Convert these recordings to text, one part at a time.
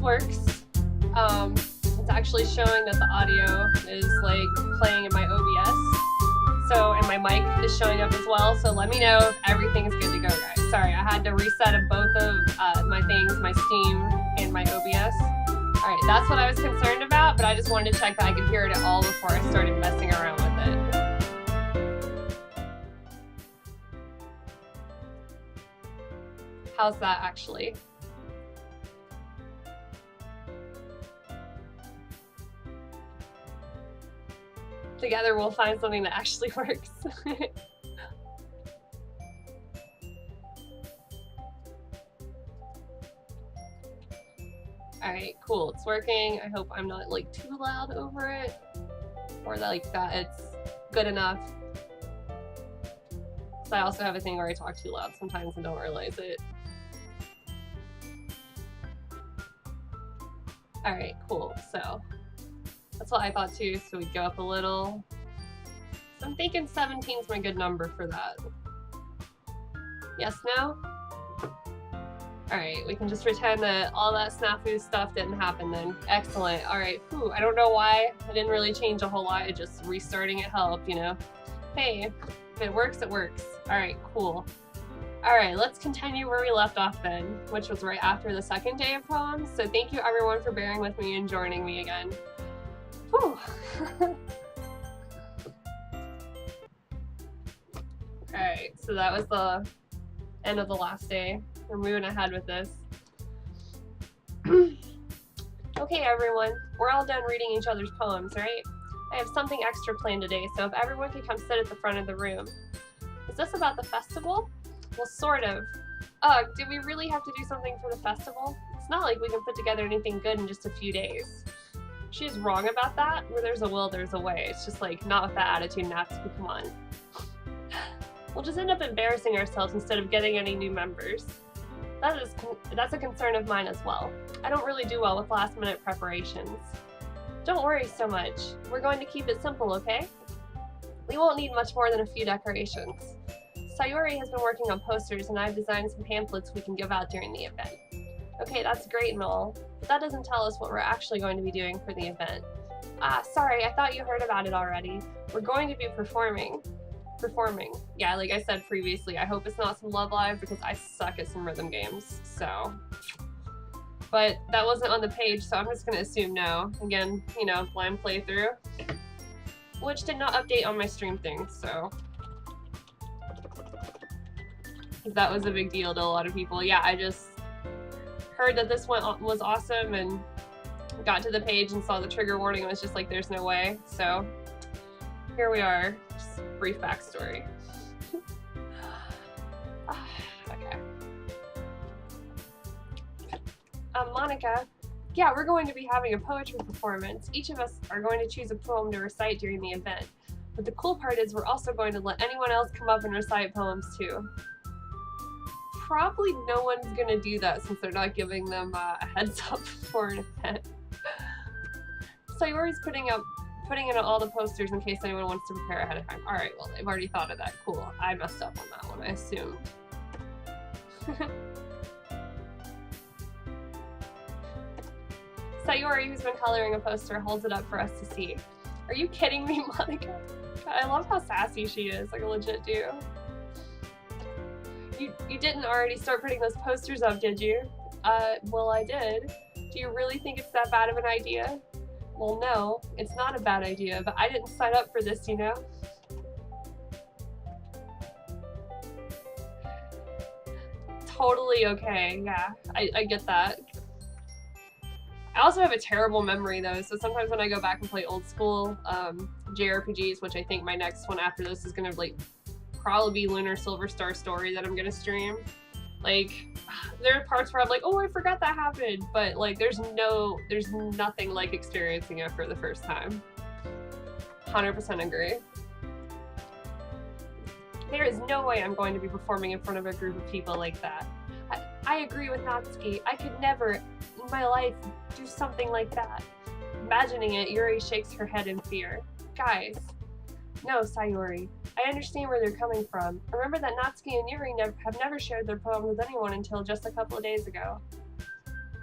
works. It's actually showing that the audio is like playing in my OBS. So, and my mic is showing up as well. So let me know if everything's good to go, guys. Sorry, I had to reset both of my things, my Steam and my OBS. All right, that's what I was concerned about, but I just wanted to check that I could hear it at all before I started messing around with it. How's that actually? Together we'll find something that actually works. Alright, cool, it's working. I hope I'm not like too loud over it, or like that it's good enough. So I also have a thing where I talk too loud sometimes and don't realize it. Alright, cool, so that's what I thought too, so we'd go up a little. So I'm thinking 17 is my good number for that. Yes, no? Alright, we can just pretend that all that snafu stuff didn't happen then. Excellent. Alright, I don't know why. I didn't really change a whole lot, just restarting it helped, you know? Hey, if it works, it works. Alright, cool. Alright, let's continue where we left off then, which was right after the second day of poems. So thank you everyone for bearing with me and joining me again. Whew. Alright, so that was the end of the last day. We're moving ahead with this. Okay everyone, we're all done reading each other's poems, right? I have something extra planned today, so if everyone could come sit at the front of the room. Is this about the festival? Well, sort of. Ugh, do we really have to do something for the festival? It's not like we can put together anything good in just a few days. She is wrong about that. Where there's a will, there's a way. It's just like, not with that attitude, Natsuki, come on. We'll just end up embarrassing ourselves instead of getting any new members. That's a concern of mine as well. I don't really do well with last-minute preparations. Don't worry so much. We're going to keep it simple, okay? We won't need much more than a few decorations. Sayori has been working on posters and I've designed some pamphlets we can give out during the event. Okay, that's great and all, but that doesn't tell us what we're actually going to be doing for the event. Sorry, I thought you heard about it already. We're going to be performing. Yeah, like I said previously, I hope it's not some Love Live because I suck at some rhythm games, so. But that wasn't on the page, so I'm just gonna assume no. Again, you know, blind playthrough. Which did not update on my stream thing, so. That was a big deal to a lot of people. Yeah, I just heard that this one was awesome and got to the page and saw the trigger warning and was just like, there's no way. So here we are. Just a brief backstory. Okay. Monica, yeah, we're going to be having a poetry performance. Each of us are going to choose a poem to recite during the event. But the cool part is we're also going to let anyone else come up and recite poems too. Probably no one's gonna do that since they're not giving them a heads up for an event. Sayori's putting in all the posters in case anyone wants to prepare ahead of time. Alright, well, they've already thought of that. Cool. I messed up on that one, I assumed. Sayori, who's been coloring a poster, holds it up for us to see. Are you kidding me, Monica? God, I love how sassy she is. Like, I legit do. You didn't already start putting those posters up, did you? Well, I did. Do you really think it's that bad of an idea? Well, no, it's not a bad idea, but I didn't sign up for this, you know? Totally okay, yeah, I get that. I also have a terrible memory though, so sometimes when I go back and play old school JRPGs, which I think my next one after this is gonna like probably be Lunar Silver Star Story that I'm gonna stream. Like, there are parts where I'm like, oh, I forgot that happened, but like, there's nothing like experiencing it for the first time. 100% agree. There is no way I'm going to be performing in front of a group of people like that. I agree with Natsuki. I could never, in my life, do something like that. Imagining it, Yuri shakes her head in fear. Guys. No, Sayori. I understand where they're coming from. Remember that Natsuki and Yuri have never shared their poems with anyone until just a couple of days ago.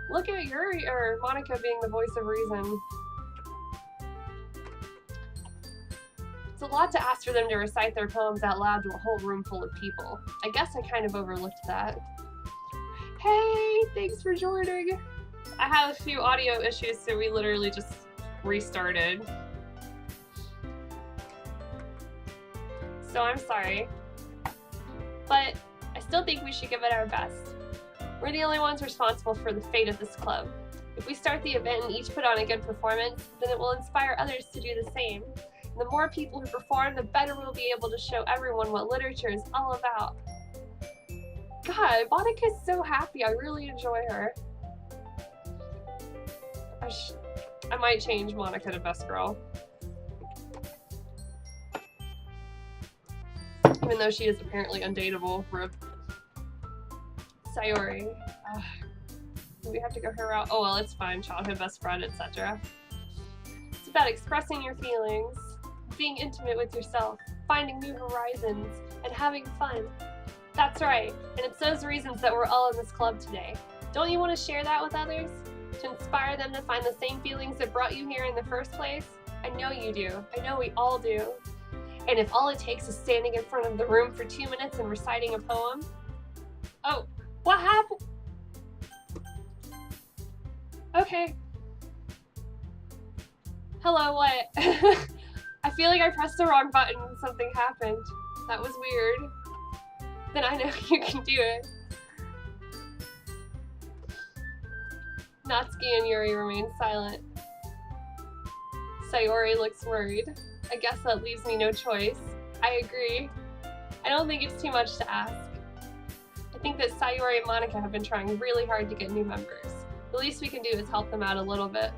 Look at Yuri or Monica being the voice of reason. It's a lot to ask for them to recite their poems out loud to a whole room full of people. I guess I kind of overlooked that. Hey, thanks for joining. I have a few audio issues, so we literally just restarted. So I'm sorry. But I still think we should give it our best. We're the only ones responsible for the fate of this club. If we start the event and each put on a good performance, then it will inspire others to do the same. And the more people who perform, the better we'll be able to show everyone what literature is all about. God, Monica's so happy. I really enjoy her. I might change Monica to best girl. Even though she is apparently undateable. RIP. Sayori. Do we have to go her route? Oh well, it's fine. Childhood best friend, etc. It's about expressing your feelings, being intimate with yourself, finding new horizons, and having fun. That's right, and it's those reasons that we're all in this club today. Don't you want to share that with others? To inspire them to find the same feelings that brought you here in the first place? I know you do. I know we all do. And if all it takes is standing in front of the room for 2 minutes and reciting a poem... Oh, what happened? Okay. Hello, what? I feel like I pressed the wrong button and something happened. That was weird. Then I know you can do it. Natsuki and Yuri remain silent. Sayori looks worried. I guess that leaves me no choice. I agree. I don't think it's too much to ask. I think that Sayori and Monica have been trying really hard to get new members. The least we can do is help them out a little bit.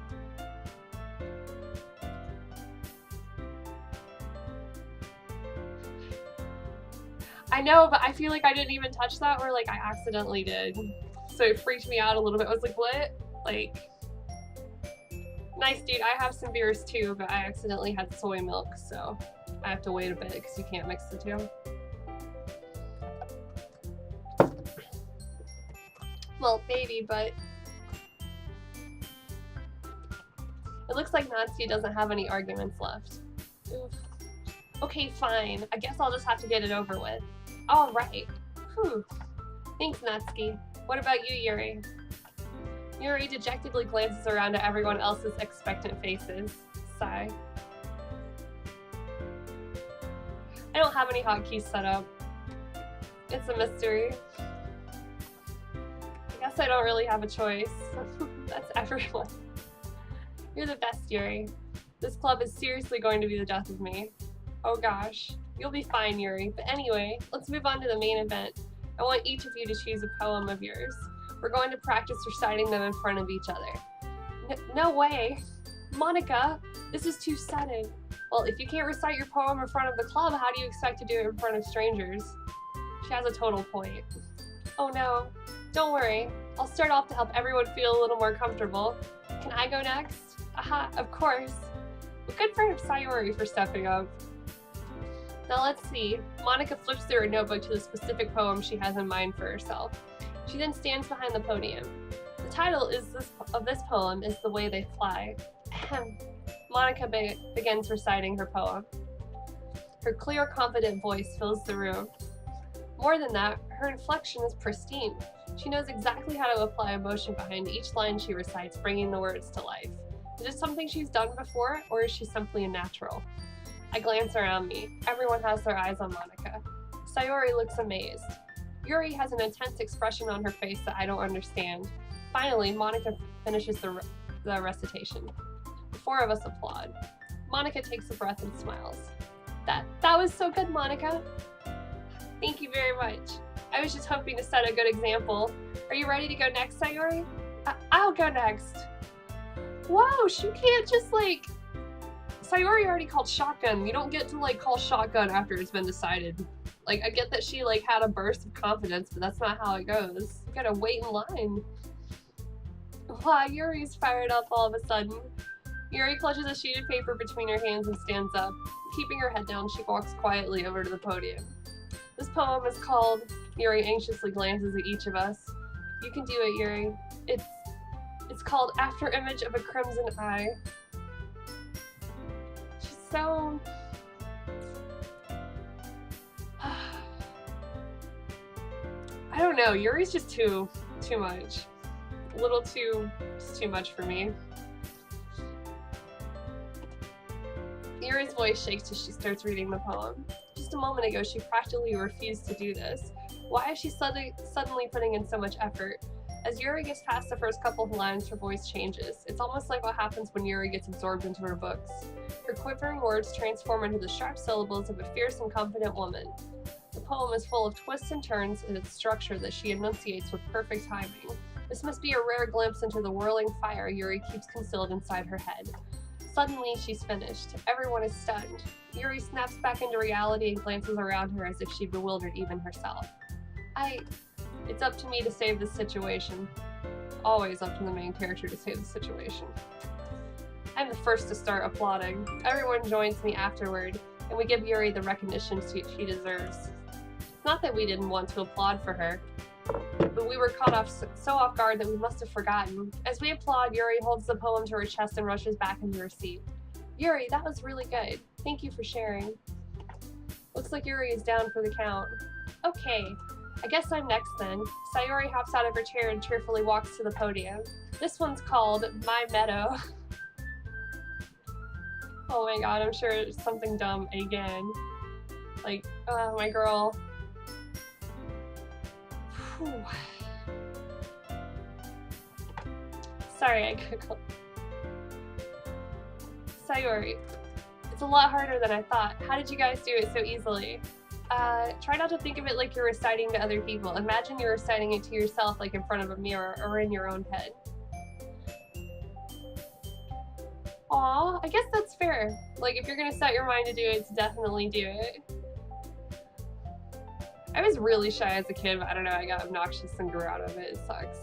I know, but I feel like I didn't even touch that, or like I accidentally did. So it freaked me out a little bit. I was like, what? Like, nice dude, I have some beers too, but I accidentally had soy milk, so I have to wait a bit because you can't mix the two. Well, maybe, but it looks like Natsuki doesn't have any arguments left. Oof. Okay, fine. I guess I'll just have to get it over with. All right. Whew. Thanks, Natsuki. What about you, Yuri? Yuri dejectedly glances around at everyone else's expectant faces. Sigh. I don't have any hotkeys set up. It's a mystery. I guess I don't really have a choice. That's everyone. You're the best, Yuri. This club is seriously going to be the death of me. Oh gosh. You'll be fine, Yuri. But anyway, let's move on to the main event. I want each of you to choose a poem of yours. We're going to practice reciting them in front of each other. No way. Monica, this is too sudden. Well, if you can't recite your poem in front of the club, how do you expect to do it in front of strangers? She has a total point. Oh no. Don't worry. I'll start off to help everyone feel a little more comfortable. Can I go next? Aha, of course. But good for Sayori for stepping up. Now let's see. Monica flips through her notebook to the specific poem she has in mind for herself. She then stands behind the podium. The title of this poem is The Way They Fly. Ahem. Monica begins reciting her poem. Her clear, confident voice fills the room. More than that, her inflection is pristine. She knows exactly how to apply emotion behind each line she recites, bringing the words to life. Is it something she's done before, or is she simply a natural? I glance around me. Everyone has their eyes on Monica. Sayori looks amazed. Yuri has an intense expression on her face that I don't understand. Finally, Monica finishes the recitation. The four of us applaud. Monica takes a breath and smiles. That was so good, Monica. Thank you very much. I was just hoping to set a good example. Are you ready to go next, Sayori? I'll go next. Whoa, she can't just like... Sayori already called shotgun. You don't get to like call shotgun after it's been decided. Like, I get that she like had a burst of confidence, but that's not how it goes. You gotta wait in line. Wow, Yuri's fired up all of a sudden. Yuri clutches a sheet of paper between her hands and stands up. Keeping her head down, she walks quietly over to the podium. This poem is called... Yuri anxiously glances at each of us. You can do it, Yuri. It's called After Image of a Crimson Eye. She's so... I don't know, Yuri's just too much. A little just too much for me. Yuri's voice shakes as she starts reading the poem. Just a moment ago, she practically refused to do this. Why is she suddenly putting in so much effort? As Yuri gets past the first couple of lines, her voice changes. It's almost like what happens when Yuri gets absorbed into her books. Her quivering words transform into the sharp syllables of a fierce and confident woman. The poem is full of twists and turns in its structure that she enunciates with perfect timing. This must be a rare glimpse into the whirling fire Yuri keeps concealed inside her head. Suddenly, she's finished. Everyone is stunned. Yuri snaps back into reality and glances around her as if she bewildered even herself. It's up to me to save this situation. Always up to the main character to save the situation. I'm the first to start applauding. Everyone joins me afterward, and we give Yuri the recognition she deserves. It's not that we didn't want to applaud for her, but we were caught so off guard that we must have forgotten. As we applaud, Yuri holds the poem to her chest and rushes back into her seat. Yuri, that was really good. Thank you for sharing. Looks like Yuri is down for the count. Okay, I guess I'm next then. Sayori hops out of her chair and cheerfully walks to the podium. This one's called My Meadow. Oh my god, I'm sure it's something dumb again. Like, my girl. Whew. Sorry, I googled. Sayori. It's a lot harder than I thought. How did you guys do it so easily? Try not to think of it like you're reciting to other people. Imagine you're reciting it to yourself, like in front of a mirror or in your own head. Aw, I guess that's fair. Like, if you're gonna set your mind to do it, definitely do it. I was really shy as a kid, but I don't know, I got obnoxious and grew out of it. It sucks.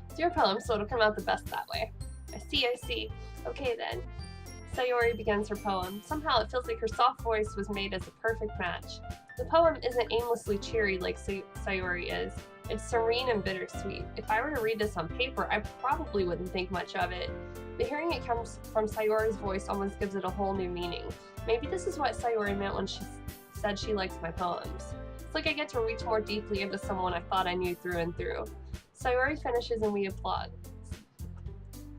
It's your poem, so it'll come out the best that way. I see. Okay then. Sayori begins her poem. Somehow it feels like her soft voice was made as a perfect match. The poem isn't aimlessly cheery like Sayori is. It's serene and bittersweet. If I were to read this on paper, I probably wouldn't think much of it. But hearing it comes from Sayori's voice almost gives it a whole new meaning. Maybe this is what Sayori meant when she said she likes my poems. It's like I get to reach more deeply into someone I thought I knew through and through. Sayori finishes and we applaud.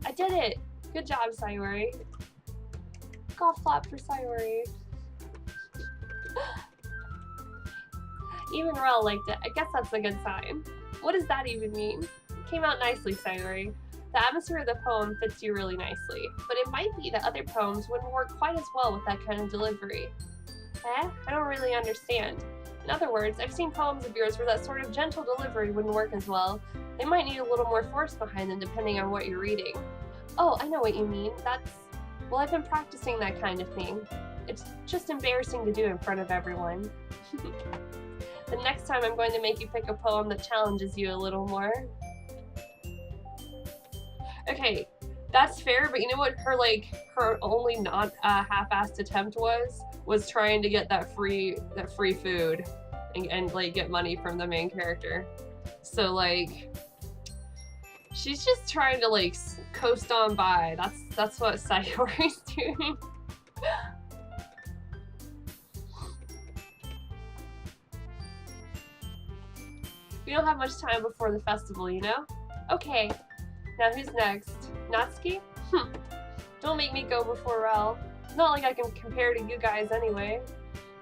I did it! Good job, Sayori. Golf clap for Sayori. Even Rel liked it. I guess that's a good sign. What does that even mean? It came out nicely, Sayori. The atmosphere of the poem fits you really nicely, but it might be that other poems wouldn't work quite as well with that kind of delivery. I don't really understand. In other words, I've seen poems of yours where that sort of gentle delivery wouldn't work as well. They might need a little more force behind them depending on what you're reading. Oh, I know what you mean. Well, I've been practicing that kind of thing. It's just embarrassing to do in front of everyone. The next time I'm going to make you pick a poem that challenges you a little more. Okay, that's fair, but you know what her only not half-assed attempt was trying to get that free food and like get money from the main character. So like she's just trying to like coast on by. That's what Sayori's doing. We don't have much time before the festival, you know? Okay, now who's next? Natsuki? Don't make me go before Rel. It's not like I can compare to you guys anyway.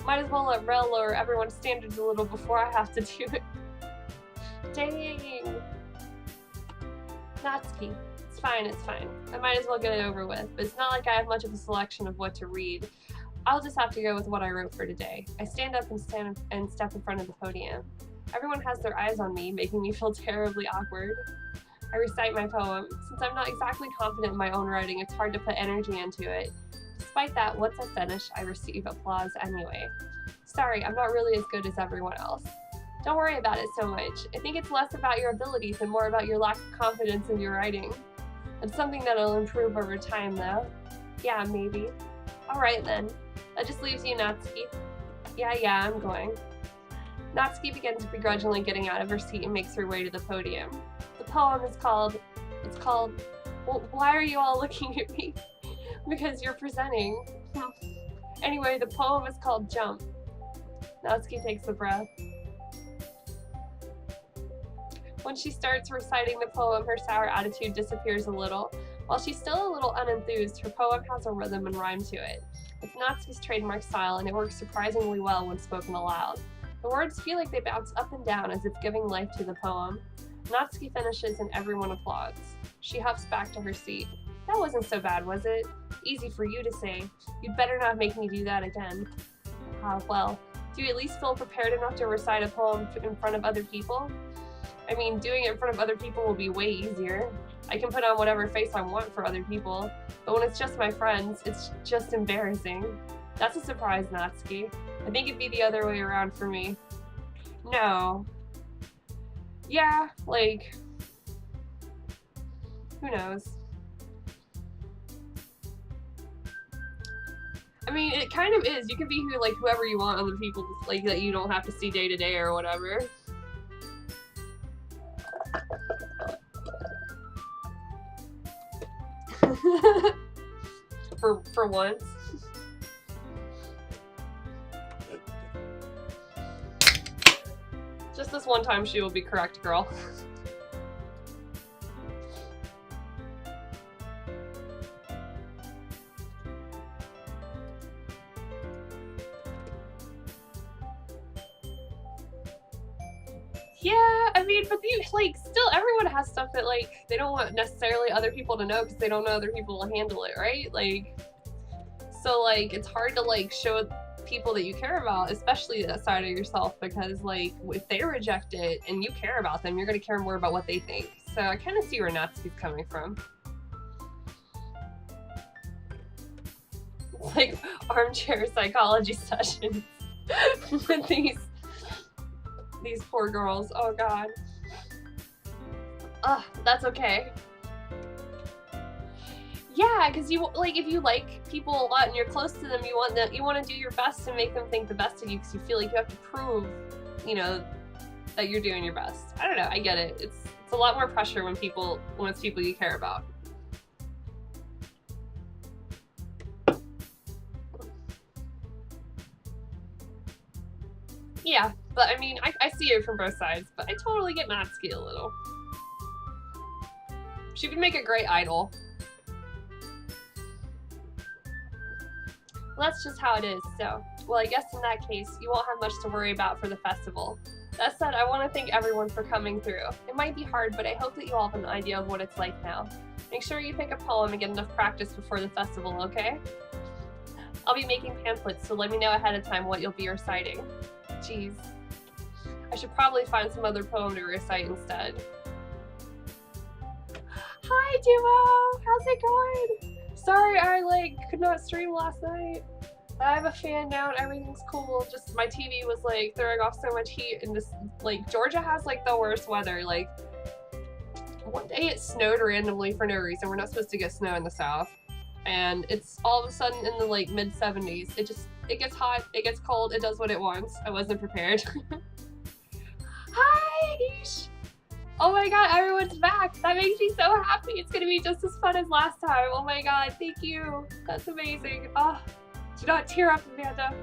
Might as well let Rel lower everyone's standards a little before I have to do it. Dang! Natsuki. It's fine. I might as well get it over with, but it's not like I have much of a selection of what to read. I'll just have to go with what I wrote for today. I stand up and step in front of the podium. Everyone has their eyes on me, making me feel terribly awkward. I recite my poem. Since I'm not exactly confident in my own writing, it's hard to put energy into it. Despite that, once I finish, I receive applause anyway. Sorry, I'm not really as good as everyone else. Don't worry about it so much. I think it's less about your abilities and more about your lack of confidence in your writing. It's something that'll improve over time, though. Yeah, maybe. Alright then. That just leaves you, Natsuki. Yeah, I'm going. Natsuki begins begrudgingly getting out of her seat and makes her way to the podium. The poem is called, well, why are you all looking at me? Because you're presenting. Anyway, the poem is called Jump. Natsuki takes a breath. When she starts reciting the poem, her sour attitude disappears a little. While she's still a little unenthused, her poem has a rhythm and rhyme to it. It's Natsuki's trademark style, and it works surprisingly well when spoken aloud. The words feel like they bounce up and down as if giving life to the poem. Natsuki finishes and everyone applauds. She huffs back to her seat. That wasn't so bad, was it? Easy for you to say. You'd better not make me do that again. Well, do you at least feel prepared enough to recite a poem in front of other people? I mean, doing it in front of other people will be way easier. I can put on whatever face I want for other people, but when it's just my friends, it's just embarrassing. That's a surprise, Natsuki. I think it'd be the other way around for me. No. Yeah, like, who knows? I mean, it kind of is. You can be whoever you want on the people that you don't have to see day to day or whatever. for once. Just this one time she will be correct, girl. Yeah, I mean, but still everyone has stuff that, they don't want necessarily other people to know because they don't know other people will handle it, right? So, it's hard to, show people that you care about, especially that side of yourself, because, if they reject it and you care about them, you're gonna care more about what they think. So I kind of see where Natsuki's coming from. It's like armchair psychology sessions with these poor girls. Oh god. Ugh, that's okay. Yeah, because if you like people a lot and you're close to them, you want to do your best to make them think the best of you because you feel like you have to prove, that you're doing your best. I don't know, I get it. It's a lot more pressure when it's people you care about. Yeah, but I mean, I see it from both sides, but I totally get Natsuki a little. She would make a great idol. Well, that's just how it is, so. Well, I guess in that case, you won't have much to worry about for the festival. That said, I want to thank everyone for coming through. It might be hard, but I hope that you all have an idea of what it's like now. Make sure you pick a poem and get enough practice before the festival, okay? I'll be making pamphlets, so let me know ahead of time what you'll be reciting. Jeez. I should probably find some other poem to recite instead. Hi, Duo! How's it going? Sorry I, could not stream last night. I have a fan now and everything's cool. Just my TV was, throwing off so much heat and just, Georgia has, the worst weather. One day it snowed randomly for no reason. We're not supposed to get snow in the south. And it's all of a sudden in the, mid-70s. It gets hot, it gets cold, it does what it wants. I wasn't prepared. Hi, Ish! Oh my god, everyone's back! That makes me so happy! It's gonna be just as fun as last time! Oh my god, thank you! That's amazing! Oh, do not tear up, Amanda!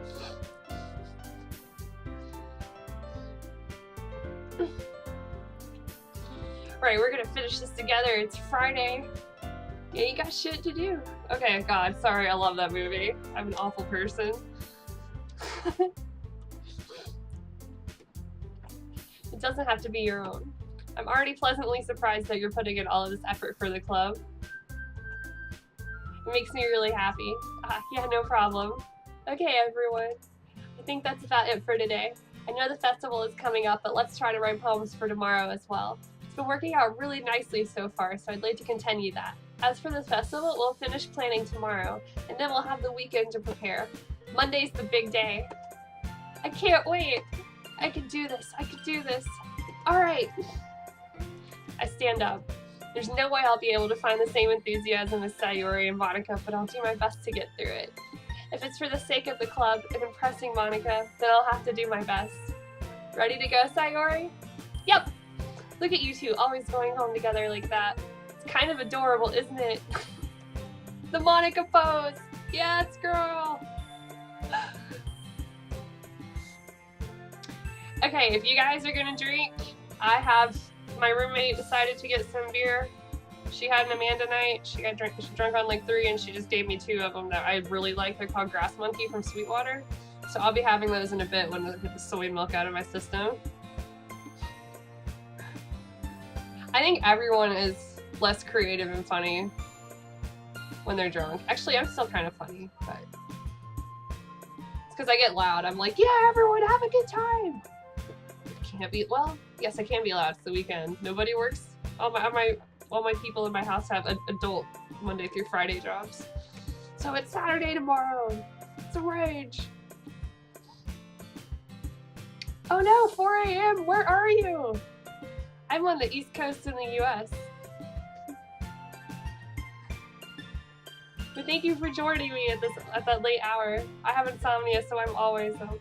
Right, we're gonna finish this together. It's Friday. Yeah, you got shit to do. Okay, god, sorry, I love that movie. I'm an awful person. It doesn't have to be your own. I'm already pleasantly surprised that you're putting in all of this effort for the club. It makes me really happy. Yeah, no problem. Okay, everyone. I think that's about it for today. I know the festival is coming up, but let's try to write poems for tomorrow as well. It's been working out really nicely so far, so I'd like to continue that. As for the festival, we'll finish planning tomorrow, and then we'll have the weekend to prepare. Monday's the big day. I can't wait. I can do this. I can do this. All right. I stand up. There's no way I'll be able to find the same enthusiasm as Sayori and Monica, but I'll do my best to get through it. If it's for the sake of the club and impressing Monica, then I'll have to do my best. Ready to go, Sayori? Yep! Look at you two always going home together like that. It's kind of adorable, isn't it? The Monica pose! Yes, girl! Okay, if you guys are gonna drink, my roommate decided to get some beer. She had an Amanda night. She drunk on like 3 and she just gave me 2 of them that I really like. They're called Grass Monkey from Sweetwater. So I'll be having those in a bit when I get the soy milk out of my system. I think everyone is less creative and funny when they're drunk. Actually, I'm still kind of funny, but it's because I get loud. I'm like, yeah, everyone have a good time. Can't be, well, yes, I can be loud. It's the weekend. Nobody works. All my people in my house have adult Monday through Friday jobs. So it's Saturday tomorrow. It's a rage. Oh no, 4 a.m. Where are you? I'm on the East Coast in the US. But thank you for joining me at that late hour. I have insomnia, so I'm always up.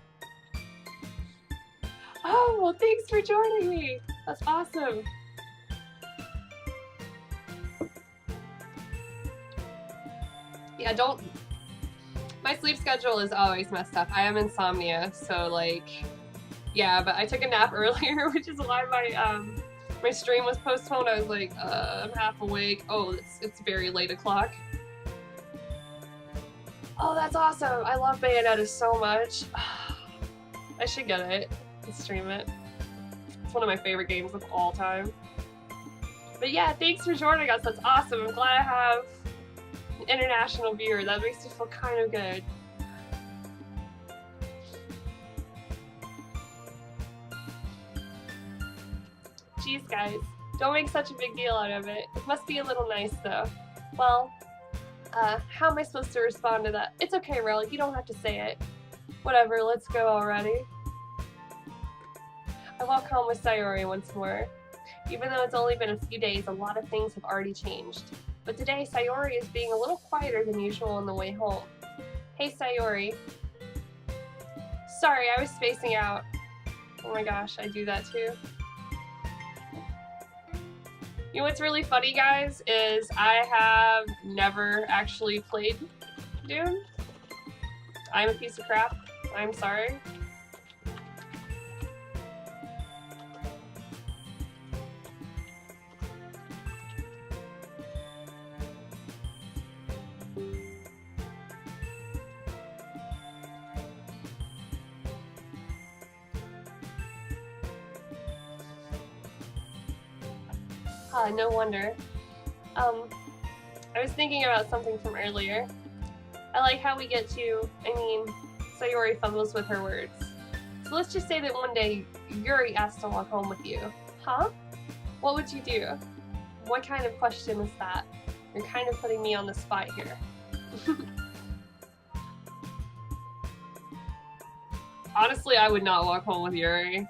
Oh, well, thanks for joining me. That's awesome. Yeah, my sleep schedule is always messed up. I have insomnia, so like, yeah, but I took a nap earlier, which is why my stream was postponed. I was like, I'm half awake. Oh, it's very late o'clock. Oh, that's awesome. I love Bayonetta so much. I should get it and stream it. It's one of my favorite games of all time. But yeah, thanks for joining us. That's awesome. I'm glad I have an international viewer. That makes me feel kind of good. Jeez, guys. Don't make such a big deal out of it. It must be a little nice, though. Well, how am I supposed to respond to that? It's okay, Rel. You don't have to say it. Whatever, let's go already. I walk home with Sayori once more. Even though it's only been a few days, a lot of things have already changed. But today, Sayori is being a little quieter than usual on the way home. Hey, Sayori. Sorry, I was spacing out. Oh my gosh, I do that too. You know what's really funny, guys, is I have never actually played Doom. I'm a piece of crap. I'm sorry. No wonder. I was thinking about something from earlier. I like how we get to, Sayori fumbles with her words. So let's just say that one day Yuri asked to walk home with you. Huh? What would you do? What kind of question is that? You're kind of putting me on the spot here. Honestly, I would not walk home with Yuri.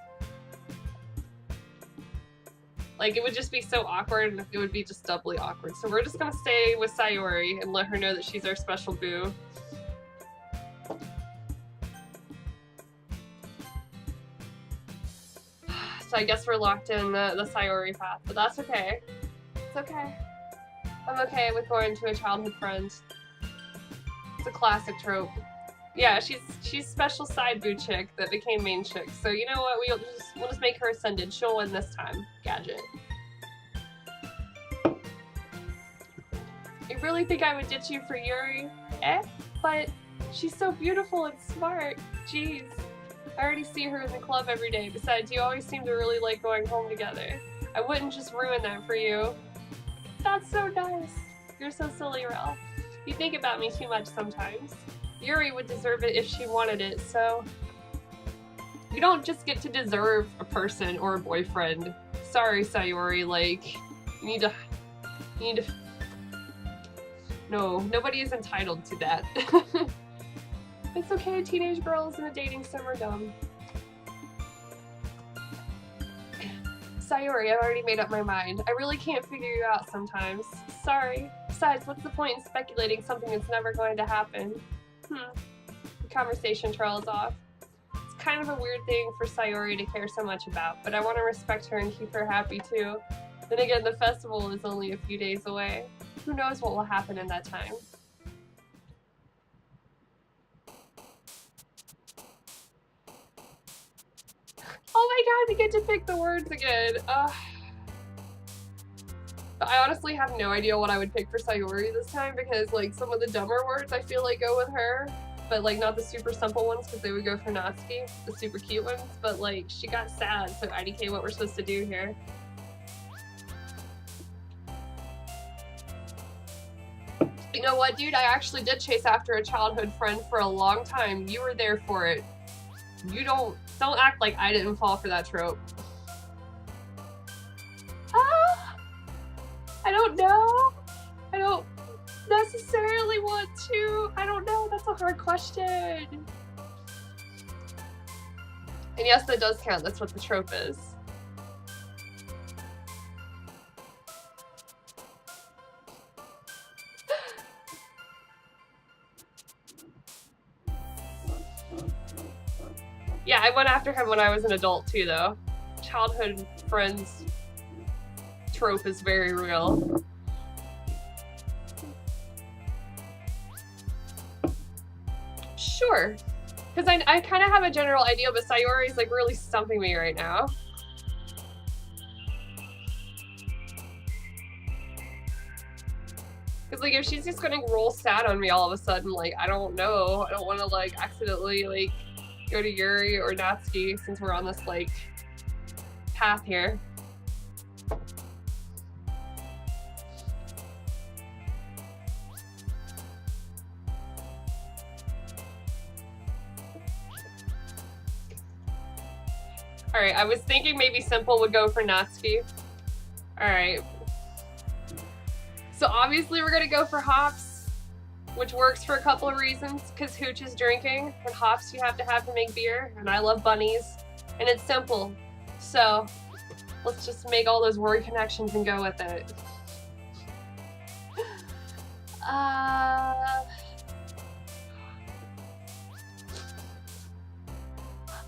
Like, it would just be so awkward, and it would be just doubly awkward. So we're just gonna stay with Sayori and let her know that she's our special boo. So I guess we're locked in the Sayori path, but that's okay. It's okay. I'm okay with going to a childhood friend. It's a classic trope. Yeah, she's special side boo chick that became main chick. So you know what? We'll just make her ascended. She'll win this time. Gadget. You really think I would ditch you for Yuri? Eh? But she's so beautiful and smart. Jeez. I already see her in the club every day. Besides, you always seem to really like going home together. I wouldn't just ruin that for you. That's so nice. You're so silly, Rel. You think about me too much sometimes. Yuri would deserve it if she wanted it, so... You don't just get to deserve a person or a boyfriend. Sorry, Sayori, like, you need to... No, nobody is entitled to that. It's okay, teenage girls in a dating sim are dumb. Sayori, I've already made up my mind. I really can't figure you out sometimes. Sorry. Besides, what's the point in speculating something that's never going to happen? conversation trails off. It's kind of a weird thing for Sayori to care so much about, but I want to respect her and keep her happy too. Then again, the festival is only a few days away. Who knows what will happen in that time? Oh my god, we get to pick the words again. But I honestly have no idea what I would pick for Sayori this time because like some of the dumber words I feel like go with her, but like not the super simple ones because they would go for Natsuki, the super cute ones. But like she got sad, so IDK, what we're supposed to do here? You know what, dude? I actually did chase after a childhood friend for a long time. You were there for it. You don't act like I didn't fall for that trope. I don't know. I don't necessarily want to. I don't know. That's a hard question. And yes, that does count. That's what the trope is. Yeah, I went after him when I was an adult too, though. Childhood friends trope is very real. Sure. Because I kind of have a general idea, but Sayori's like really stumping me right now. Because like if she's just gonna roll sad on me all of a sudden, like I don't know. I don't want to like accidentally like go to Yuri or Natsuki since we're on this like path here. Alright, I was thinking maybe Simple would go for Natsuki. Alright. So obviously we're gonna go for Hops, which works for a couple of reasons, because Hooch is drinking, and hops you have to make beer, and I love bunnies, and it's simple. So let's just make all those word connections and go with it.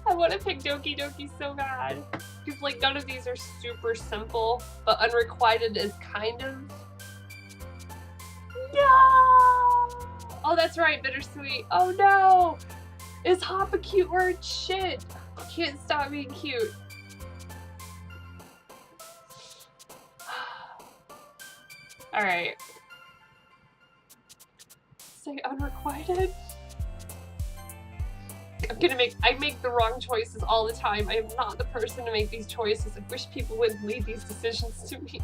I want to pick Doki Doki so bad. Because, like, none of these are super simple, but Unrequited is kind of... No! Oh, that's right, Bittersweet. Oh, no! Is hop a cute word? Shit! Can't stop being cute. Alright. Say Unrequited? I make the wrong choices all the time. I am not the person to make these choices. I wish people wouldn't leave these decisions to me.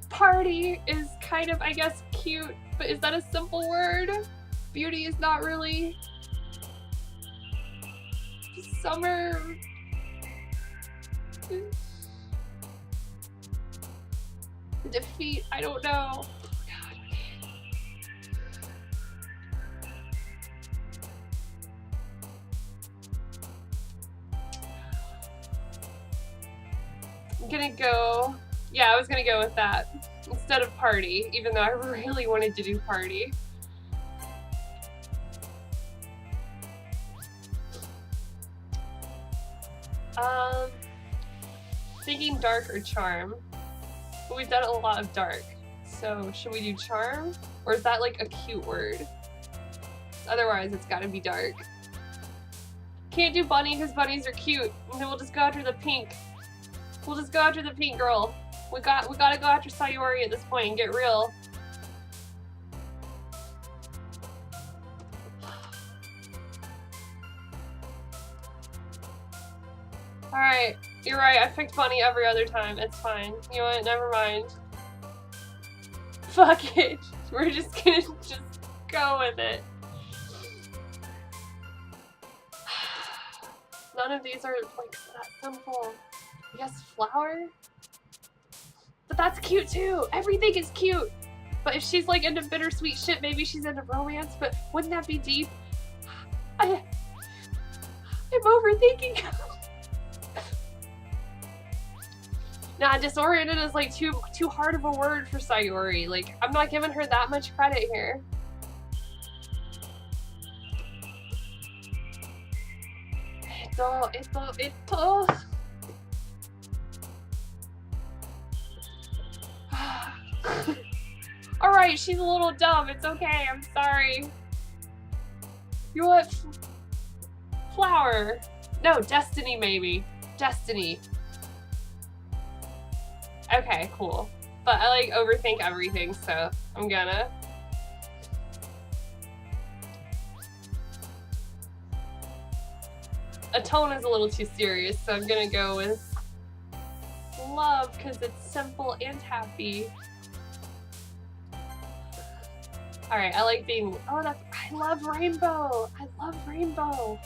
Party is kind of, I guess, cute, but is that a simple word? Beauty is not really. Summer. Defeat, I don't know. I'm gonna go, yeah, I was gonna go with that instead of party, even though I really wanted to do party. Thinking dark or charm. But we've done a lot of dark. So should we do charm? Or is that like a cute word? Otherwise it's gotta be dark. Can't do bunny because bunnies are cute. And then we'll just go after the pink. We'll just go after the pink girl. We gotta go after Sayori at this point and get real. Alright, you're right, I picked bunny every other time. It's fine. You know what, never mind. Fuck it. We're just gonna just go with it. None of these are like that simple. I guess flower? But that's cute too! Everything is cute! But if she's like into bittersweet shit, maybe she's into romance, but wouldn't that be deep? I'm overthinking. Nah, disoriented is like too hard of a word for Sayori. Like, I'm not giving her that much credit here. Ito. Alright, she's a little dumb. It's okay. I'm sorry. You want flower? No, destiny maybe. Destiny. Okay, cool. But I like overthink everything, so I'm gonna. Atone is a little too serious, so I'm gonna go with love because it's simple and happy. Alright, I like being. Oh, that's. I love rainbow! I love rainbow!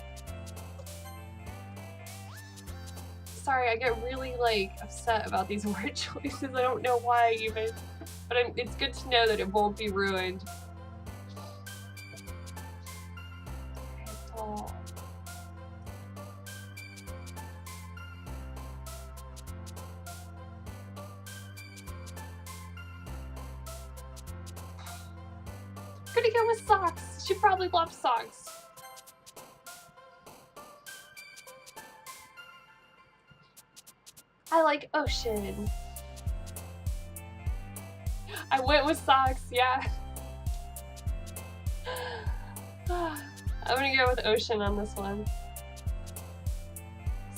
Sorry, I get really, like, upset about these word choices. I don't know why even. But it's good to know that it won't be ruined. Oh. Gonna go with socks. She probably loves socks. I like ocean. I went with socks, yeah. I'm gonna go with ocean on this one.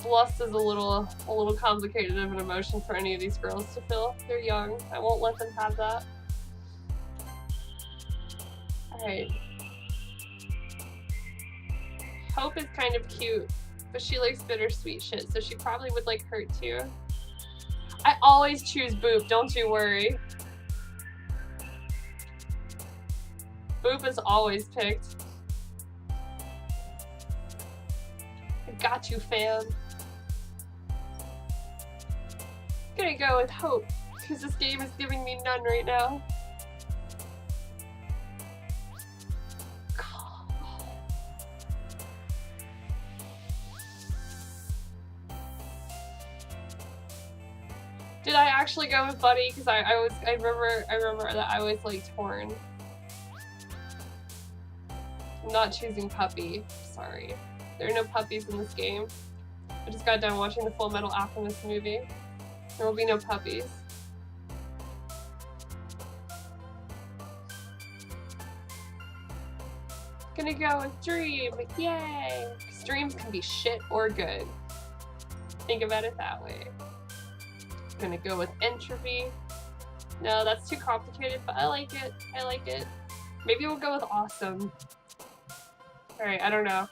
Lust is a little complicated of an emotion for any of these girls to feel. They're young. I won't let them have that. Alright. Hope is kind of cute, but she likes bittersweet shit, so she probably would like hurt too. I always choose Boop, don't you worry. Boop is always picked. I got you, fam. Gonna go with Hope, because this game is giving me none right now. Did I actually go with Buddy? Because I remember that I was like torn. I'm not choosing Puppy. Sorry. There are no puppies in this game. I just got done watching the Full Metal Alchemist movie. There will be no puppies. Gonna go with Dream. Yay! 'Cause dreams can be shit or good. Think about it that way. Gonna go with Entropy. No, that's too complicated, but I like it. I like it. Maybe we'll go with Awesome. Alright, I don't know.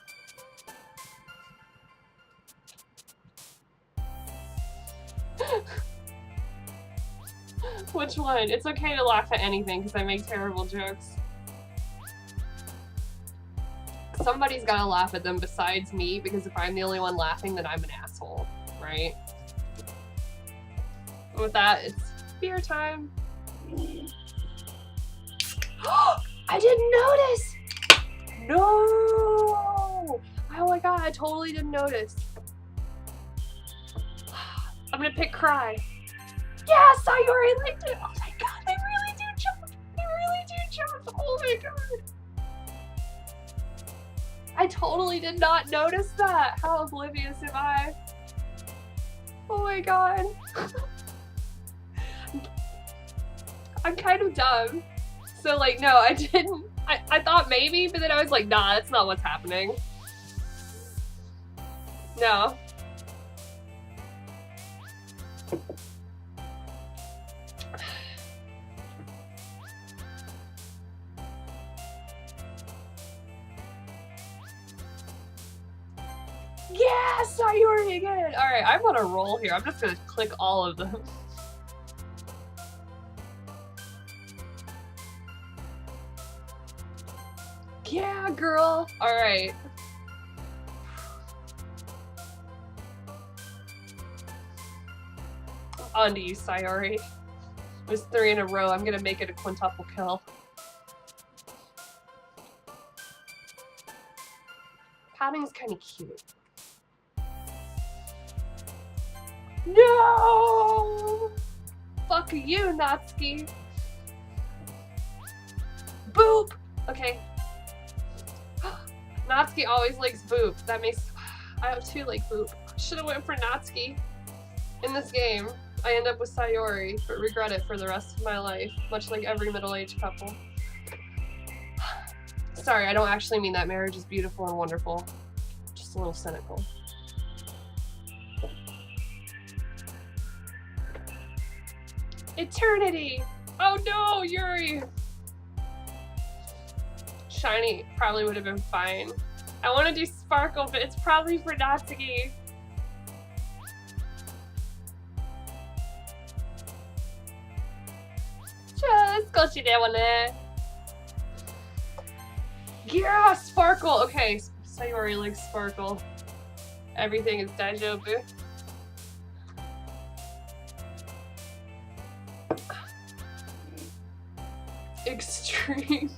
Which one? It's okay to laugh at anything because I make terrible jokes. Somebody's gotta laugh at them besides me, because if I'm the only one laughing, then I'm an asshole, right? With that, it's beer time. I didn't notice! No! Oh my god, I totally didn't notice. I'm gonna pick Cry. Yeah, Sayori liked it! Oh my god, they really do jump! They really do jump! Oh my god! I totally did not notice that! How oblivious am I? Oh my god. I'm kind of dumb. So like, no, I didn't. I thought maybe, but then I was like, nah, that's not what's happening. No. Yes, Sayori again! Alright, I'm on a roll here. I'm just gonna click all of them. Yeah, girl! Alright. On to you, Sayori. It was 3 in a row. I'm gonna make it a quintuple kill. Pouting's kinda cute. No! to you, Natsuki. Boop! Okay. Natsuki always likes Boop. That makes... I too like Boop. Should've went for Natsuki. In this game, I end up with Sayori, but regret it for the rest of my life, much like every middle-aged couple. Sorry, I don't actually mean that marriage is beautiful and wonderful. Just a little cynical. Eternity! Oh no, Yuri! Shiny probably would have been fine. I want to do Sparkle, but it's probably for Natsuki. Yeah, Sparkle! Okay, Sayori likes Sparkle. Everything is daijoubu. Extreme.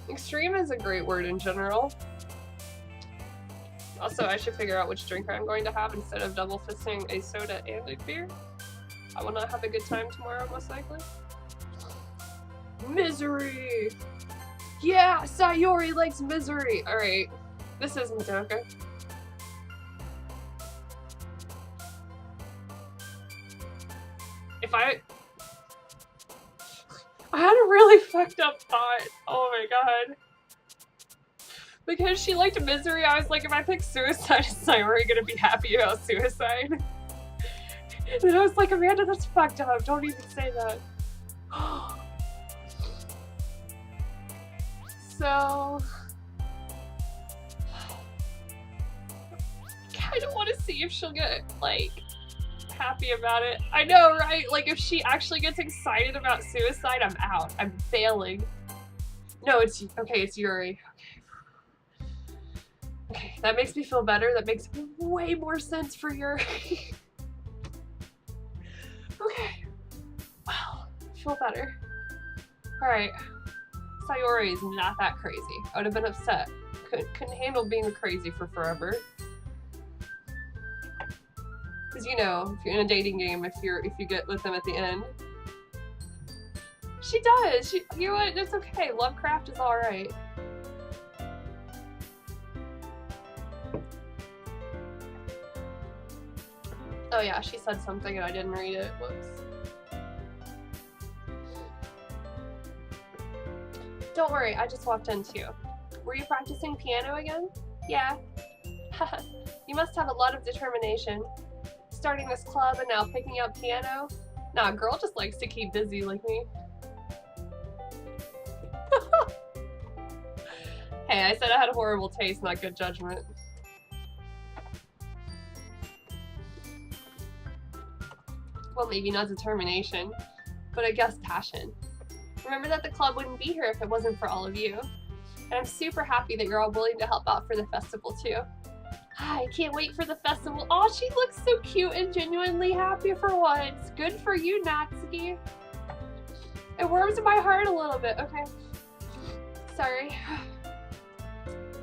Extreme is a great word in general. Also, I should figure out which drink I'm going to have instead of double fisting a soda and a beer. I will not have a good time tomorrow, most likely. Misery! Yeah, Sayori likes misery! Alright, this is Madoka. If I had a really fucked up thought. Oh my god. Because she liked misery, I was like, if I pick suicide, is Sayori gonna be happy about suicide? And I was like, Amanda, that's fucked up. Don't even say that. So... I kinda want to see if she'll get, like, happy about it. I know, right? Like, if she actually gets excited about suicide, I'm out. I'm failing. No, it's... Okay, it's Yuri. Okay, that makes me feel better. That makes way more sense for Yuri. Okay. Well, I feel better. Alright. Sayori is not that crazy. I would have been upset. Couldn't handle being crazy for forever. Because you know, if you're in a dating game, if you get with them at the end. She does! You know what? It's okay. Lovecraft is alright. Oh yeah, she said something and I didn't read it. Whoops. Don't worry, I just walked in too. Were you practicing piano again? Yeah. You must have a lot of determination. Starting this club and now picking up piano? Nah, girl just likes to keep busy like me. Hey, I said I had horrible taste, not good judgment. Well, maybe not determination, but I guess passion. Remember that the club wouldn't be here if it wasn't for all of you. And I'm super happy that you're all willing to help out for the festival too. I can't wait for the festival. Oh, she looks so cute and genuinely happy for once. Good for you, Natsuki. It warms my heart a little bit. Okay. Sorry.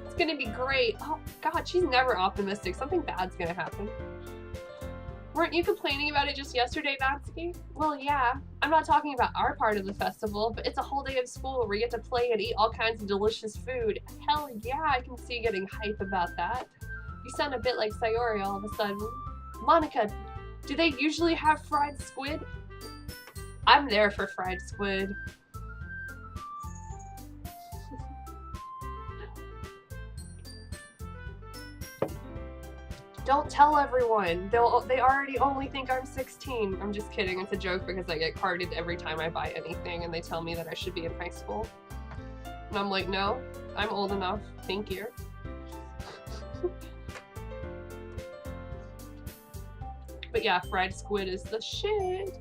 It's gonna be great. Oh god, she's never optimistic. Something bad's gonna happen. Weren't you complaining about it just yesterday, Natsuki? Well, yeah. I'm not talking about our part of the festival, but it's a whole day of school where you get to play and eat all kinds of delicious food. Hell yeah, I can see you getting hype about that. You sound a bit like Sayori all of a sudden. Monica, do they usually have fried squid? I'm there for fried squid. Don't tell everyone. They already only think I'm 16. I'm just kidding. It's a joke because I get carded every time I buy anything and they tell me that I should be in high school. And I'm like, no, I'm old enough. Thank you. But yeah, fried squid is the shit.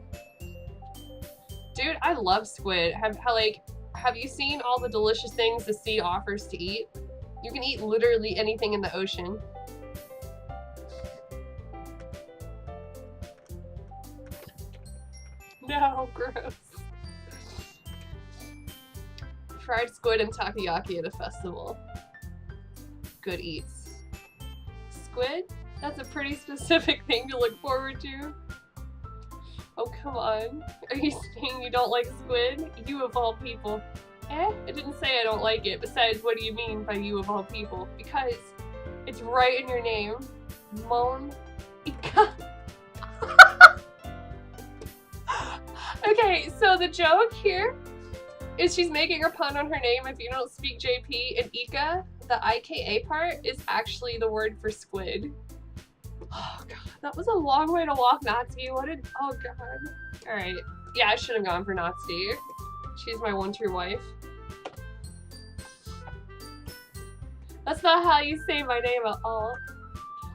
Dude, I love squid. Have you seen all the delicious things the sea offers to eat? You can eat literally anything in the ocean. No, gross. Fried squid and takoyaki at a festival. Good eats. Squid? That's a pretty specific thing to look forward to. Oh, come on. Are you saying you don't like squid? You of all people. I didn't say I don't like it. Besides, what do you mean by you of all people? Because it's right in your name. Mon Ika. Okay, so the joke here is she's making a pun on her name if you don't speak JP, and Ika, the IKA part, is actually the word for squid. Oh god, that was a long way to walk, Nazi. Oh god. Alright, yeah, I should have gone for Nazi. She's my one true wife. That's not how you say my name at all.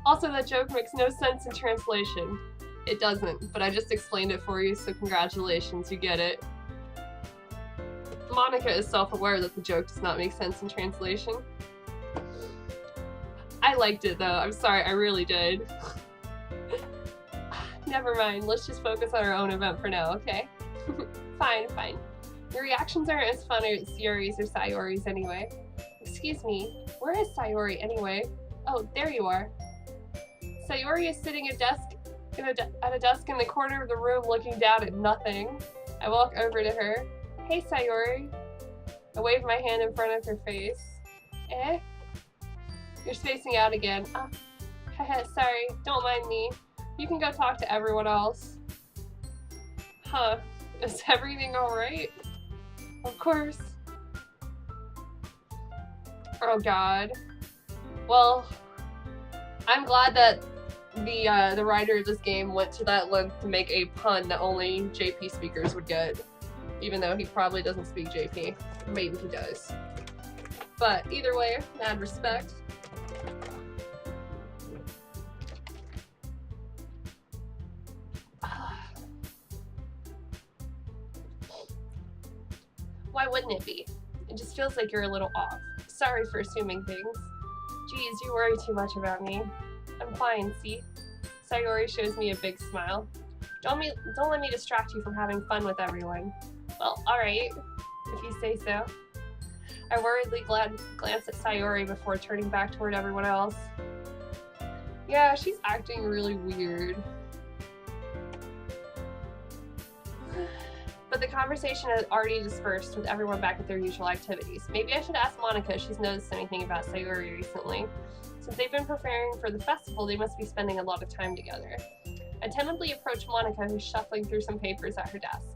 Also, that joke makes no sense in translation. It doesn't, but I just explained it for you, so congratulations, you get it. Monica is self-aware that the joke does not make sense in translation. I liked it though, I'm sorry, I really did. Never mind, let's just focus on our own event for now, okay? Fine. Your reactions aren't as fun as Yuri's or Sayori's anyway. Excuse me, where is Sayori anyway? Oh, there you are. Sayori is sitting at a desk in the corner of the room looking down at nothing. I walk over to her. Hey, Sayori. I wave my hand in front of her face. You're spacing out again. Oh, haha, sorry, don't mind me. You can go talk to everyone else. Huh, is everything alright? Of course. Oh god. Well, I'm glad that the writer of this game went to that length to make a pun that only JP speakers would get. Even though he probably doesn't speak JP. Maybe he does. But either way, mad respect. Why wouldn't it be? It just feels like you're a little off. Sorry for assuming things. Geez, you worry too much about me. I'm fine, see? Sayori shows me a big smile. Don't let me distract you from having fun with everyone. Well, alright, if you say so. I worriedly glance at Sayori before turning back toward everyone else. Yeah, she's acting really weird. But the conversation had already dispersed with everyone back at their usual activities. Maybe I should ask Monica if she's noticed anything about Sayori recently. Since they've been preparing for the festival, they must be spending a lot of time together. I timidly approach Monica, who's shuffling through some papers at her desk.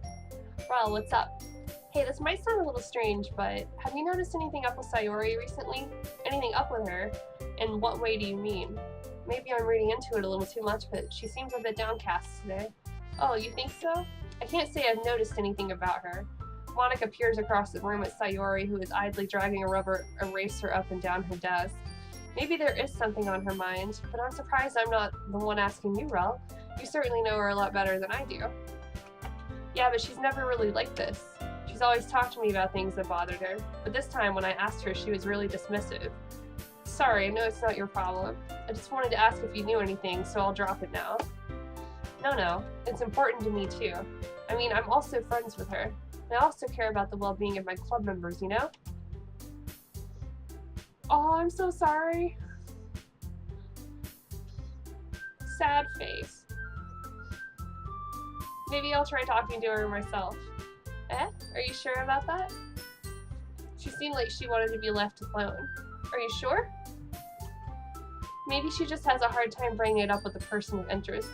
Well, what's up? Hey, this might sound a little strange, but have you noticed anything up with Sayori recently? Anything up with her? In what way do you mean? Maybe I'm reading into it a little too much, but she seems a bit downcast today. Oh, you think so? I can't say I've noticed anything about her. Monica peers across the room at Sayori, who is idly dragging a rubber eraser up and down her desk. Maybe there is something on her mind, but I'm surprised I'm not the one asking you, Rel. You certainly know her a lot better than I do. Yeah, but she's never really like this. She's always talked to me about things that bothered her, but this time when I asked her, she was really dismissive. Sorry, I know it's not your problem. I just wanted to ask if you knew anything, so I'll drop it now. No, it's important to me too. I mean, I'm also friends with her. And I also care about the well-being of my club members, you know? Oh, I'm so sorry. Sad face. Maybe I'll try talking to her myself. Are you sure about that? She seemed like she wanted to be left alone. Are you sure? Maybe she just has a hard time bringing it up with a person of interest.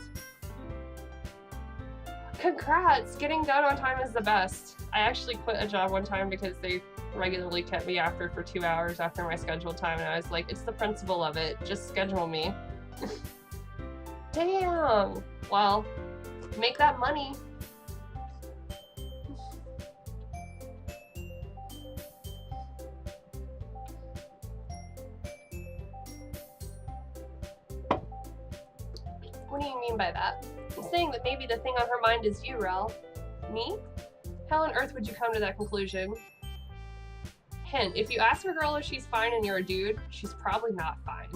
Congrats! Getting done on time is the best. I actually quit a job one time because they regularly kept me after for 2 hours after my scheduled time, and I was like, it's the principle of it. Just schedule me. Damn! Well, make that money. What do you mean by that? I'm saying that maybe the thing on her mind is you, Rel. Me? How on earth would you come to that conclusion? Hint, if you ask a girl if she's fine and you're a dude, she's probably not fine.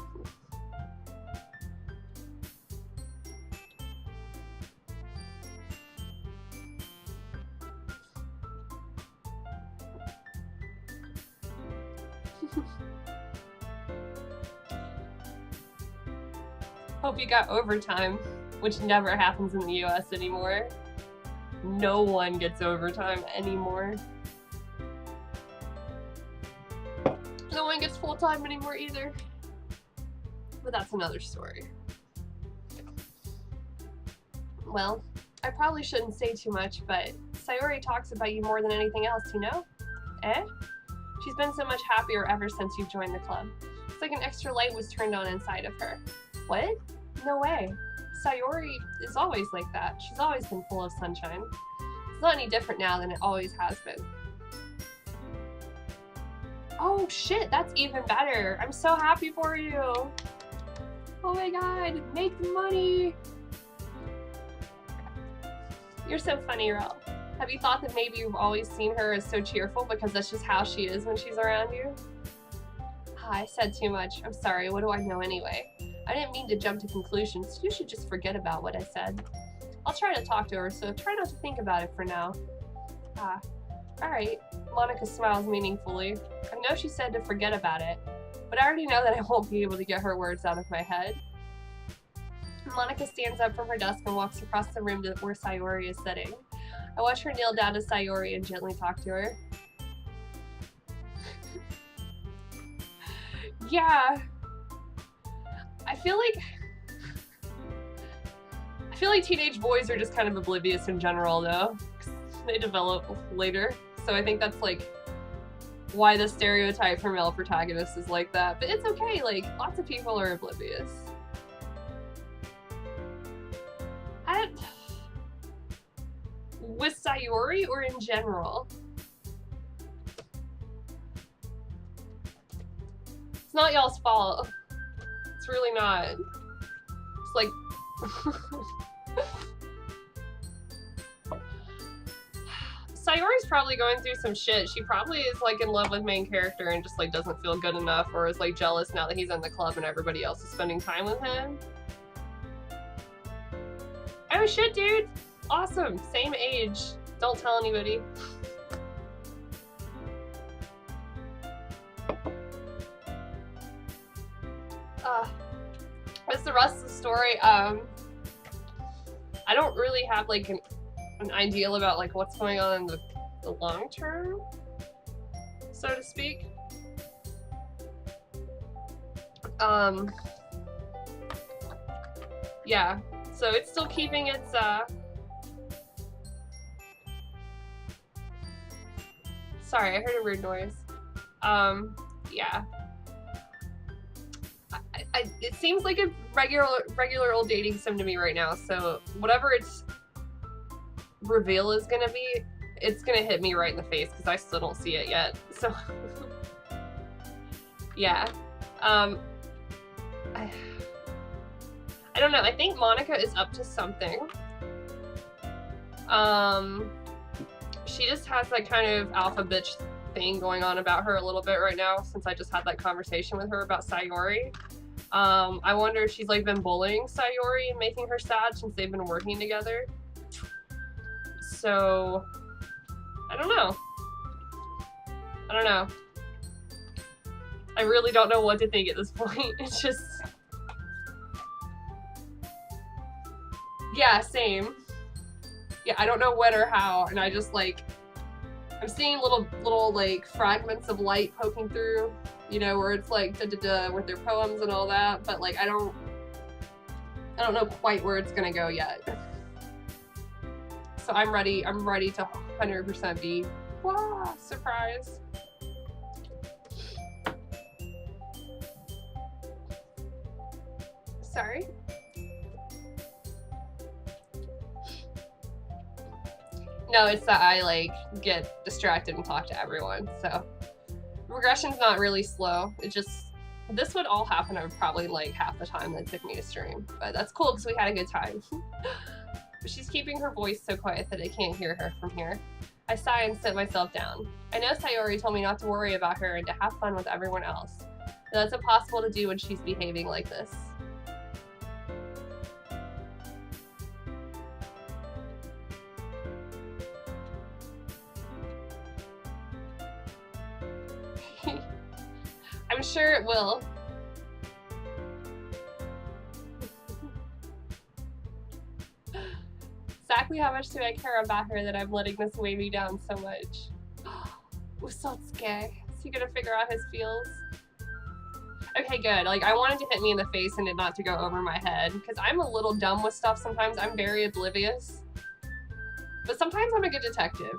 Hope you got overtime, which never happens in the US anymore. No one gets overtime anymore. No one gets full-time anymore either. But that's another story. Well, I probably shouldn't say too much, but Sayori talks about you more than anything else, you know? Eh? She's been so much happier ever since you've joined the club. It's like an extra light was turned on inside of her. What? No way. Sayori is always like that. She's always been full of sunshine. It's not any different now than it always has been. Oh shit, that's even better. I'm so happy for you. Oh my god, make the money. You're so funny, Rel. Have you thought that maybe you've always seen her as so cheerful because that's just how she is when she's around you? I said too much. I'm sorry, what do I know anyway? I didn't mean to jump to conclusions. You should just forget about what I said. I'll try to talk to her, so try not to think about it for now. Alright. Monica smiles meaningfully. I know she said to forget about it, but I already know that I won't be able to get her words out of my head. Monica stands up from her desk and walks across the room to where Sayori is sitting. I watch her kneel down to Sayori and gently talk to her. Yeah. I feel like teenage boys are just kind of oblivious in general, though. They develop later, so I think that's like why the stereotype for male protagonists is like that. But it's okay, like lots of people are oblivious. With Sayori or in general? It's not y'all's fault. It's really not. It's like... Sayori's probably going through some shit. She probably is like in love with main character and just like doesn't feel good enough, or is like jealous now that he's in the club and everybody else is spending time with him. Oh shit, dude! Awesome! Same age. Don't tell anybody. What's the rest of the story? I don't really have like an ideal about like what's going on in the long term, so to speak. Yeah, so it's still keeping its sorry, I heard a weird noise. Yeah. It seems like a regular old dating sim to me right now, so whatever its reveal is gonna be, it's gonna hit me right in the face because I still don't see it yet. So yeah. I don't know, I think Monica is up to something. She just has that kind of alpha bitch thing going on about her a little bit right now since I just had that conversation with her about Sayori. I wonder if she's like been bullying Sayori and making her sad since they've been working together. So, I don't know. I really don't know what to think at this point. It's just... Yeah, same. Yeah, I don't know when or how, and I just like... I'm seeing little like fragments of light poking through, you know, where it's like da-da-da with their poems and all that, but like I don't know quite where it's gonna go yet. So I'm ready to 100% be surprised. Sorry. No, it's that I like get distracted and talk to everyone, so regression's not really slow. It just, this would all happen over probably like half the time that it took me to stream, but that's cool because we had a good time. But she's keeping her voice so quiet that I can't hear her from here. I sigh and sit myself down. I know Sayori told me not to worry about her and to have fun with everyone else, but that's impossible to do when she's behaving like this. I'm sure it will. how much do I care about her that I'm letting this weigh me down so much? Usotsuke. Is he gonna figure out his feels? Okay, good. Like, I wanted to hit me in the face and it not to go over my head, because I'm a little dumb with stuff sometimes. I'm very oblivious. But sometimes I'm a good detective.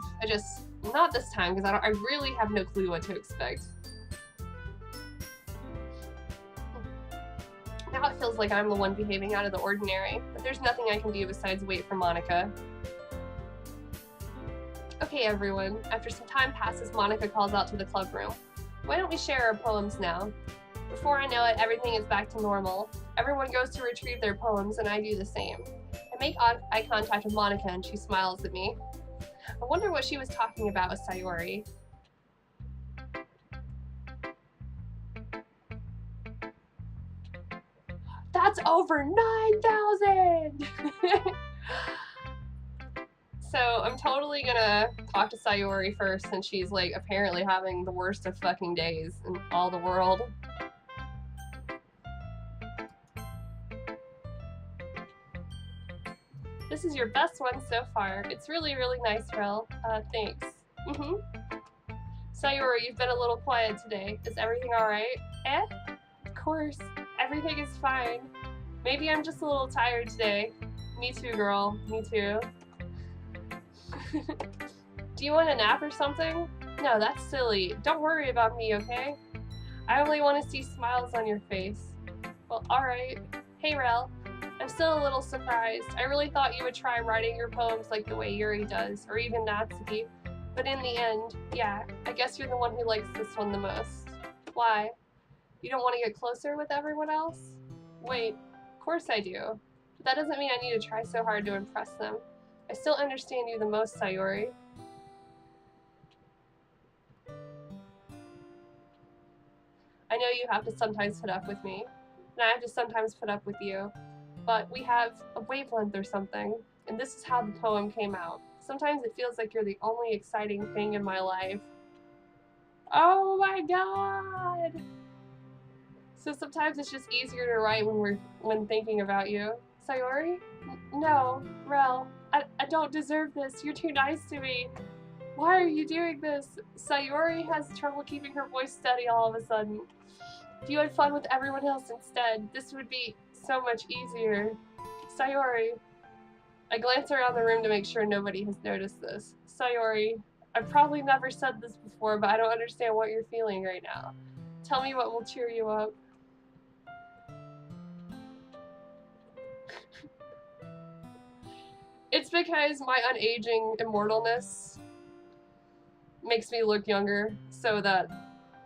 Not this time, because I really have no clue what to expect. Now it feels like I'm the one behaving out of the ordinary, but there's nothing I can do besides wait for Monica. Okay, everyone. After some time passes, Monica calls out to the club room. Why don't we share our poems now? Before I know it, everything is back to normal. Everyone goes to retrieve their poems, and I do the same. I make eye contact with Monica, and she smiles at me. I wonder what she was talking about with Sayori. That's over 9,000! So I'm totally gonna talk to Sayori first, since she's like apparently having the worst of fucking days in all the world. This is your best one so far. It's really, really nice, Rel. Thanks. Sayori, you've been a little quiet today. Is everything alright? Of course. Everything is fine. Maybe I'm just a little tired today. Me too, girl. Me too. Do you want a nap or something? No, that's silly. Don't worry about me, okay? I only want to see smiles on your face. Well, alright. Hey, Rel. I'm still a little surprised. I really thought you would try writing your poems like the way Yuri does, or even Natsuki. But in the end, yeah, I guess you're the one who likes this one the most. Why? You don't want to get closer with everyone else? Wait, of course I do. But that doesn't mean I need to try so hard to impress them. I still understand you the most, Sayori. I know you have to sometimes put up with me, and I have to sometimes put up with you. But we have a wavelength or something, and this is how the poem came out. Sometimes it feels like you're the only exciting thing in my life. Oh my god! So sometimes it's just easier to write when thinking about you. Sayori? No, Rel, I don't deserve this. You're too nice to me. Why are you doing this? Sayori has trouble keeping her voice steady all of a sudden. If you had fun with everyone else instead, this would be so much easier. Sayori. I glance around the room to make sure nobody has noticed this. Sayori, I've probably never said this before, but I don't understand what you're feeling right now. Tell me what will cheer you up. It's because my unaging immortalness makes me look younger, so that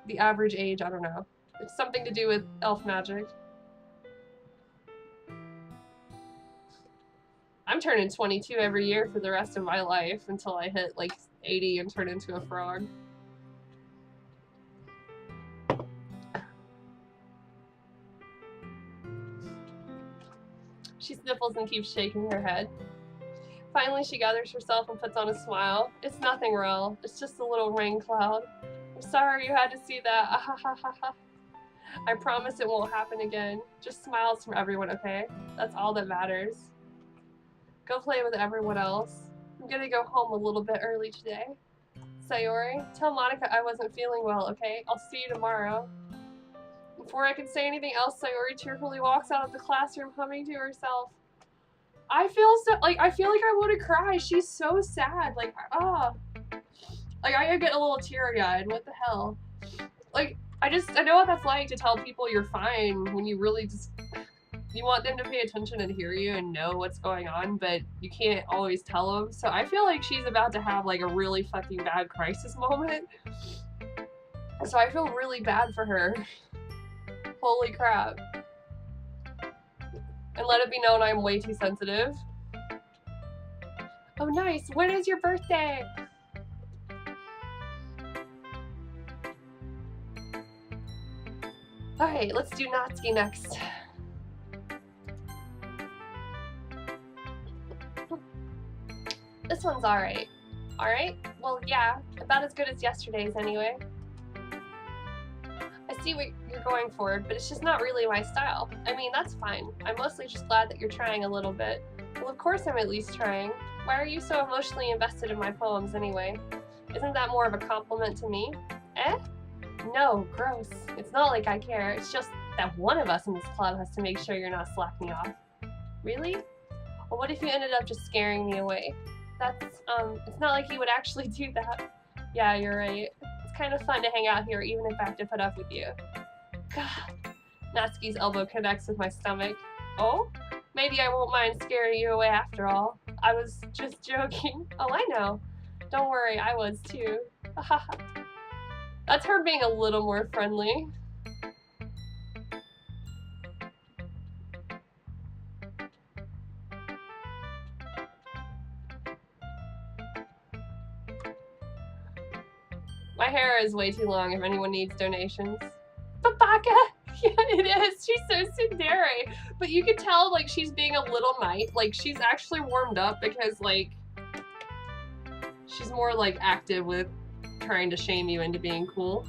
the average age, I don't know. It's something to do with elf magic. I'm turning 22 every year for the rest of my life until I hit like 80 and turn into a frog. She sniffles and keeps shaking her head. Finally, she gathers herself and puts on a smile. It's nothing, Rel. It's just a little rain cloud. I'm sorry you had to see that. I promise it won't happen again. Just smiles from everyone, okay? That's all that matters. Go play with everyone else. I'm gonna go home a little bit early today. Sayori, tell Monica I wasn't feeling well, okay? I'll see you tomorrow. Before I can say anything else, Sayori cheerfully walks out of the classroom humming to herself. I feel like I want to cry. She's so sad. Like, like I get a little teary-eyed. What the hell? Like, I know what that's like to tell people you're fine when you really just, you want them to pay attention and hear you and know what's going on, but you can't always tell them. So I feel like she's about to have like a really fucking bad crisis moment. So I feel really bad for her. Holy crap. And let it be known I'm way too sensitive. Oh nice, when is your birthday? Alright, let's do Natsuki next. This one's alright. Alright? Well, yeah, about as good as yesterday's anyway. I see what you're going for, but it's just not really my style. I mean, that's fine. I'm mostly just glad that you're trying a little bit. Well, of course I'm at least trying. Why are you so emotionally invested in my poems anyway? Isn't that more of a compliment to me? Eh? No, gross. It's not like I care. It's just that one of us in this club has to make sure you're not slacking off. Really? Well, what if you ended up just scaring me away? It's not like you would actually do that. Yeah, you're right. It's kind of fun to hang out here even if I have to put up with you. God. Natsuki's elbow connects with my stomach. Oh? Maybe I won't mind scaring you away after all. I was just joking. Oh, I know. Don't worry, I was too. That's her being a little more friendly. My hair is way too long if anyone needs donations. Babaka! Yeah, it is. She's so tsundere. But you can tell, like, she's being a little nice. Like, she's actually warmed up because, like, she's more, like, active with trying to shame you into being cool.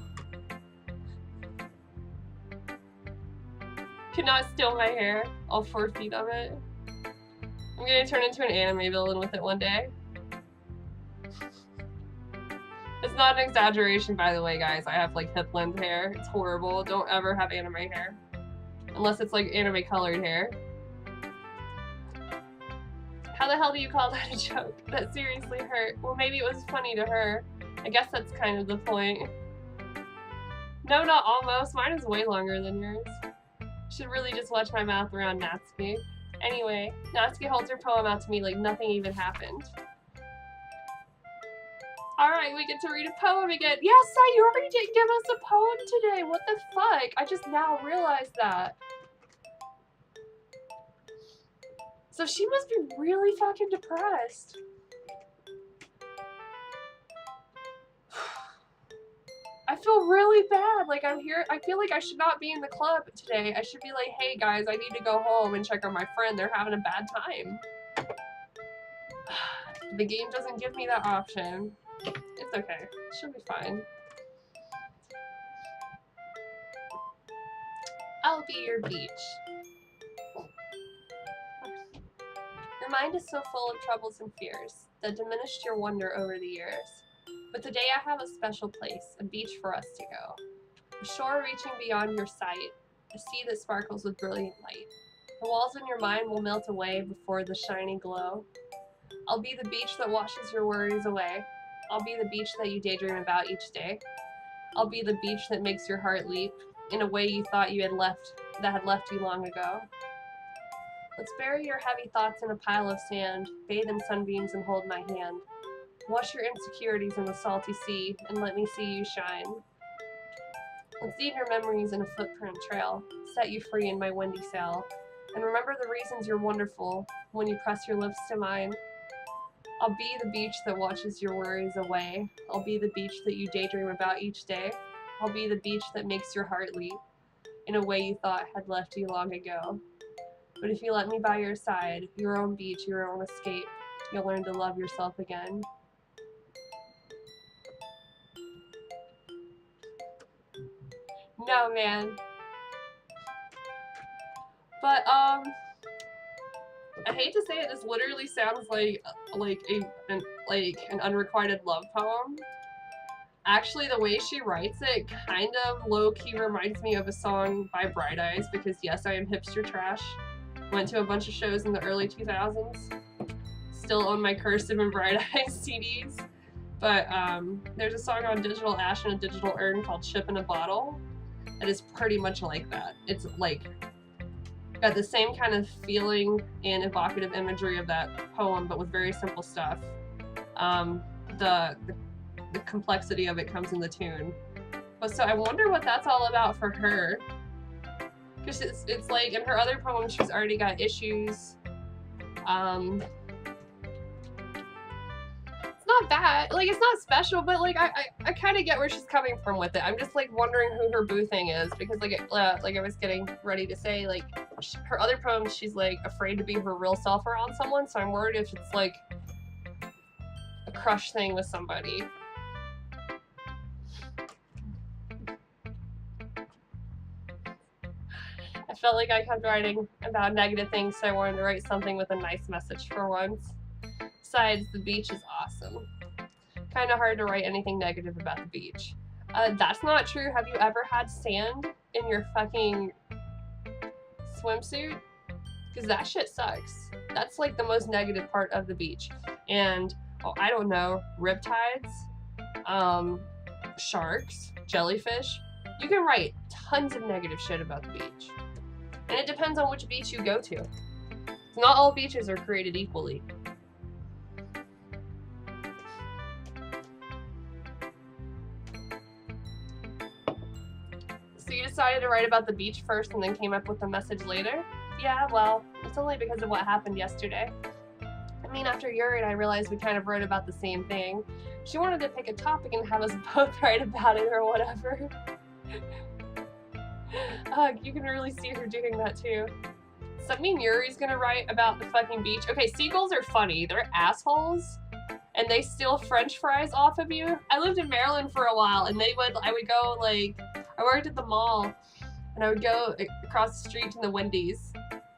Could not steal my hair. All 4 feet of it. I'm gonna turn into an anime villain with it one day. It's not an exaggeration, by the way, guys. I have, like, hip length hair. It's horrible. Don't ever have anime hair. Unless it's, like, anime colored hair. How the hell do you call that a joke? That seriously hurt. Well, maybe it was funny to her. I guess that's kind of the point. No, not almost. Mine is way longer than yours. Should really just watch my mouth around Natsuki. Anyway, Natsuki holds her poem out to me like nothing even happened. Alright, we get to read a poem again. Yeah, Sai, you already didn't give us a poem today. What the fuck? I just now realized that. So she must be really fucking depressed. I feel really bad. Like, I'm here. I feel like I should not be in the club today. I should be like, hey guys, I need to go home and check on my friend. They're having a bad time. The game doesn't give me that option. It's okay. She'll be fine. I'll be your beach. Your mind is so full of troubles and fears that diminished your wonder over the years. But today I have a special place, a beach for us to go. A shore reaching beyond your sight, a sea that sparkles with brilliant light. The walls in your mind will melt away before the shiny glow. I'll be the beach that washes your worries away. I'll be the beach that you daydream about each day. I'll be the beach that makes your heart leap in a way you thought you had left you long ago. Let's bury your heavy thoughts in a pile of sand, bathe in sunbeams and hold my hand. Wash your insecurities in the salty sea and let me see you shine. Let's leave your memories in a footprint trail, set you free in my windy sail, and remember the reasons you're wonderful when you press your lips to mine. I'll be the beach that washes your worries away. I'll be the beach that you daydream about each day. I'll be the beach that makes your heart leap in a way you thought had left you long ago. But if you let me by your side, your own beach, your own escape, you'll learn to love yourself again. No, man. But, I hate to say it, this literally sounds like an unrequited love poem. Actually, the way she writes it kind of low-key reminds me of a song by Bright Eyes, because yes, I am hipster trash. Went to a bunch of shows in the early 2000s. Still own my Cursive and Bright Eyes CDs. But there's a song on Digital Ash and a Digital Urn called Ship in a Bottle that is pretty much like that. It's like got the same kind of feeling and evocative imagery of that poem, but with very simple stuff. The complexity of it comes in the tune. But so I wonder what that's all about for her. Because it's like in her other poems she's already got issues. It's not bad. Like, it's not special, but like I kind of get where she's coming from with it. I'm just like wondering who her boo thing is, because like I was getting ready to say, like her other poems she's like afraid to be her real self around someone, so I'm worried if it's like a crush thing with somebody. felt like I kept writing about negative things, so I wanted to write something with a nice message for once. Besides, the beach is awesome. Kind of hard to write anything negative about the beach. That's not true. Have you ever had sand in your fucking swimsuit? Because that shit sucks. That's like the most negative part of the beach. And, oh, I don't know, riptides, sharks, jellyfish. You can write tons of negative shit about the beach. And it depends on which beach you go to. Not all beaches are created equally. So you decided to write about the beach first and then came up with the message later? Yeah, well, it's only because of what happened yesterday. I mean, after Yuri and I realized we kind of wrote about the same thing. She wanted to pick a topic and have us both write about it or whatever. You can really see her doing that too. Does that mean Yuri's gonna write about the fucking beach? Okay, seagulls are funny. They're assholes. And they steal french fries off of you. I lived in Maryland for a while and I would go like, I worked at the mall and I would go across the street to the Wendy's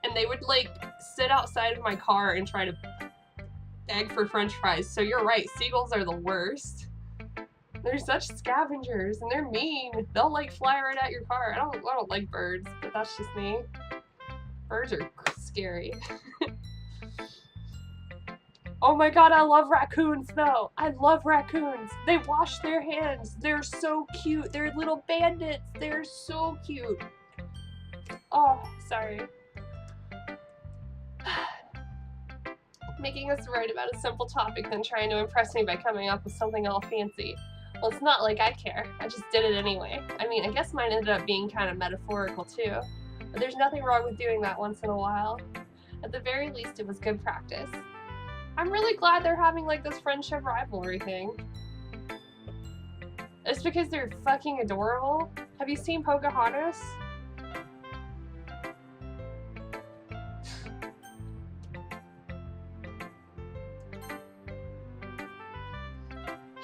and they would like sit outside of my car and try to beg for french fries. So you're right, seagulls are the worst. They're such scavengers and they're mean. They'll like fly right at your car. I don't like birds, but that's just me. Birds are scary. Oh my god, I love raccoons though. I love raccoons. They wash their hands. They're so cute. They're little bandits. They're so cute. Oh, sorry. Making us write about a simple topic, then trying to impress me by coming up with something all fancy. Well, it's not like I care. I just did it anyway. I mean, I guess mine ended up being kind of metaphorical too. But there's nothing wrong with doing that once in a while. At the very least, it was good practice. I'm really glad they're having like this friendship rivalry thing. It's because they're fucking adorable. Have you seen Pocahontas?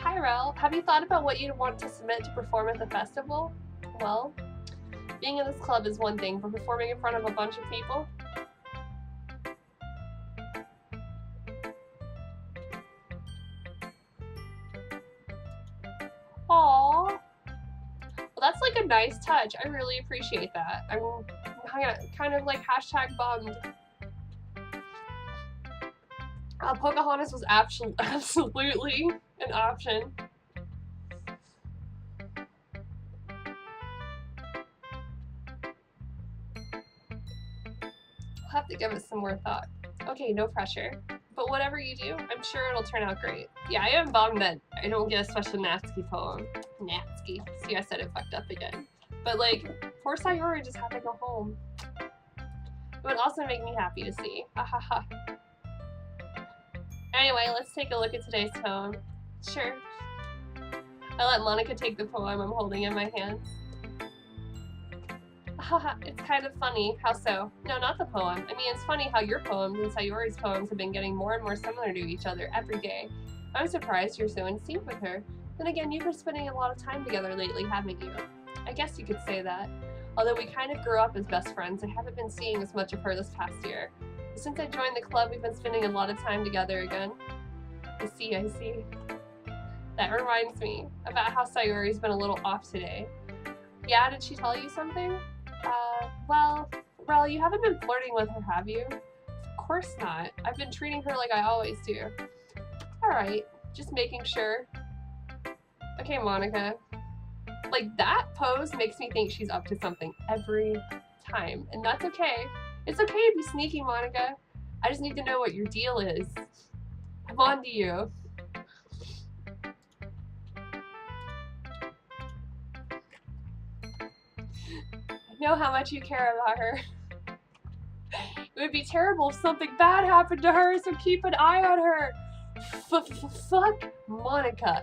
Hi Rel, have you thought about what you'd want to submit to perform at the festival? Well, being in this club is one thing, but performing in front of a bunch of people? Aww. Well, that's like a nice touch. I really appreciate that. I'm kind of like hashtag bummed. Pocahontas was absolutely an option. I'll have to give it some more thought. Okay, no pressure. But whatever you do, I'm sure it'll turn out great. Yeah, I am bummed that I don't get a special Natsuki poem. Natsuki. See, I said it fucked up again. But like, poor Sayori just had to go home. It would also make me happy to see. Ha ha ha. Anyway, let's take a look at today's poem. Sure. I let Monica take the poem I'm holding in my hands. Haha, it's kind of funny. How so? No, not the poem. I mean, it's funny how your poems and Sayori's poems have been getting more and more similar to each other every day. I'm surprised you're so in sync with her. Then again, you've been spending a lot of time together lately, haven't you? I guess you could say that. Although we kind of grew up as best friends, I haven't been seeing as much of her this past year. Since I joined the club, we've been spending a lot of time together again. I see. That reminds me about how Sayori's been a little off today. Yeah, did she tell you something? Well, you haven't been flirting with her, have you? Of course not. I've been treating her like I always do. Alright, just making sure. Okay, Monica. Like, that pose makes me think she's up to something every time, and that's okay. It's okay to be sneaky, Monica. I just need to know what your deal is. I'm on to you. I know how much you care about her. It would be terrible if something bad happened to her, so keep an eye on her. Fuck Monica.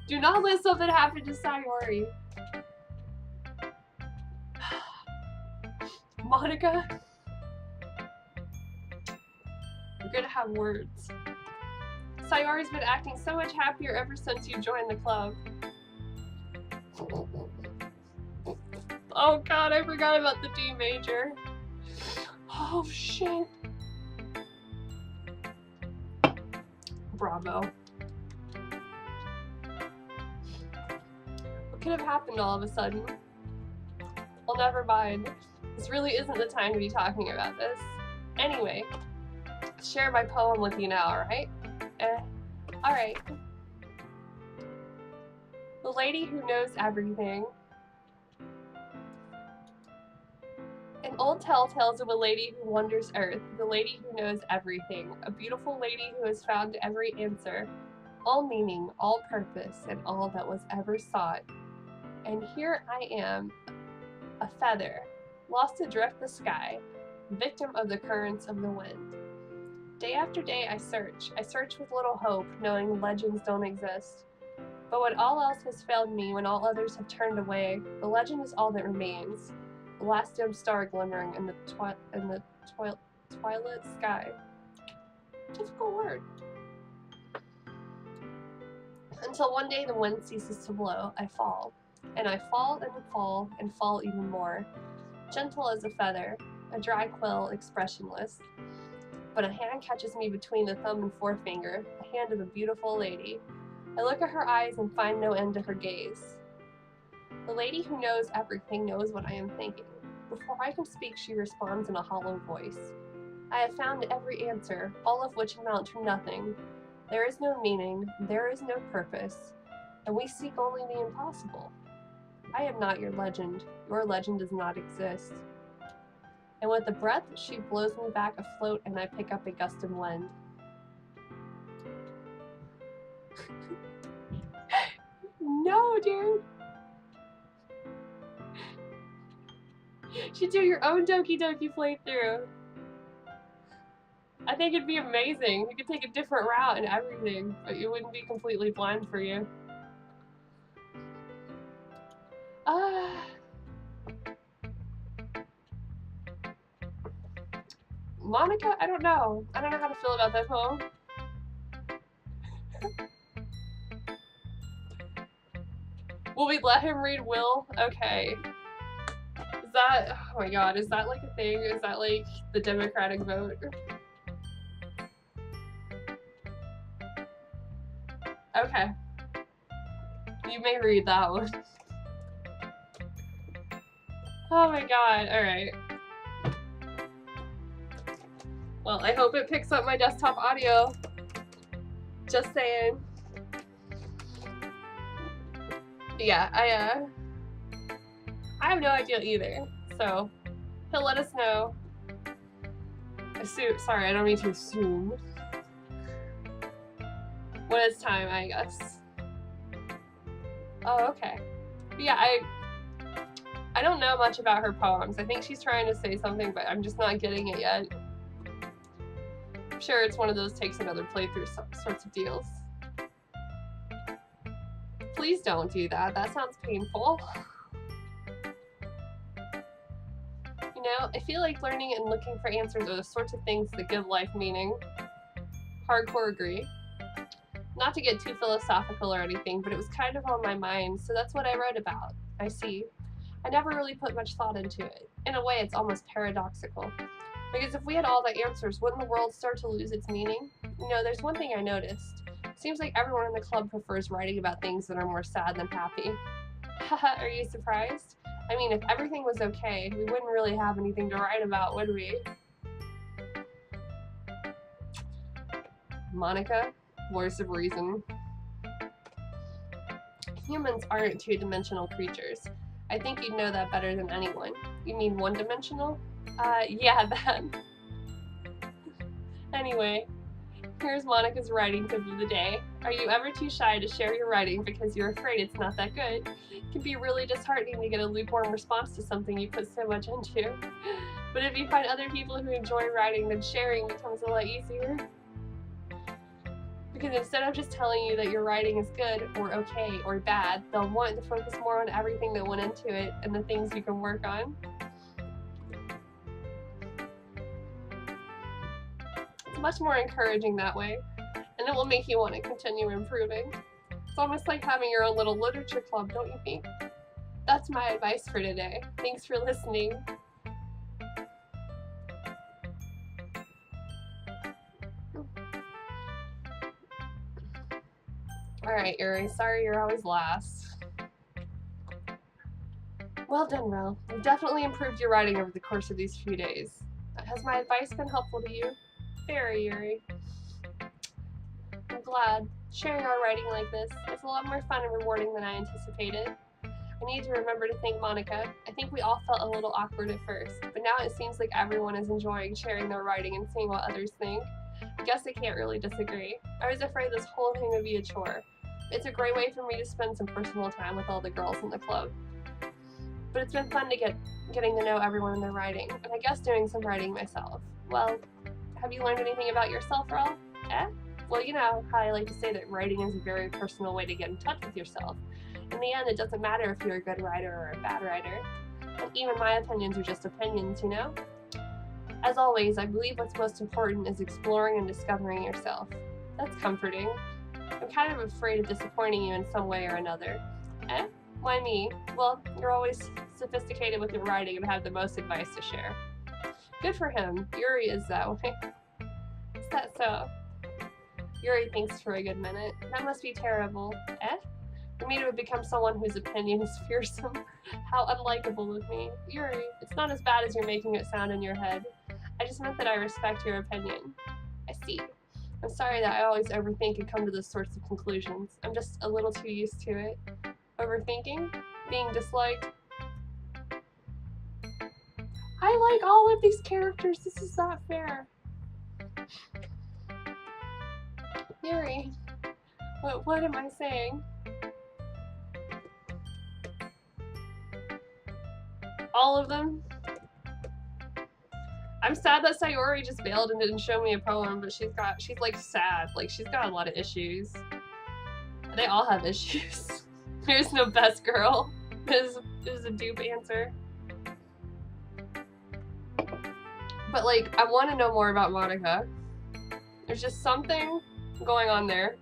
Do not let something happen to Sayori. Monica? We're gonna have words. Sayori's been acting so much happier ever since you joined the club. Oh god, I forgot about the D major. Oh shit. Bravo. What could have happened all of a sudden? Well, never mind. This really isn't the time to be talking about this. Anyway, share my poem with you now, alright? Alright. The lady who knows everything. An old tale tells of a lady who wanders earth, the lady who knows everything, a beautiful lady who has found every answer, all meaning, all purpose, and all that was ever sought. And here I am, a feather, lost adrift the sky, victim of the currents of the wind. Day after day I search with little hope, knowing legends don't exist. But when all else has failed me, when all others have turned away, the legend is all that remains. The last dim star glimmering in the twilight sky. Difficult word. Until one day the wind ceases to blow, I fall. And I fall and fall and fall even more. Gentle as a feather, a dry quill, expressionless. But a hand catches me between the thumb and forefinger, the hand of a beautiful lady. I look at her eyes and find no end to her gaze. The lady who knows everything knows what I am thinking. Before I can speak, she responds in a hollow voice. I have found every answer, all of which amount to nothing. There is no meaning, there is no purpose, and we seek only the impossible. I am not your legend does not exist. And with a breath, she blows me back afloat and I pick up a gust of wind. No, dude! You should do your own Doki Doki playthrough. I think it'd be amazing. You could take a different route and everything, but it wouldn't be completely blind for you. Monica? I don't know. I don't know how to feel about that poem. Will we let him read Will? Okay. Is that, oh my god, is that like a thing? Is that like the Democratic vote? Okay. You may read that one. Oh my god, alright. Well, I hope it picks up my desktop audio. Just saying. Yeah, I have no idea either, so he'll let us know. Sorry, I don't mean to assume. When it's time, I guess. Oh, okay. But yeah, I don't know much about her poems. I think she's trying to say something, but I'm just not getting it yet. I'm sure it's one of those takes another playthrough sorts of deals. Please don't do that. That sounds painful. You know, I feel like learning and looking for answers are the sorts of things that give life meaning. Hardcore agree. Not to get too philosophical or anything, but it was kind of on my mind, so that's what I wrote about. I see. I never really put much thought into it. In a way, it's almost paradoxical. Because if we had all the answers, wouldn't the world start to lose its meaning? You know, there's one thing I noticed. Seems like everyone in the club prefers writing about things that are more sad than happy. Haha, are you surprised? I mean, if everything was okay, we wouldn't really have anything to write about, would we? Monica, voice of reason. Humans aren't two-dimensional creatures. I think you'd know that better than anyone. You mean one-dimensional? Yeah, that. Anyway, here's Monica's writing tip of the day. Are you ever too shy to share your writing because you're afraid it's not that good? It can be really disheartening to get a lukewarm response to something you put so much into. But if you find other people who enjoy writing, then sharing becomes a lot easier. Because instead of just telling you that your writing is good, or okay, or bad, they'll want to focus more on everything that went into it and the things you can work on. It's much more encouraging that way, and it will make you want to continue improving. It's almost like having your own little literature club, don't you think? That's my advice for today. Thanks for listening. Alright, Yuri, sorry you're always last. Well done, Rel. You've definitely improved your writing over the course of these few days. Has my advice been helpful to you? Very, Yuri. I'm glad. Sharing our writing like this is a lot more fun and rewarding than I anticipated. I need to remember to thank Monica. I think we all felt a little awkward at first, but now it seems like everyone is enjoying sharing their writing and seeing what others think. I guess I can't really disagree. I was afraid this whole thing would be a chore. It's a great way for me to spend some personal time with all the girls in the club. But it's been fun to getting to know everyone in their writing, and I guess doing some writing myself. Well, have you learned anything about yourself, Rel? Well, you know how I like to say that writing is a very personal way to get in touch with yourself. In the end, it doesn't matter if you're a good writer or a bad writer. And even my opinions are just opinions, you know? As always, I believe what's most important is exploring and discovering yourself. That's comforting. I'm kind of afraid of disappointing you in some way or another. Why me? Well, you're always sophisticated with your writing and have the most advice to share. Good for him. Yuri is that way. Is that so? Yuri thinks for a good minute. That must be terrible. For me to have become someone whose opinion is fearsome. How unlikable of me. Yuri, it's not as bad as you're making it sound in your head. I just meant that I respect your opinion. I see. I'm sorry that I always overthink and come to those sorts of conclusions. I'm just a little too used to it. Overthinking? Being disliked? I like all of these characters. This is not fair. Yuri, what am I saying? All of them? I'm sad that Sayori just bailed and didn't show me a poem, but she's like sad. Like, she's got a lot of issues. They all have issues. There's no best girl. This is a dupe answer. But like, I want to know more about Monica. There's just something going on there.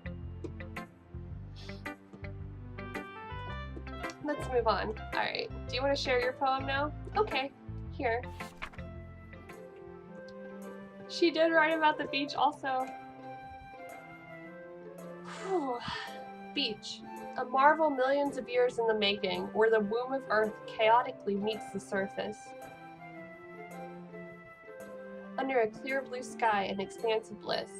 Let's move on. Alright, do you want to share your poem now? Okay, here. She did write about the beach also. Whew. Beach. A marvel millions of years in the making, where the womb of Earth chaotically meets the surface. Under a clear blue sky, an expanse of bliss.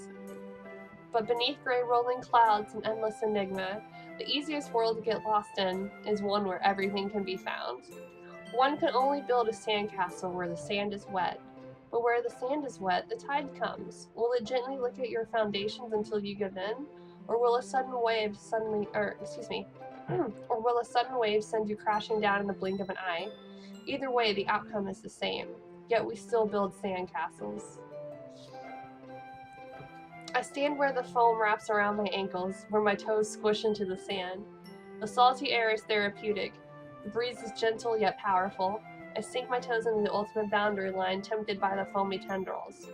But beneath gray rolling clouds, an endless enigma. The easiest world to get lost in is one where everything can be found. One can only build a sandcastle where the sand is wet. But where the sand is wet, the tide comes. Will it gently lick at your foundations until you give in? Or will a sudden wave or will a sudden wave send you crashing down in the blink of an eye? Either way, the outcome is the same. Yet we still build sandcastles. I stand where the foam wraps around my ankles, where my toes squish into the sand. The salty air is therapeutic. The breeze is gentle yet powerful. I sink my toes into the ultimate boundary line, tempted by the foamy tendrils.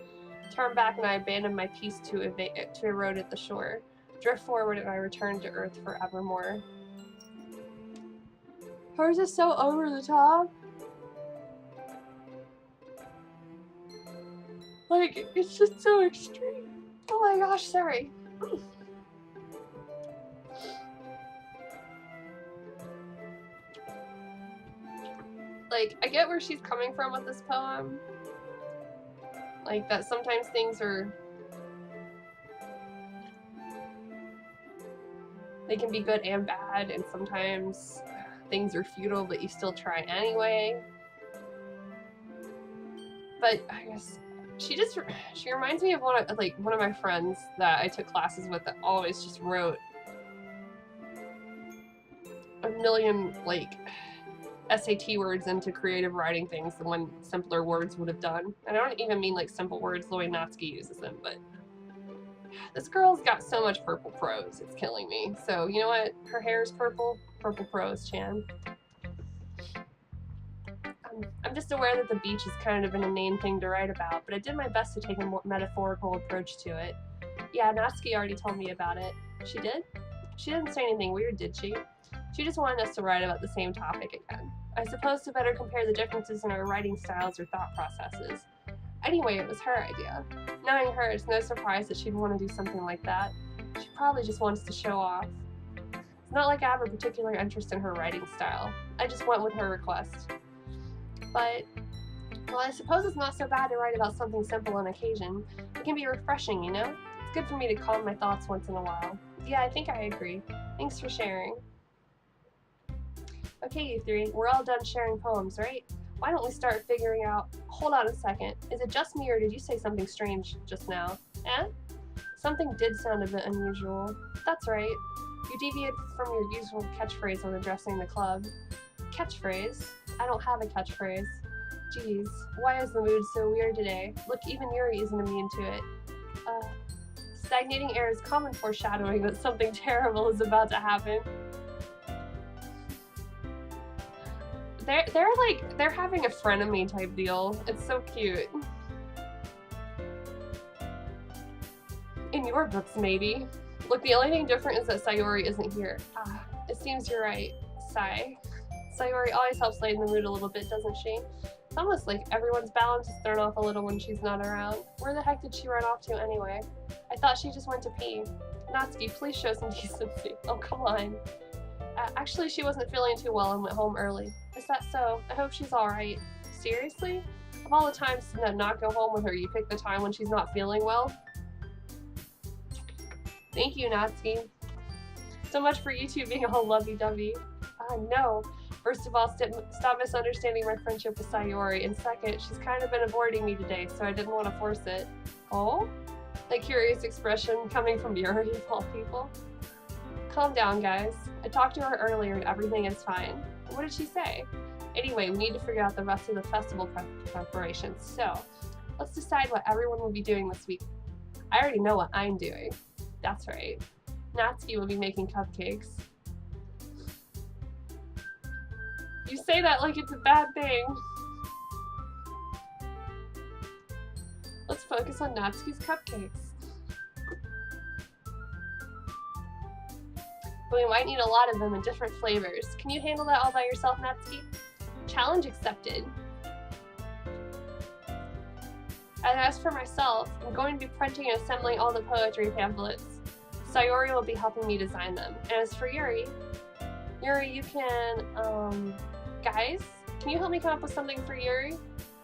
Turn back and I abandon my peace to erode at the shore. Drift forward and I return to Earth forevermore. Hers is so over the top. Like, it's just so extreme. Oh my gosh, sorry. Like, I get where she's coming from with this poem. Like, that sometimes things are... they can be good and bad, and sometimes things are futile, but you still try anyway. But I guess she reminds me of one of my friends that I took classes with that always just wrote a million like SAT words into creative writing things than when simpler words would have done. And I don't even mean like simple words the way Natsuki uses them, but this girl's got so much purple prose, it's killing me. So, you know what? Her hair is purple. Purple prose, Chan. I'm just aware that the beach is kind of an inane thing to write about, but I did my best to take a more metaphorical approach to it. Yeah, Natsuki already told me about it. She did? She didn't say anything weird, did she? She just wanted us to write about the same topic again. I suppose to better compare the differences in our writing styles or thought processes. Anyway, it was her idea. Knowing her, it's no surprise that she'd want to do something like that. She probably just wants to show off. It's not like I have a particular interest in her writing style. I just went with her request. But, well, I suppose it's not so bad to write about something simple on occasion. It can be refreshing, you know? It's good for me to calm my thoughts once in a while. Yeah, I think I agree. Thanks for sharing. Okay, you three, we're all done sharing poems, right? Why don't we start figuring out... Hold on a second. Is it just me or did you say something strange just now? Eh? Something did sound a bit unusual. That's right. You deviated from your usual catchphrase when addressing the club. Catchphrase? I don't have a catchphrase. Geez, why is the mood so weird today? Look, even Yuri isn't immune to it. Stagnating air is common foreshadowing that something terrible is about to happen. They're having a frenemy type deal. It's so cute. In your books, maybe. Look, the only thing different is that Sayori isn't here. It seems you're right. Sigh. Sayori always helps lighten the mood a little bit, doesn't she? It's almost like everyone's balance is thrown off a little when she's not around. Where the heck did she run off to anyway? I thought she just went to pee. Natsuki, please show some decency. Oh, come on. Actually, she wasn't feeling too well and went home early. Is that so? I hope she's alright. Seriously? Of all the times to not go home with her, you pick the time when she's not feeling well? Thank you, Natsuki. So much for you two being all lovey-dovey. No. First of all, stop misunderstanding my friendship with Sayori, and second, she's kind of been avoiding me today, so I didn't want to force it. Oh? That curious expression coming from Yuri of all people. Calm down, guys. I talked to her earlier and everything is fine. What did she say? Anyway, we need to figure out the rest of the festival preparations, so let's decide what everyone will be doing this week. I already know what I'm doing. That's right. Natsuki will be making cupcakes. You say that like it's a bad thing. Let's focus on Natsuki's cupcakes. But we might need a lot of them in different flavors. Can you handle that all by yourself, Natsuki? Challenge accepted. And as for myself, I'm going to be printing and assembling all the poetry pamphlets. Sayori will be helping me design them. And as for Yuri, you can, guys, can you help me come up with something for Yuri?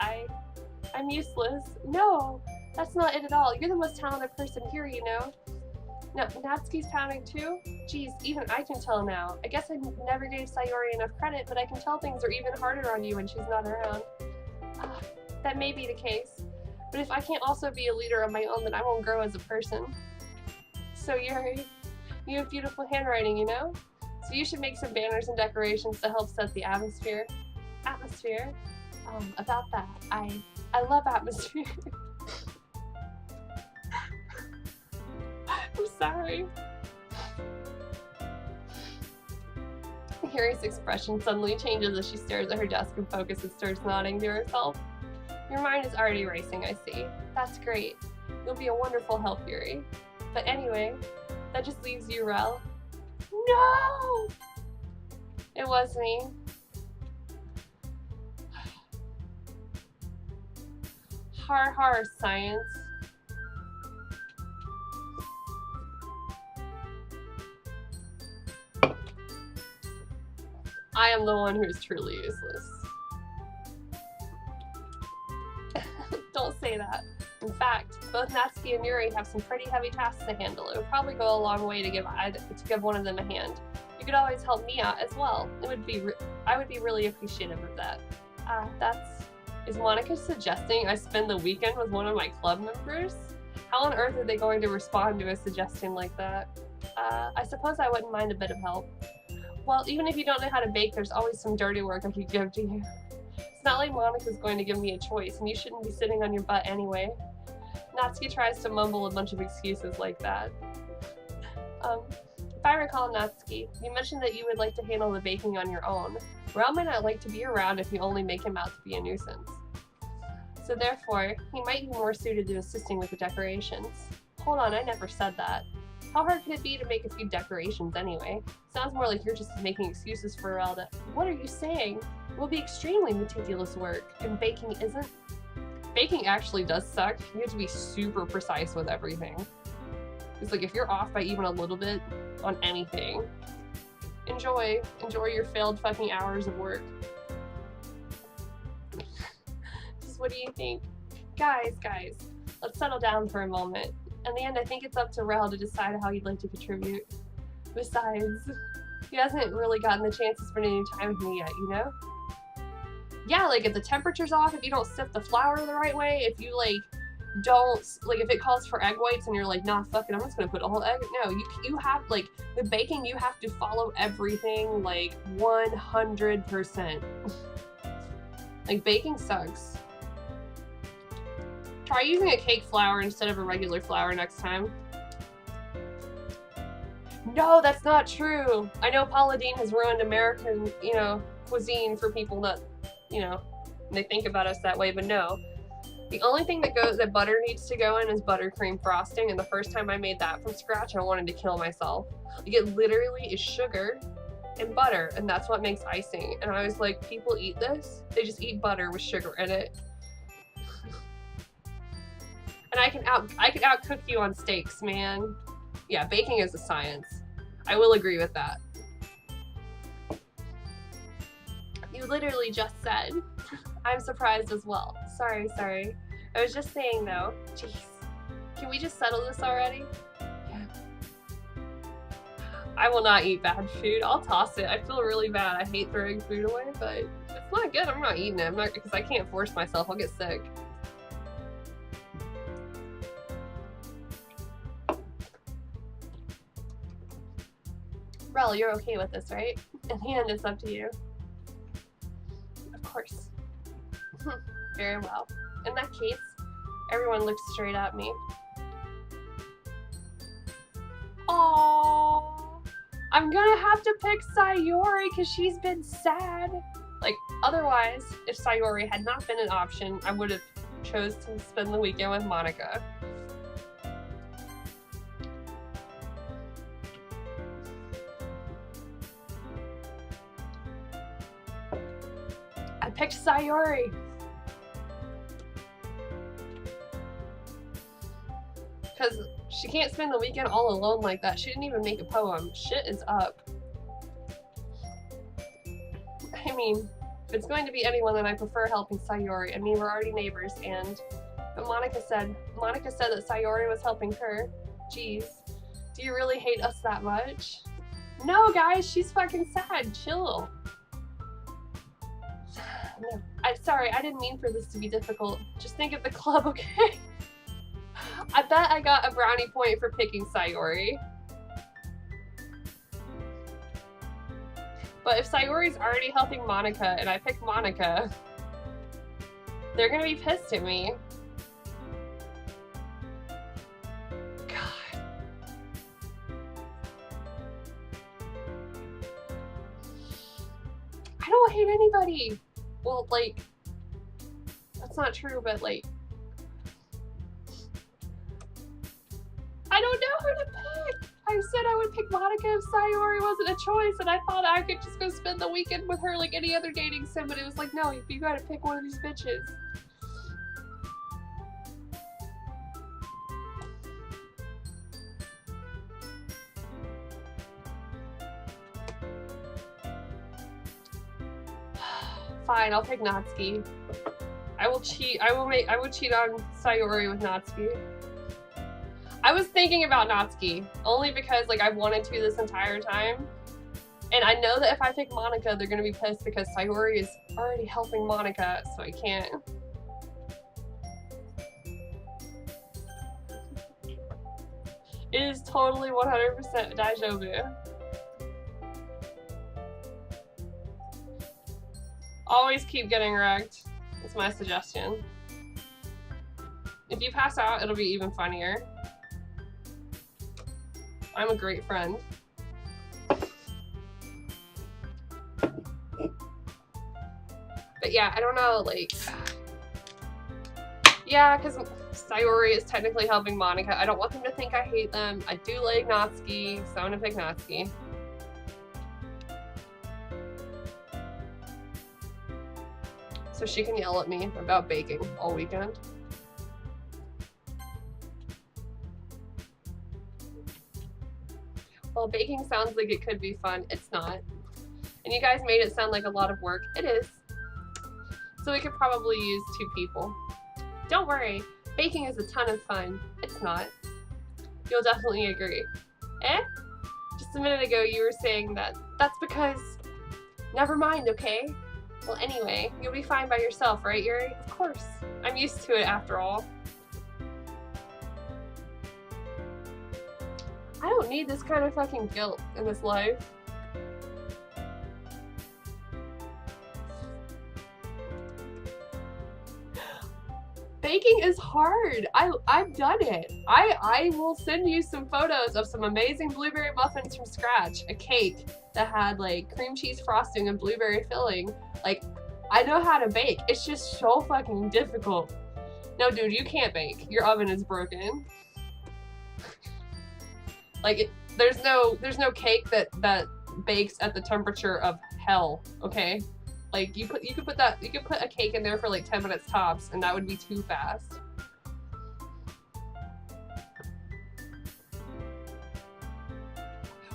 I'm useless. No, that's not it at all. You're the most talented person here, you know. No, Natsuki's pounding too? Geez, even I can tell now. I guess I never gave Sayori enough credit, but I can tell things are even harder on you when she's not around. That may be the case. But if I can't also be a leader on my own, then I won't grow as a person. So Yuri, you have beautiful handwriting, you know? So you should make some banners and decorations to help set the atmosphere. Atmosphere? About that, I love atmosphere. I'm sorry. Yuri's expression suddenly changes as she stares at her desk and focuses and starts nodding to herself. Your mind is already racing, I see. That's great. You'll be a wonderful help, Yuri. But anyway, that just leaves you, Rel. No! It was me. Har, science. I am the one who is truly useless. Don't say that. In fact, both Natsuki and Yuri have some pretty heavy tasks to handle. It would probably go a long way to give one of them a hand. You could always help me out as well. I would be really appreciative of that. Is Monica suggesting I spend the weekend with one of my club members? How on earth are they going to respond to a suggestion like that? I suppose I wouldn't mind a bit of help. Well, even if you don't know how to bake, there's always some dirty work I could give to you. It's not like Monica's going to give me a choice, and you shouldn't be sitting on your butt anyway. Natsuki tries to mumble a bunch of excuses like that. If I recall, Natsuki, you mentioned that you would like to handle the baking on your own. Rel might not like to be around if you only make him out to be a nuisance. So therefore, he might be more suited to assisting with the decorations. Hold on, I never said that. How hard could it be to make a few decorations anyway? Sounds more like you're just making excuses for Relda. What are you saying? It will be extremely meticulous work, and baking isn't. Baking actually does suck. You have to be super precise with everything. It's like if you're off by even a little bit on anything, enjoy your failed fucking hours of work. Just what do you think? Guys, let's settle down for a moment. In the end, I think it's up to Rel to decide how he'd like to contribute. Besides, he hasn't really gotten the chance to spend any time with me yet, you know? Yeah, like if the temperature's off, if you don't sift the flour the right way, if you like don't, like if it calls for egg whites and you're like, nah, fuck it, I'm just gonna put a whole egg. No, you have, like, with baking, you have to follow everything like 100%. Like, baking sucks. Try using a cake flour instead of a regular flour next time. No, that's not true. I know Paula Deen has ruined American, you know, cuisine for people that, you know, they think about us that way, but no. The only thing that butter needs to go in is buttercream frosting, and the first time I made that from scratch, I wanted to kill myself. Like, it literally is sugar and butter, and that's what makes icing. And I was like, people eat this? They just eat butter with sugar in it. And I can outcook you on steaks, man. Yeah, baking is a science. I will agree with that. You literally just said. I'm surprised as well. Sorry. I was just saying though. Jeez. Can we just settle this already? Yeah. I will not eat bad food. I'll toss it. I feel really bad. I hate throwing food away, but if it's not good, I'm not eating it. Because I can't force myself. I'll get sick. Rel, you're okay with this, right? In the end, it's up to you. Of course. Very well. In that case, everyone looks straight at me. Aww. I'm gonna have to pick Sayori because she's been sad. Like, otherwise, if Sayori had not been an option, I would have chose to spend the weekend with Monica. I picked Sayori. Because she can't spend the weekend all alone like that. She didn't even make a poem. Shit is up. I mean, if it's going to be anyone, then I prefer helping Sayori. I mean, we're already neighbors, but Monica said that Sayori was helping her. Jeez. Do you really hate us that much? No, guys, she's fucking sad. Chill. No, sorry, I didn't mean for this to be difficult. Just think of the club, okay? I bet I got a brownie point for picking Sayori. But if Sayori's already helping Monica and I pick Monica, they're gonna be pissed at me. God. I don't hate anybody. Well, like, that's not true, but like, I don't know who to pick. I said I would pick Monica if Sayori wasn't a choice, and I thought I could just go spend the weekend with her like any other dating sim, but it was like, no, you gotta pick one of these bitches. Fine, I'll pick Natsuki. I will cheat. I would cheat on Sayori with Natsuki. I was thinking about Natsuki only because like I've wanted to this entire time, and I know that if I pick Monica, they're gonna be pissed because Sayori is already helping Monica, so I can't. It is totally 100% deja vu. Always keep getting wrecked. That's my suggestion. If you pass out, it'll be even funnier. I'm a great friend. But yeah, I don't know, like... Yeah, because Sayori is technically helping Monica. I don't want them to think I hate them. I do like Natsuki, so I'm gonna pick Natsuki. So she can yell at me about baking all weekend. Well, baking sounds like it could be fun. It's not. And you guys made it sound like a lot of work. It is. So we could probably use 2 people. Don't worry. Baking is a ton of fun. It's not. You'll definitely agree. Eh? Just a minute ago you were saying that. That's because... Never mind, okay? Well, anyway, you'll be fine by yourself, right, Yuri? Of course. I'm used to it after all. I don't need this kind of fucking guilt in this life. Baking is hard. I've done it. I will send you some photos of some amazing blueberry muffins from scratch. A cake that had like cream cheese frosting and blueberry filling. Like, I know how to bake. It's just so fucking difficult. No, dude, you can't bake. Your oven is broken. Like, there's no cake that bakes at the temperature of hell, okay? Like, you could put a cake in there for like 10 minutes tops, and that would be too fast.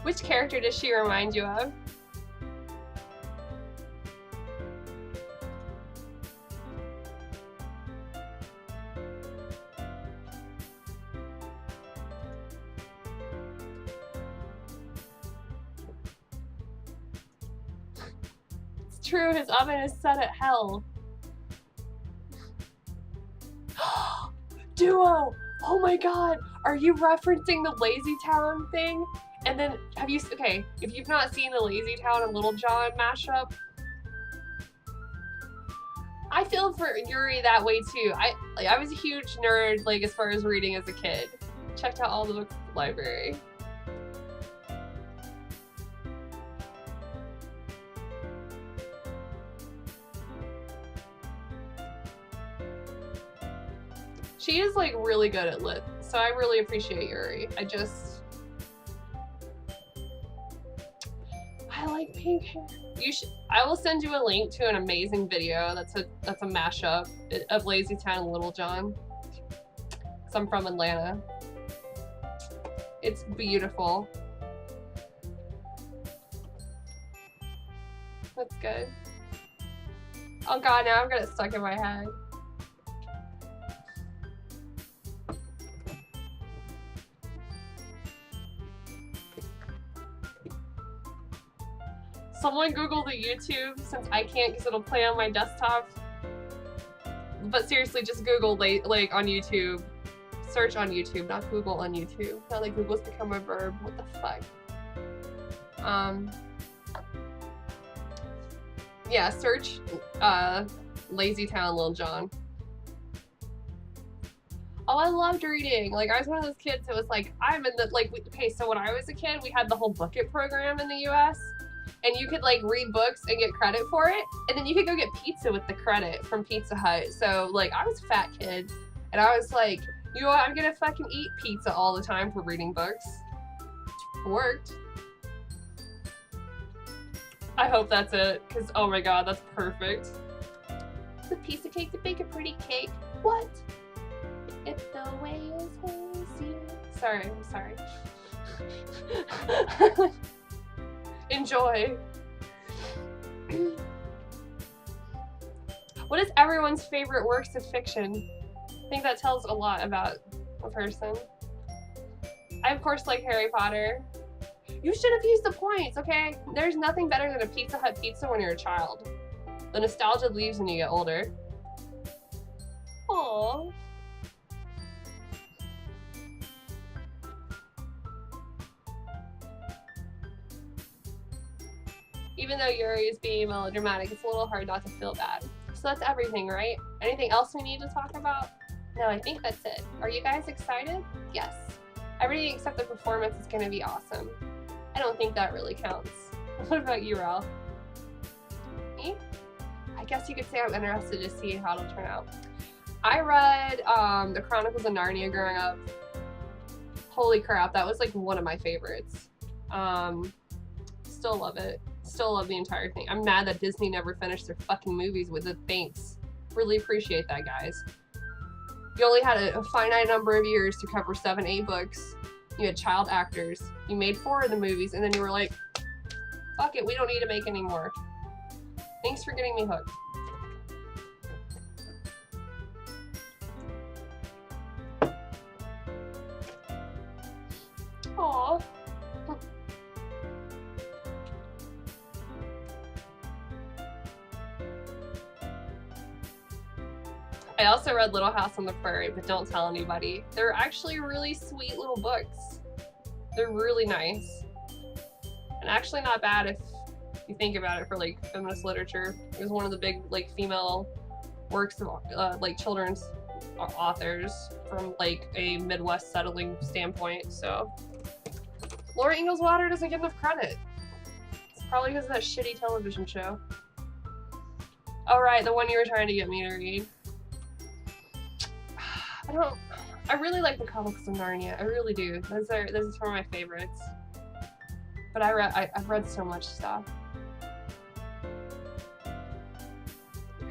Which character does she remind you of? True, his oven is set at hell. Duo! Oh my god! Are you referencing the Lazy Town thing? And then, if you've not seen the Lazy Town and Little John mashup, I feel for Yuri that way too. I was a huge nerd, like, as far as reading as a kid. Checked out all the books at the library. She is like really good at lit, so I really appreciate Yuri. I like pink hair. I will send you a link to an amazing video that's a mashup of Lazy Town and Little John. 'Cause I'm from Atlanta. It's beautiful. That's good. Oh god, now I've got it stuck in my head. Someone Google the YouTube, since I can't because it'll play on my desktop. But seriously, just Google like on YouTube. Search on YouTube, not Google on YouTube. Now that Google's become a verb. What the fuck? Yeah, search Lazy Town Lil Jon. Oh, I loved reading. Like, I was one of those kids that was like, I'm in the, like, okay, so when I was a kid, we had the whole bucket program in the US. And you could, like, read books and get credit for it. And then you could go get pizza with the credit from Pizza Hut. So, like, I was a fat kid. And I was like, you know what, I'm gonna fucking eat pizza all the time for reading books. It worked. I hope that's it, because, oh my god, that's perfect. It's a piece of cake to bake a pretty cake. What? If the way is hazy. Sorry, I'm sorry. Enjoy. What is everyone's favorite works of fiction? I think that tells a lot about a person. I of course like Harry Potter. You should have used the points, okay? There's nothing better than a Pizza Hut pizza when you're a child. The nostalgia leaves when you get older. Aww. Even though Yuri is being melodramatic, it's a little hard not to feel bad. So that's everything, right? Anything else we need to talk about? No, I think that's it. Are you guys excited? Yes. Everything except the performance is going to be awesome. I don't think that really counts. What about you, Ralph? Me? I guess you could say I'm interested to see how it'll turn out. I read The Chronicles of Narnia growing up. Holy crap, that was like one of my favorites. Still love it. Still love the entire thing. I'm mad that Disney never finished their fucking movies with it. Thanks. Really appreciate that, guys. You only had a finite number of years to cover 7-8 books. You had child actors. You made 4 of the movies, and then you were like, fuck it, we don't need to make any more. Thanks for getting me hooked. Aww. I also read Little House on the Prairie, but don't tell anybody. They're actually really sweet little books. They're really nice. And actually not bad if you think about it for like feminist literature. It was one of the big like female works of like children's authors from like a Midwest settling standpoint. So Laura Ingalls Wilder doesn't get enough credit. It's probably because of that shitty television show. Oh right, the one you were trying to get me to read. I really like the Chronicles of Narnia. I really do. Those are one of my favorites. But I've read so much stuff.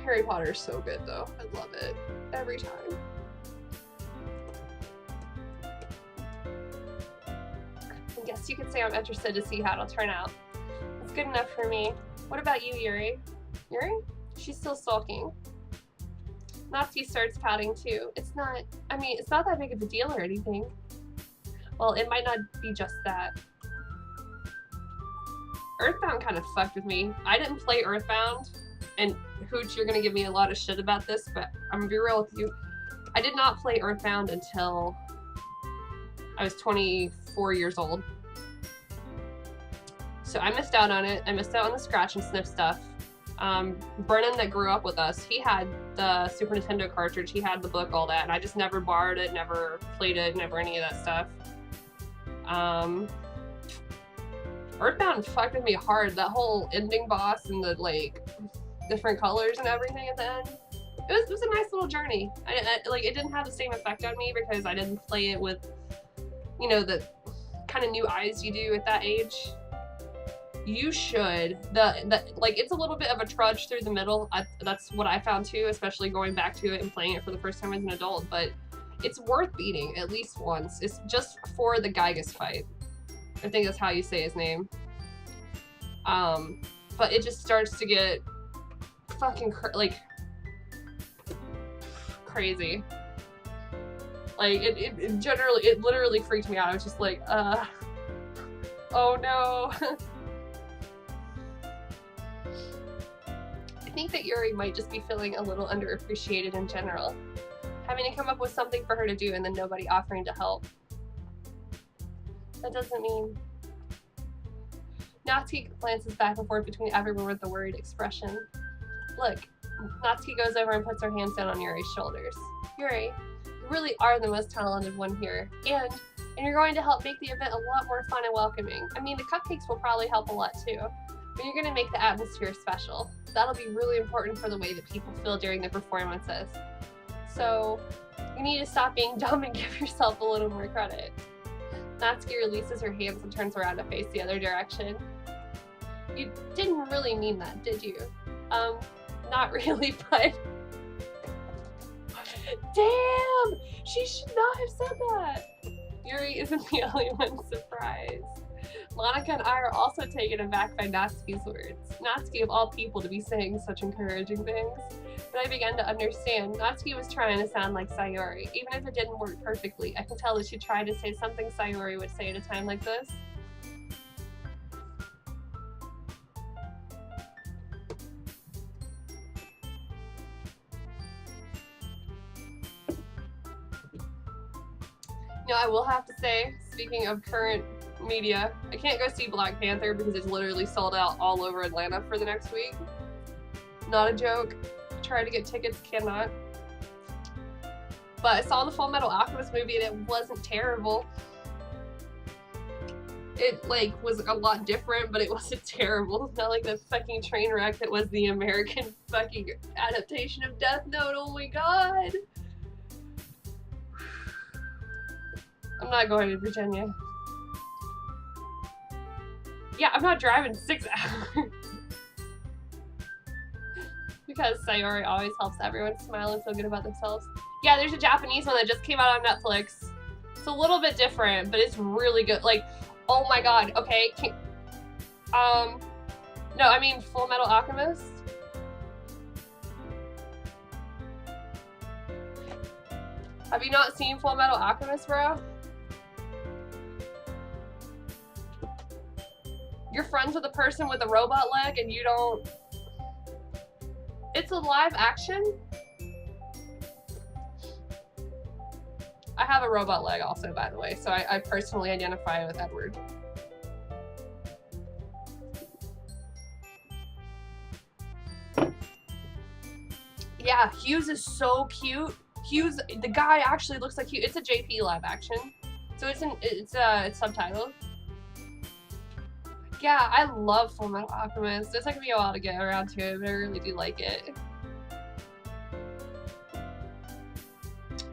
Harry Potter is so good though. I love it every time. I guess you could say I'm interested to see how it'll turn out. It's good enough for me. What about you, Yuri? Yuri? She's still sulking. Natsuki starts pouting too. It's not that big of a deal or anything. Well, it might not be just that. Earthbound kind of fucked with me. I didn't play Earthbound, and Hooch, you're gonna give me a lot of shit about this, but I'm gonna be real with you. I did not play Earthbound until I was 24 years old. So I missed out on it. I missed out on the scratch and sniff stuff. Brennan that grew up with us, he had the Super Nintendo cartridge, he had the book, all that, and I just never borrowed it, never played it, never any of that stuff. Earthbound fucked with me hard. That whole ending boss and the like different colors and everything at the end. It was a nice little journey. Like it didn't have the same effect on me because I didn't play it with, you know, the kind of new eyes you do at that age. You should. Like it's a little bit of a trudge through the middle. That's what I found too, especially going back to it and playing it for the first time as an adult. But it's worth beating at least once. It's just for the Gygas fight. I think that's how you say his name. But it just starts to get fucking crazy. Like it literally freaked me out. I was just like, oh no. I think that Yuri might just be feeling a little underappreciated in general. Having to come up with something for her to do and then nobody offering to help. That doesn't mean... Natsuki glances back and forth between everyone with the worried expression. Look, Natsuki goes over and puts her hands down on Yuri's shoulders. Yuri, you really are the most talented one here, and you're going to help make the event a lot more fun and welcoming. I mean, the cupcakes will probably help a lot too, but you're going to make the atmosphere special. That'll be really important for the way that people feel during the performances. So, you need to stop being dumb and give yourself a little more credit. Natsuki releases her hands and turns around to face the other direction. You didn't really mean that, did you? Not really, but... Damn! She should not have said that! Yuri isn't the only one surprised. Monica and I are also taken aback by Natsuki's words. Natsuki of all people to be saying such encouraging things. But I began to understand. Natsuki was trying to sound like Sayori. Even if it didn't work perfectly, I could tell that she tried to say something Sayori would say at a time like this. You know, I will have to say, speaking of current media, I can't go see Black Panther because it's literally sold out all over Atlanta for the next week. Not a joke. Try to get tickets, cannot. But I saw the Full Metal Alchemist movie and it wasn't terrible. It, like, was a lot different, but it wasn't terrible. It's not like the fucking train wreck that was the American fucking adaptation of Death Note. Oh my god! I'm not going to Virginia. Yeah, I'm not driving 6 hours. Because Sayori always helps everyone smile and feel good about themselves. Yeah, there's a Japanese one that just came out on Netflix. It's a little bit different, but it's really good. Like, oh my god, okay. No, I mean Full Metal Alchemist. Have you not seen Full Metal Alchemist, bro? You're friends with a person with a robot leg and you don't... It's a live action? I have a robot leg also, by the way, so I personally identify with Edward. Yeah, Hughes is so cute. Hughes, the guy actually looks like Hughes. It's a JP live action, so it's subtitled. Yeah, I love Full Metal Alchemist. It's taking me a while to get around to it, but I really do like it.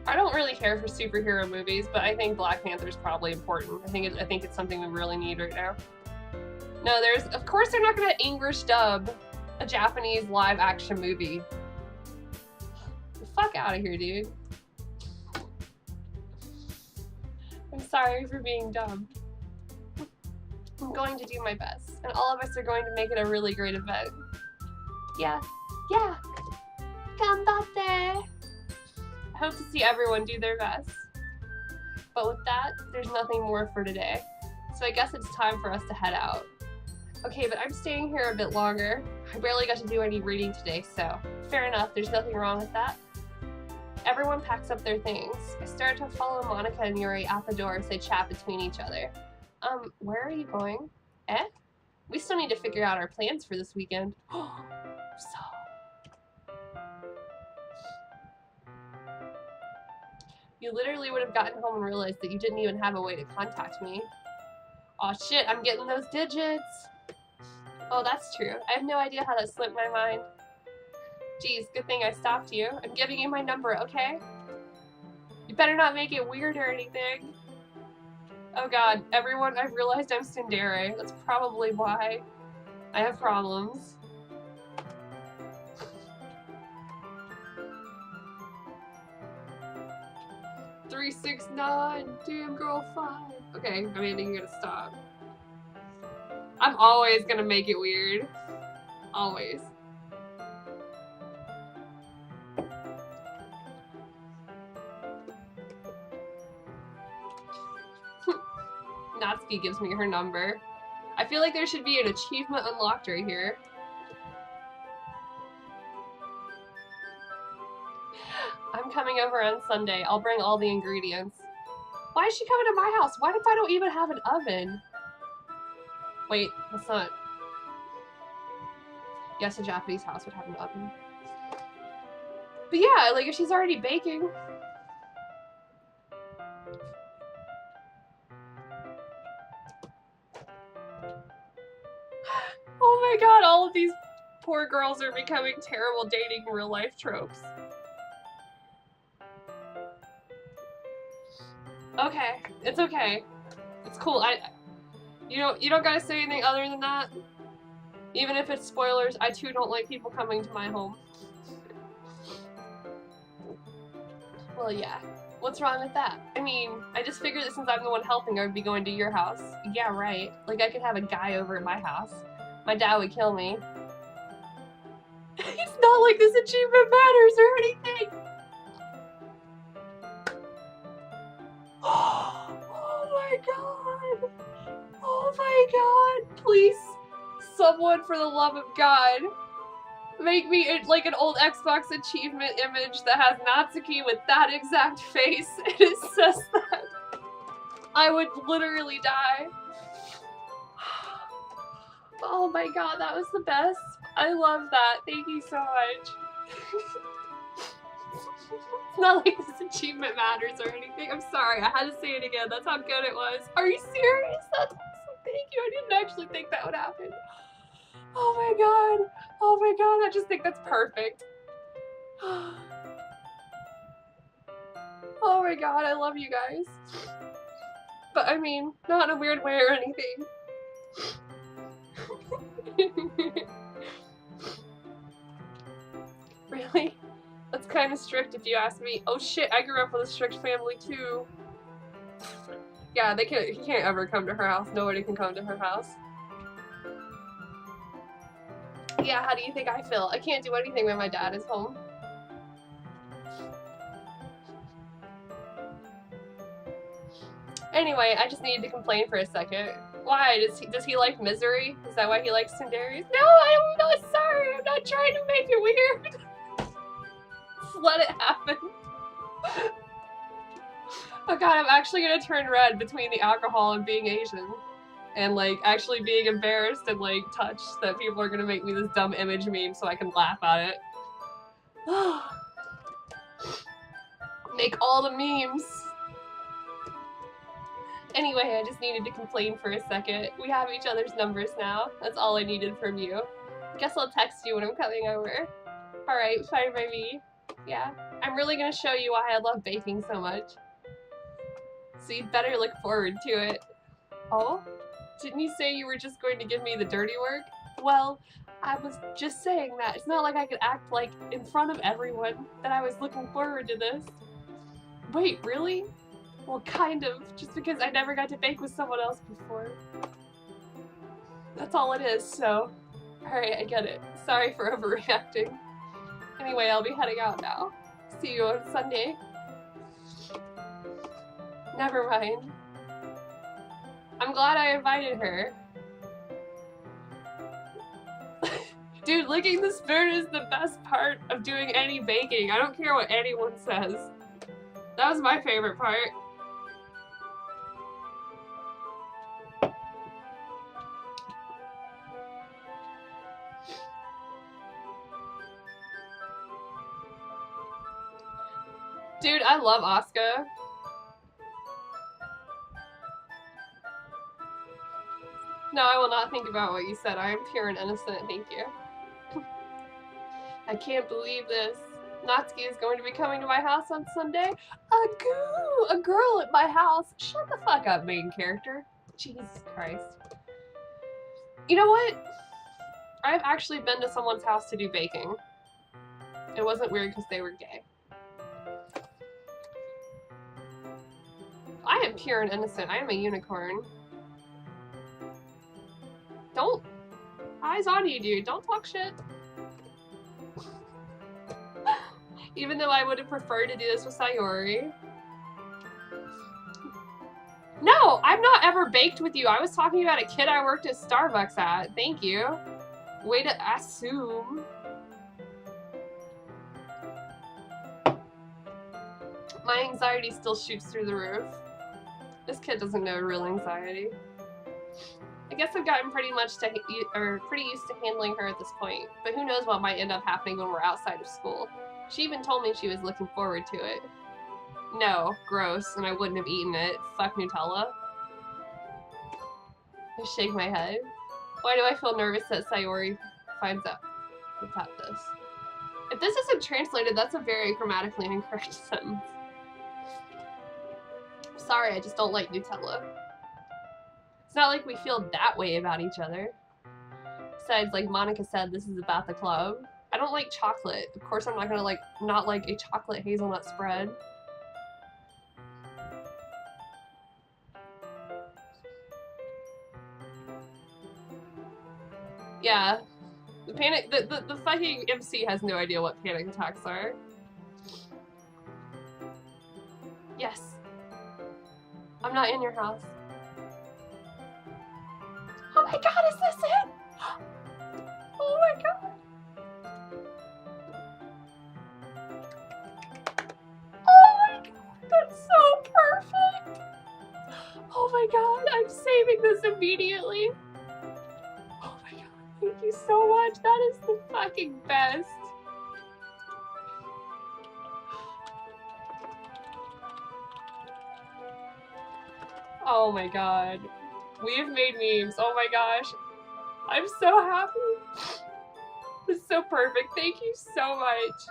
I don't really care for superhero movies, but I think Black Panther is probably important. I think it's something we really need right now. No, of course they're not gonna English dub a Japanese live action movie. The fuck out of here, dude. I'm sorry for being dumb. I'm going to do my best, and all of us are going to make it a really great event. Yeah. Ganbatte! I hope to see everyone do their best. But with that, there's nothing more for today. So I guess it's time for us to head out. Okay, but I'm staying here a bit longer. I barely got to do any reading today, so fair enough, there's nothing wrong with that. Everyone packs up their things. I start to follow Monica and Yuri out the door as they chat between each other. Where are you going? Eh? We still need to figure out our plans for this weekend. You literally would have gotten home and realized that you didn't even have a way to contact me. Aw shit, I'm getting those digits! Oh, that's true. I have no idea how that slipped my mind. Geez, good thing I stopped you. I'm giving you my number, okay? You better not make it weird or anything. Oh god, everyone, I've realized I'm tsundere. That's probably why I have problems. $369, damn girl 5. Okay, Amanda, you gotta stop. I'm always gonna make it weird. Always. Natsuki gives me her number. I feel like there should be an achievement unlocked right here. I'm coming over on Sunday. I'll bring all the ingredients. Why is she coming to my house? What if I don't even have an oven? Wait, that's not... Yes, a Japanese house would have an oven. But yeah, like if she's already baking... Oh my god, all of these poor girls are becoming terrible dating real life tropes. Okay, it's okay. It's cool. You don't gotta say anything other than that. Even if it's spoilers, I too don't like people coming to my home. Well, yeah. What's wrong with that? I mean, I just figured that since I'm the one helping, I would be going to your house. Yeah, right. Like, I could have a guy over at my house. My dad would kill me. It's not like this achievement matters or anything! Oh my god! Oh my god! Please, someone for the love of God, make me like an old Xbox achievement image that has Natsuki with that exact face and it says that. I would literally die. Oh my god, that was the best. I love that. Thank you so much. It's not like this achievement matters or anything. I'm sorry, I had to say it again. That's how good it was. Are you serious? That's awesome. Thank you. I didn't actually think that would happen. Oh my god. Oh my god, I just think that's perfect. Oh my god, I love you guys. But I mean, not in a weird way or anything. Really? That's kind of strict if you ask me. Oh shit, I grew up with a strict family too. Yeah, he can't ever come to her house. Nobody can come to her house. Yeah, how do you think I feel? I can't do anything when my dad is home. Anyway, I just needed to complain for a second. Why? Does he like misery? Is that why he likes Cinderies? No, I'm not sorry. I'm not trying to make it weird. Just let it happen. Oh god, I'm actually gonna turn red between the alcohol and being Asian. And like actually being embarrassed and like touched that people are gonna make me this dumb image meme so I can laugh at it. Make all the memes. Anyway, I just needed to complain for a second. We have each other's numbers now. That's all I needed from you. Guess I'll text you when I'm coming over. Alright, fine by me. Yeah. I'm really gonna show you why I love baking so much. So you'd better look forward to it. Oh? Didn't you say you were just going to give me the dirty work? Well, I was just saying that. It's not like I could act like in front of everyone that I was looking forward to this. Wait, really? Well, kind of. Just because I never got to bake with someone else before. That's all it is, so... Alright, I get it. Sorry for overreacting. Anyway, I'll be heading out now. See you on Sunday. Never mind. I'm glad I invited her. Dude, licking the spoon is the best part of doing any baking. I don't care what anyone says. That was my favorite part. Dude, I love Asuka. No, I will not think about what you said. I am pure and innocent, thank you. I can't believe this. Natsuki is going to be coming to my house on Sunday. A girl at my house. Shut the fuck up, main character. Jesus Christ. You know what? I've actually been to someone's house to do baking. It wasn't weird because they were gay. I am pure and innocent. I am a unicorn. Don't. Eyes on you, dude. Don't talk shit. Even though I would have preferred to do this with Sayori. No, I've not ever baked with you. I was talking about a kid I worked at Starbucks at. Thank you. Way to assume. My anxiety still shoots through the roof. This kid doesn't know real anxiety. I guess I've gotten pretty used to handling her at this point, but who knows what might end up happening when we're outside of school. She even told me she was looking forward to it. No, gross, and I wouldn't have eaten it. Fuck Nutella. I shake my head. Why do I feel nervous that Sayori finds out about this? If this isn't translated, that's a very grammatically incorrect sentence. Sorry, I just don't like Nutella. It's not like we feel that way about each other. Besides, like Monica said, this is about the club. I don't like chocolate. Of course I'm not gonna not like a chocolate hazelnut spread. Yeah. The fucking MC has no idea what panic attacks are. Yes. I'm not in your house. Oh my god, is this it? Oh my god. Oh my god, that's so perfect. Oh my god, I'm saving this immediately. Oh my god, thank you so much. That is the fucking best. Oh my god. We have made memes. Oh my gosh. I'm so happy. This is so perfect. Thank you so much.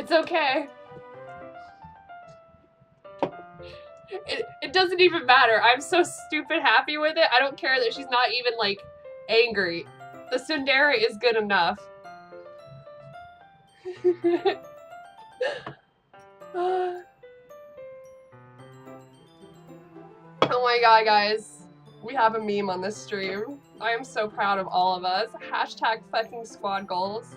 It's okay. It doesn't even matter. I'm so stupid happy with it. I don't care that she's not even, like, angry. The tsundere is good enough. Oh my god, guys. We have a meme on this stream. I am so proud of all of us. Hashtag fucking squad goals.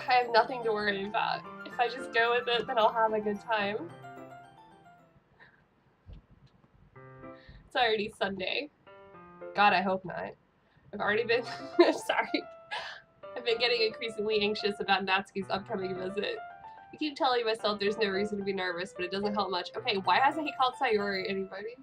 I have nothing to worry about. If I just go with it, then I'll have a good time. It's already Sunday. God, I hope not. I've already been... Sorry. I've been getting increasingly anxious about Natsuki's upcoming visit. I keep telling myself there's no reason to be nervous, but it doesn't help much. Okay, why hasn't he called Sayori anybody?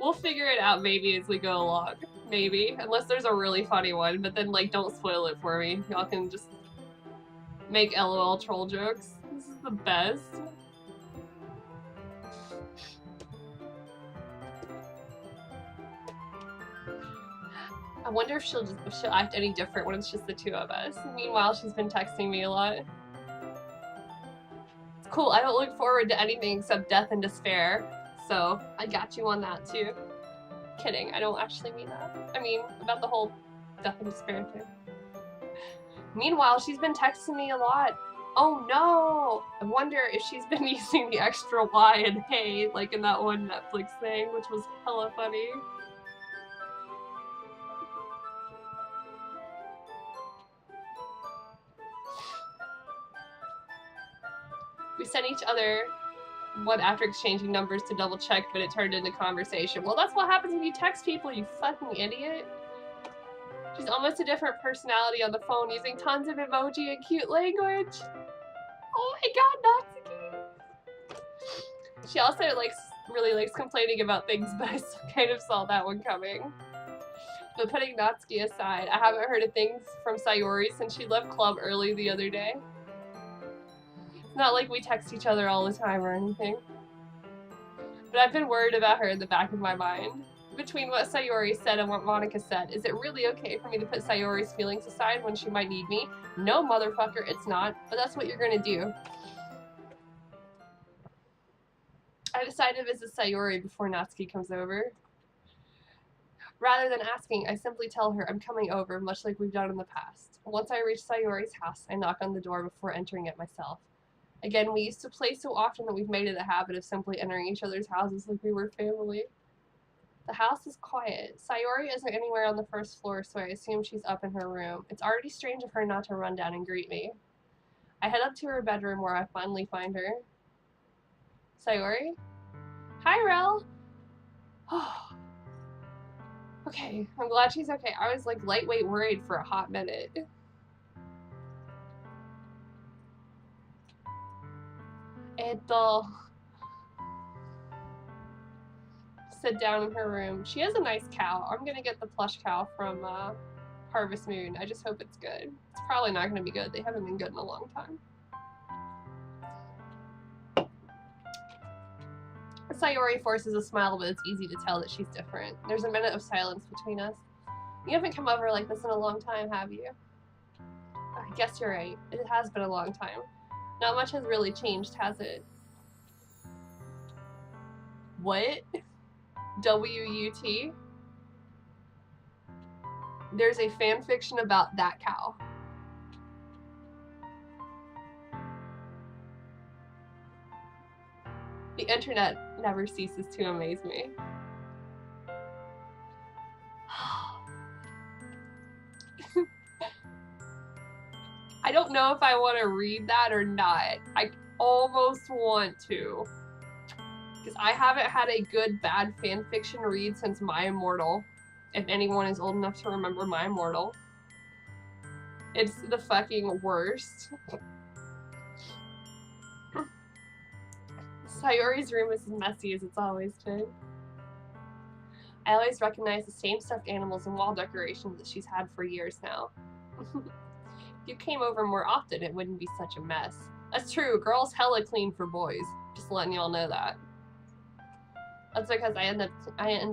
We'll figure it out maybe as we go along. Maybe. Unless there's a really funny one, but then, like, don't spoil it for me. Y'all can just make LOL troll jokes. This is the best. I wonder if she'll act any different when it's just the two of us. Meanwhile, she's been texting me a lot. It's cool. I don't look forward to anything except death and despair. So, I got you on that too. Kidding, I don't actually mean that. I mean, about the whole death and despair thing. Meanwhile, she's been texting me a lot. Oh no! I wonder if she's been using the extra Y and hey, like in that one Netflix thing, which was hella funny. We sent each other one after exchanging numbers to double check, but it turned into conversation. Well, that's what happens when you text people, you fucking idiot. She's almost a different personality on the phone, using tons of emoji and cute language. Oh my god, Natsuki! She also really likes complaining about things, but I kind of saw that one coming. But putting Natsuki aside, I haven't heard a thing from Sayori since she left club early the other day. Not like we text each other all the time or anything. But I've been worried about her in the back of my mind. Between what Sayori said and what Monica said, is it really okay for me to put Sayori's feelings aside when she might need me? No, motherfucker, it's not. But that's what you're gonna do. I decided to visit Sayori before Natsuki comes over. Rather than asking, I simply tell her I'm coming over, much like we've done in the past. Once I reach Sayori's house, I knock on the door before entering it myself. Again, we used to play so often that we've made it a habit of simply entering each other's houses like we were family. The house is quiet. Sayori isn't anywhere on the first floor, so I assume she's up in her room. It's already strange of her not to run down and greet me. I head up to her bedroom where I finally find her. Sayori? Hi, Rel! Okay, I'm glad she's okay. I was like lightweight worried for a hot minute. Sit down in her room. She has a nice cow. I'm gonna get the plush cow from Harvest Moon. I just hope it's good. It's probably not gonna be good. They haven't been good in a long time. Sayori forces a smile, but it's easy to tell that she's different. There's a minute of silence between us. You haven't come over like this in a long time, have you? I guess you're right. It has been a long time. Not much has really changed, has it? What? W-U-T? There's a fanfiction about that cow. The internet never ceases to amaze me. I don't know if I want to read that or not. I almost want to. Because I haven't had a good bad fanfiction read since My Immortal. If anyone is old enough to remember My Immortal. It's the fucking worst. Sayori's room is as messy as it's always been. I always recognize the same stuffed animals and wall decorations that she's had for years now. If you came over more often, it wouldn't be such a mess. That's true, girls hella clean for boys. Just letting y'all know that. That's because I end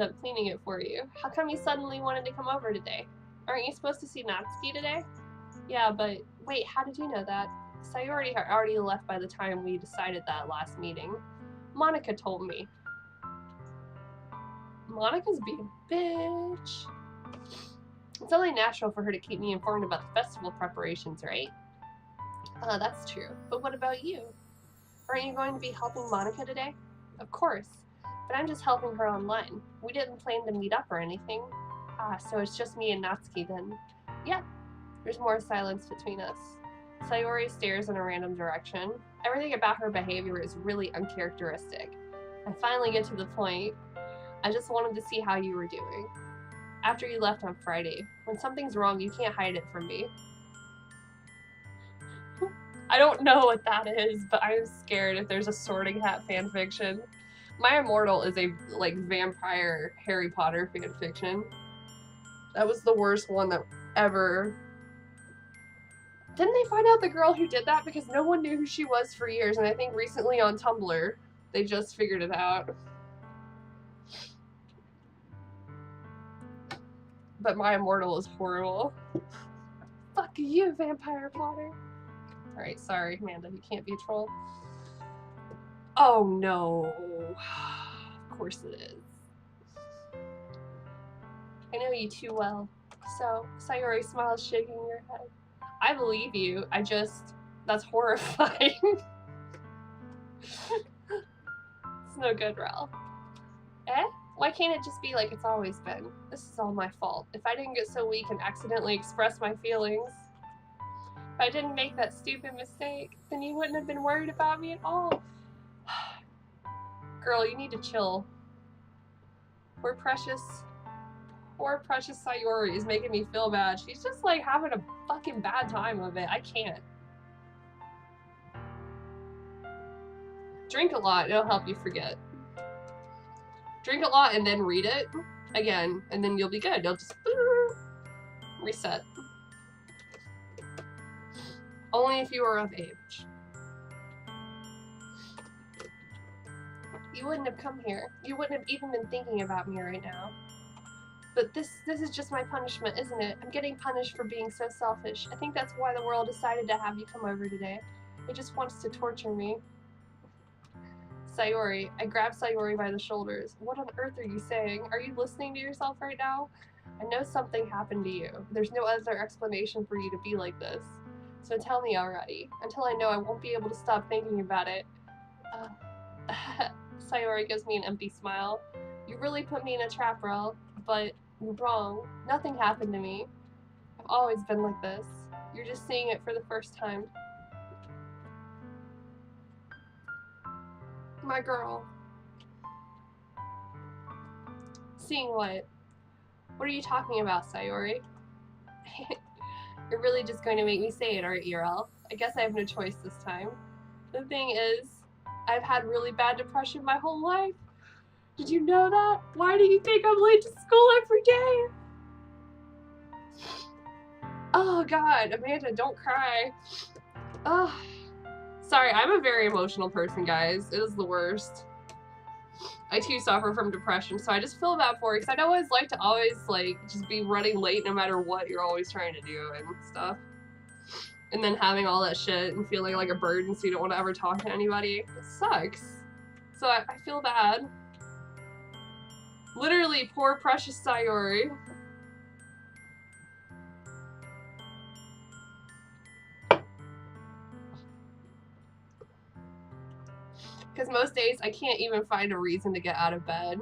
up cleaning it for you. How come you suddenly wanted to come over today? Aren't you supposed to see Natsuki today? Yeah, but wait, how did you know that? Sayori had already left by the time we decided that last meeting. Monica told me. Monica's being a bitch. It's only natural for her to keep me informed about the festival preparations, right? That's true. But what about you? Aren't you going to be helping Monica today? Of course. But I'm just helping her online. We didn't plan to meet up or anything. Ah, so it's just me and Natsuki then. Yeah. There's more silence between us. Sayori stares in a random direction. Everything about her behavior is really uncharacteristic. I finally get to the point. I just wanted to see how you were doing. After you left on Friday. When something's wrong, you can't hide it from me. I don't know what that is, but I'm scared if there's a Sorting Hat fanfiction. My Immortal is a, like, vampire Harry Potter fanfiction. That was the worst one that ever... Didn't they find out the girl who did that? Because no one knew who she was for years, and I think recently on Tumblr, they just figured it out. But My Immortal is horrible. Fuck you, Vampire Potter. Alright, sorry, Amanda, you can't be a troll. Oh no. Of course it is. I know you too well. So, Sayori smiles, shaking your head. I believe you. That's horrifying. It's no good, Rel. Eh? Why can't it just be like it's always been? This is all my fault. If I didn't get so weak and accidentally express my feelings, if I didn't make that stupid mistake, then you wouldn't have been worried about me at all. Girl, you need to chill. Poor precious Sayori is making me feel bad. She's just like having a fucking bad time of it. I can't. Drink a lot, it'll help you forget. Drink a lot and then read it again, and then you'll be good. You'll just reset. Only if you are of age. You wouldn't have come here. You wouldn't have even been thinking about me right now. But this is just my punishment, isn't it? I'm getting punished for being so selfish. I think that's why the world decided to have you come over today. It just wants to torture me. Sayori. I grab Sayori by the shoulders. What on earth are you saying? Are you listening to yourself right now? I know something happened to you. There's no other explanation for you to be like this. So tell me already. Until I know, I won't be able to stop thinking about it. Sayori gives me an empty smile. You really put me in a trap, Rel, but you're wrong. Nothing happened to me. I've always been like this. You're just seeing it for the first time. My girl. Seeing what? What are you talking about, Sayori? You're really just going to make me say it, aren't you, Rel? I guess I have no choice this time. The thing is, I've had really bad depression my whole life. Did you know that? Why do you think I'm late to school every day? Oh god, Amanda, don't cry. Ugh. Sorry, I'm a very emotional person, guys. It is the worst. I too suffer from depression, so I just feel bad for it, because I know what it's like to always, like, just be running late no matter what you're always trying to do and stuff. And then having all that shit and feeling like a burden so you don't want to ever talk to anybody. It sucks. So I feel bad. Literally, poor precious Sayori. Because most days I can't even find a reason to get out of bed.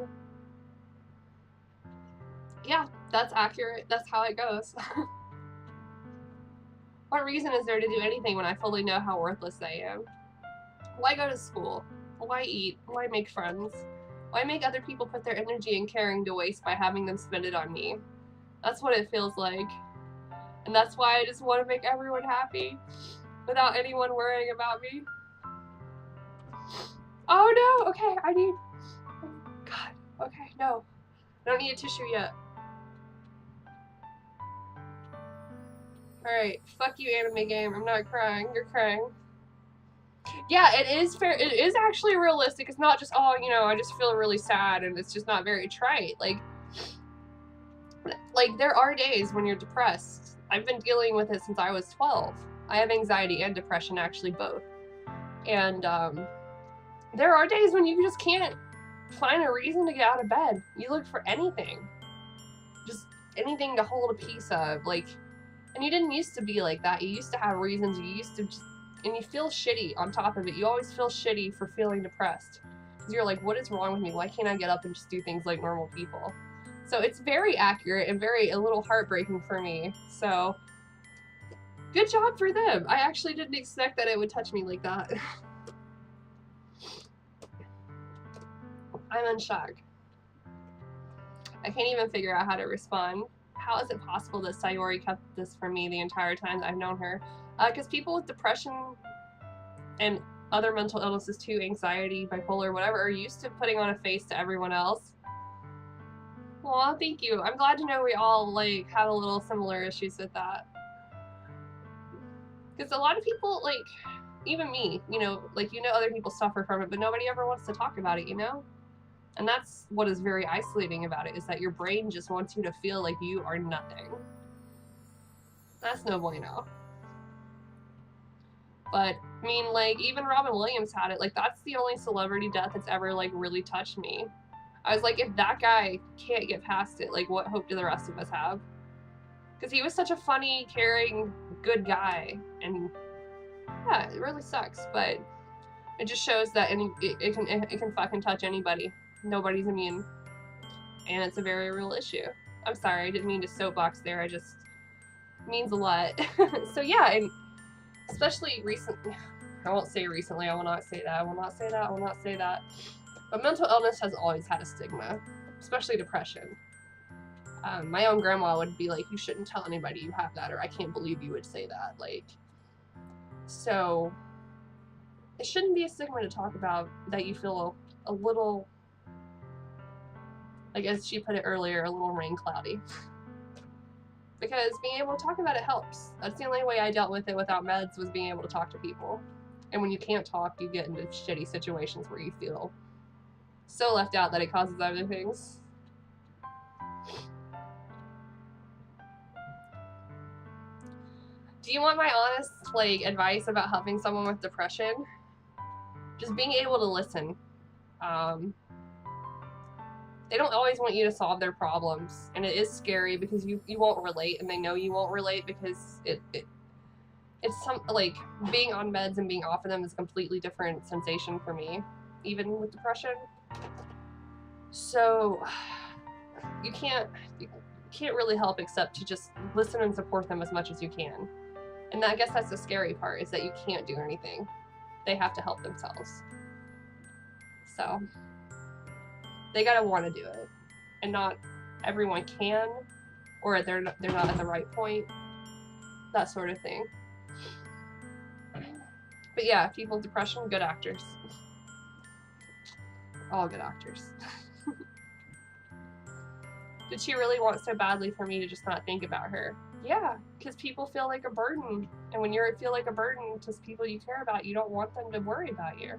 Yeah, that's accurate. That's how it goes. What reason is there to do anything when I fully know how worthless I am? Why go to school? Why eat? Why make friends? Why make other people put their energy and caring to waste by having them spend it on me? That's what it feels like. And that's why I just want to make everyone happy without anyone worrying about me. Oh no! Okay, I need... God, okay, no. I don't need a tissue yet. Alright, fuck you, anime game. I'm not crying. You're crying. Yeah, it is fair. It is actually realistic. It's not just, oh, you know, I just feel really sad and it's just not very trite. Like there are days when you're depressed. I've been dealing with it since I was 12. I have anxiety and depression, actually both. And there are days when you just can't find a reason to get out of bed. You look for anything. Just anything to hold a piece of. Like, and you didn't used to be like that. You used to have reasons. You used to just, and you feel shitty on top of it. You always feel shitty for feeling depressed. Because you're like, what is wrong with me? Why can't I get up and just do things like normal people? So it's very accurate and a little heartbreaking for me. So good job for them. I actually didn't expect that it would touch me like that. I'm in shock. I can't even figure out how to respond. How is it possible that Sayori kept this from me the entire time that I've known her? Because people with depression and other mental illnesses too, anxiety, bipolar, whatever, are used to putting on a face to everyone else. Well, thank you. I'm glad to know we all like have a little similar issues with that. Because a lot of people, like, even me, you know, like, you know, other people suffer from it, but nobody ever wants to talk about it, you know? And that's what is very isolating about it, is that your brain just wants you to feel like you are nothing. That's no bueno. But, I mean, like, even Robin Williams had it. Like, that's the only celebrity death that's ever, like, really touched me. I was like, if that guy can't get past it, like, what hope do the rest of us have? Because he was such a funny, caring, good guy. And, yeah, it really sucks. But it just shows that it can fucking touch anybody. Nobody's immune. And it's a very real issue. I'm sorry, I didn't mean to soapbox there. I just, it means a lot. So, yeah, and especially recently, I won't say recently, I will not say that, I will not say that, I will not say that. But mental illness has always had a stigma, especially depression. My own grandma would be like, you shouldn't tell anybody you have that, or I can't believe you would say that. Like, so it shouldn't be a stigma to talk about that you feel a little, like as she put it earlier, a little rain cloudy. Because being able to talk about it helps. That's the only way I dealt with it without meds, was being able to talk to people. And when you can't talk, you get into shitty situations where you feel so left out that it causes other things. Do you want my honest, like, advice about helping someone with depression? Just being able to listen. They don't always want you to solve their problems, and it is scary because you won't relate, and they know you won't relate because it's some, like, being on meds and being off of them is a completely different sensation for me, even with depression. So you can't really help except to just listen and support them as much as you can. And I guess that's the scary part, is that you can't do anything. They have to help themselves. So they gotta want to do it, and not everyone can, or they're not at the right point, that sort of thing. But yeah, people with depression, good actors. All good actors. Did she really want so badly for me to just not think about her? Yeah, because people feel like a burden, and when you feel like a burden to people you care about, you don't want them to worry about you.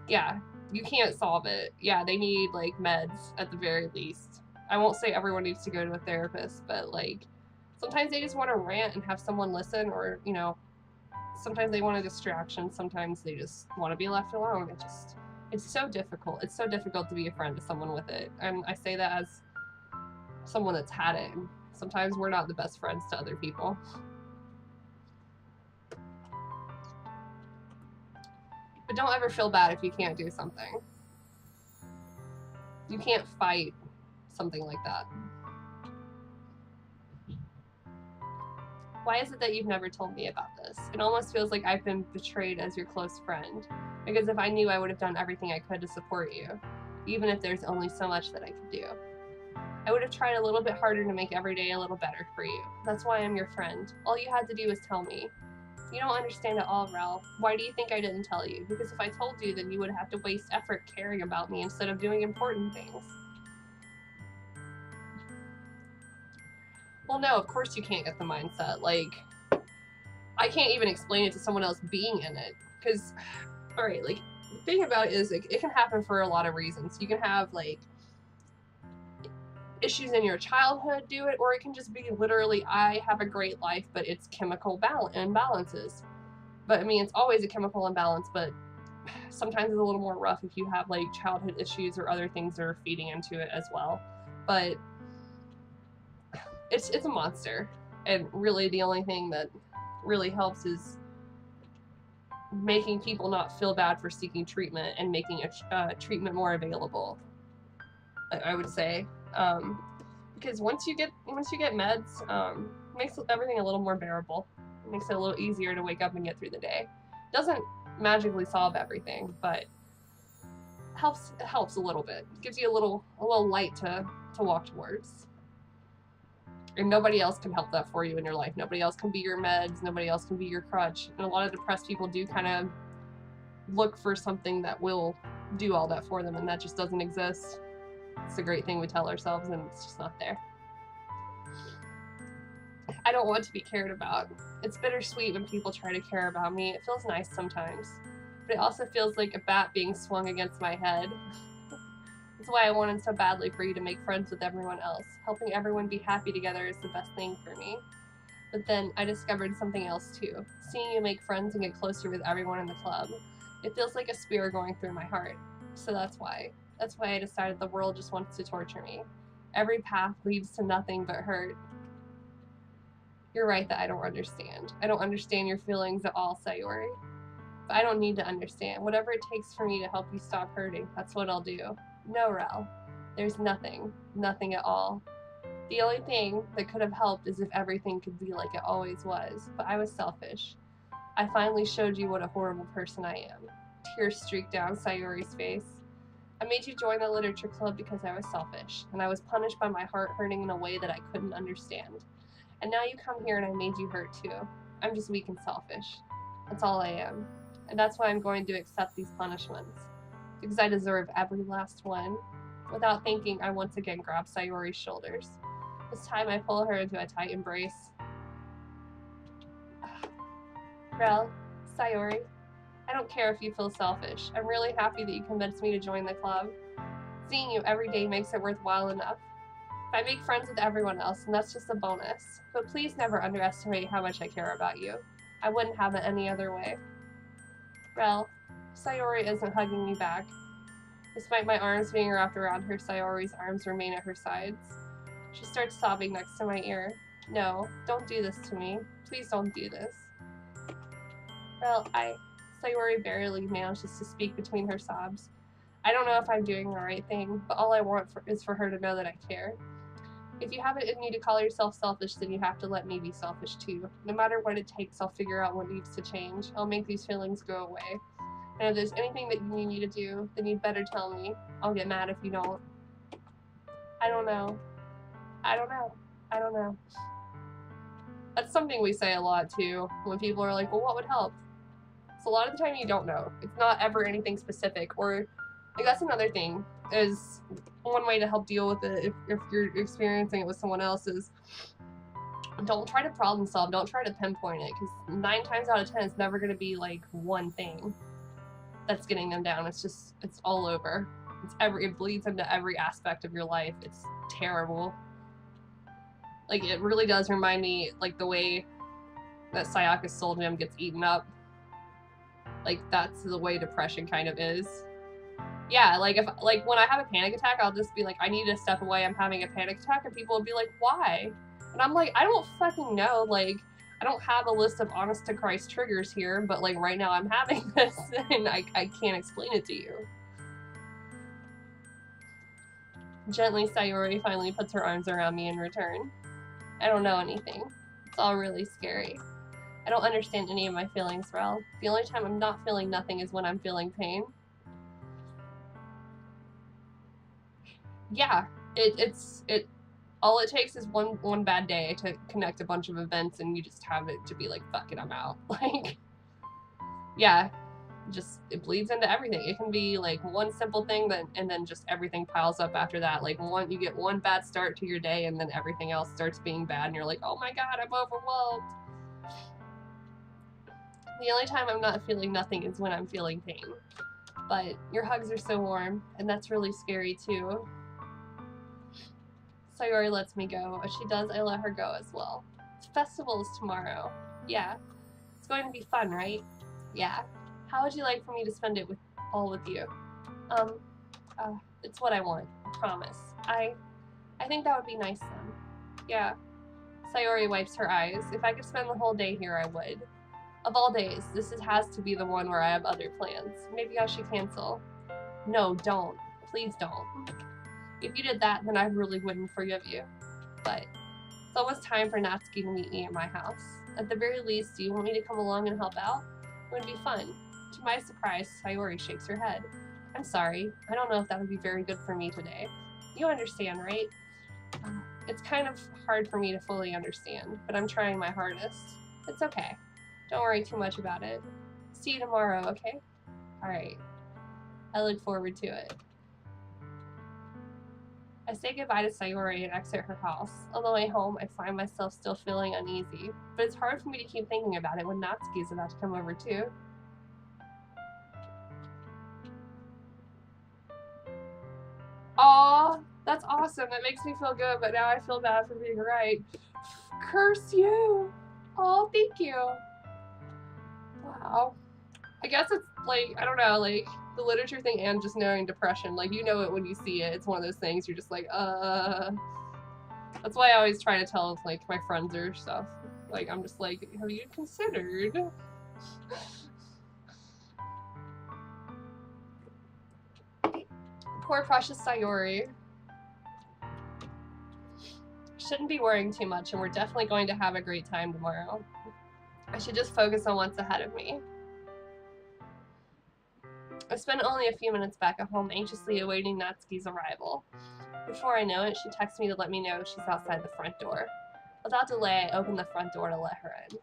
Yeah, you can't solve it. Yeah, they need, like, meds at the very least. I won't say everyone needs to go to a therapist, but, like, sometimes they just want to rant and have someone listen, or, you know, sometimes they want a distraction, sometimes they just want to be left alone. It's so difficult. It's so difficult to be a friend to someone with it. And I say that as someone that's had it. Sometimes we're not the best friends to other people. But don't ever feel bad if you can't do something. You can't fight something like that. Why is it that you've never told me about this? It almost feels like I've been betrayed as your close friend. Because if I knew, I would have done everything I could to support you, even if there's only so much that I could do. I would have tried a little bit harder to make every day a little better for you. That's why I'm your friend. All you had to do was tell me. You don't understand at all, Ralph. Why do you think I didn't tell you? Because if I told you, then you would have to waste effort caring about me instead of doing important things. Well, no, of course you can't get the mindset. Like, I can't even explain it to someone else being in it. Because, alright, like, the thing about it is, it can happen for a lot of reasons. You can have, like, issues in your childhood do it, or it can just be literally, I have a great life, but it's chemical imbalances. But, I mean, it's always a chemical imbalance, but sometimes it's a little more rough if you have, like, childhood issues or other things that are feeding into it as well. But it's a monster. And really the only thing that really helps is making people not feel bad for seeking treatment and making a treatment more available, I would say. Because once you get meds, it makes everything a little more bearable. It makes it a little easier to wake up and get through the day. It doesn't magically solve everything, but it helps a little bit. It gives you a little light to walk towards. And nobody else can help that for you in your life. Nobody else can be your meds. Nobody else can be your crutch. And a lot of depressed people do kind of look for something that will do all that for them, and that just doesn't exist. It's a great thing we tell ourselves, and it's just not there. I don't want to be cared about. It's bittersweet when people try to care about me. It feels nice sometimes. But it also feels like a bat being swung against my head. That's why I wanted so badly for you to make friends with everyone else. Helping everyone be happy together is the best thing for me. But then I discovered something else too. Seeing you make friends and get closer with everyone in the club. It feels like a spear going through my heart. So that's why I decided the world just wants to torture me. Every path leads to nothing but hurt. You're right that I don't understand. I don't understand your feelings at all, Sayori. But I don't need to understand. Whatever it takes for me to help you stop hurting, that's what I'll do. No, Rel. There's nothing. Nothing at all. The only thing that could have helped is if everything could be like it always was. But I was selfish. I finally showed you what a horrible person I am. Tears streaked down Sayori's face. I made you join the literature club because I was selfish, and I was punished by my heart hurting in a way that I couldn't understand. And now you come here and I made you hurt too. I'm just weak and selfish. That's all I am. And that's why I'm going to accept these punishments. Because I deserve every last one. Without thinking, I once again grab Sayori's shoulders. This time I pull her into a tight embrace. Rel, Sayori, I don't care if you feel selfish. I'm really happy that you convinced me to join the club. Seeing you every day makes it worthwhile enough. I make friends with everyone else, and that's just a bonus. But please never underestimate how much I care about you. I wouldn't have it any other way. Rel, Sayori isn't hugging me back. Despite my arms being wrapped around her, Sayori's arms remain at her sides. She starts sobbing next to my ear. No, don't do this to me. Please don't do this. Rel, Sayori barely manages to speak between her sobs. I don't know if I'm doing the right thing, but all I want is for her to know that I care. If you have it in you to call yourself selfish, then you have to let me be selfish too. No matter what it takes, I'll figure out what needs to change. I'll make these feelings go away. And if there's anything that you need me to do, then you'd better tell me. I'll get mad if you don't. I don't know. That's something we say a lot too, when people are like, well, what would help? So a lot of the time you don't know. It's not ever anything specific, or like that's another thing, is one way to help deal with it if you're experiencing it with someone else is don't try to problem solve, don't try to pinpoint it, because 9 times out of 10 it's never going to be like one thing that's getting them down. It's all over. It bleeds into every aspect of your life. It's terrible. Like, it really does remind me, like, the way that Sayaka's soul gem gets eaten up. Like, that's the way depression kind of is. Yeah, like, when I have a panic attack, I'll just be like, I need to step away, I'm having a panic attack, and people will be like, why? And I'm like, I don't fucking know, like, I don't have a list of honest-to-Christ triggers here, but, like, right now I'm having this, and I can't explain it to you. Gently, Sayori finally puts her arms around me in return. I don't know anything. It's all really scary. I don't understand any of my feelings, Rel. The only time I'm not feeling nothing is when I'm feeling pain. Yeah, all it takes is one bad day to connect a bunch of events, and you just have it to be like, fuck it, I'm out. Like, yeah, it bleeds into everything. It can be like one simple thing and then just everything piles up after that. Like you get one bad start to your day and then everything else starts being bad and you're like, oh my god, I'm overwhelmed. The only time I'm not feeling nothing is when I'm feeling pain. But your hugs are so warm, and that's really scary too. Sayori lets me go. As she does, I let her go as well. The festival is tomorrow. Yeah. It's going to be fun, right? Yeah. How would you like for me to spend it all with you? It's what I want. I promise. I think that would be nice then. Yeah. Sayori wipes her eyes. If I could spend the whole day here, I would. Of all days, this has to be the one where I have other plans. Maybe I should cancel. No, don't. Please don't. If you did that, then I really wouldn't forgive you. But it's almost time for Natsuki to meet me at my house. At the very least, do you want me to come along and help out? It would be fun. To my surprise, Sayori shakes her head. I'm sorry. I don't know if that would be very good for me today. You understand, right? It's kind of hard for me to fully understand, but I'm trying my hardest. It's okay. Don't worry too much about it. See you tomorrow, okay? Alright. I look forward to it. I say goodbye to Sayori and exit her house. On the way home, I find myself still feeling uneasy, but it's hard for me to keep thinking about it when Natsuki is about to come over too. Aw, that's awesome. That makes me feel good, but now I feel bad for being right. Curse you! Oh, thank you. Wow. I guess it's like, I don't know, like the literature thing and just knowing depression. Like, you know it when you see it. It's one of those things you're just like, That's why I always try to tell, like, my friends or stuff. Like, I'm just like, have you considered? Poor precious Sayori. Shouldn't be worrying too much, and we're definitely going to have a great time tomorrow. I should just focus on what's ahead of me. I spent only a few minutes back at home, anxiously awaiting Natsuki's arrival. Before I know it, she texts me to let me know she's outside the front door. Without delay, I open the front door to let her in.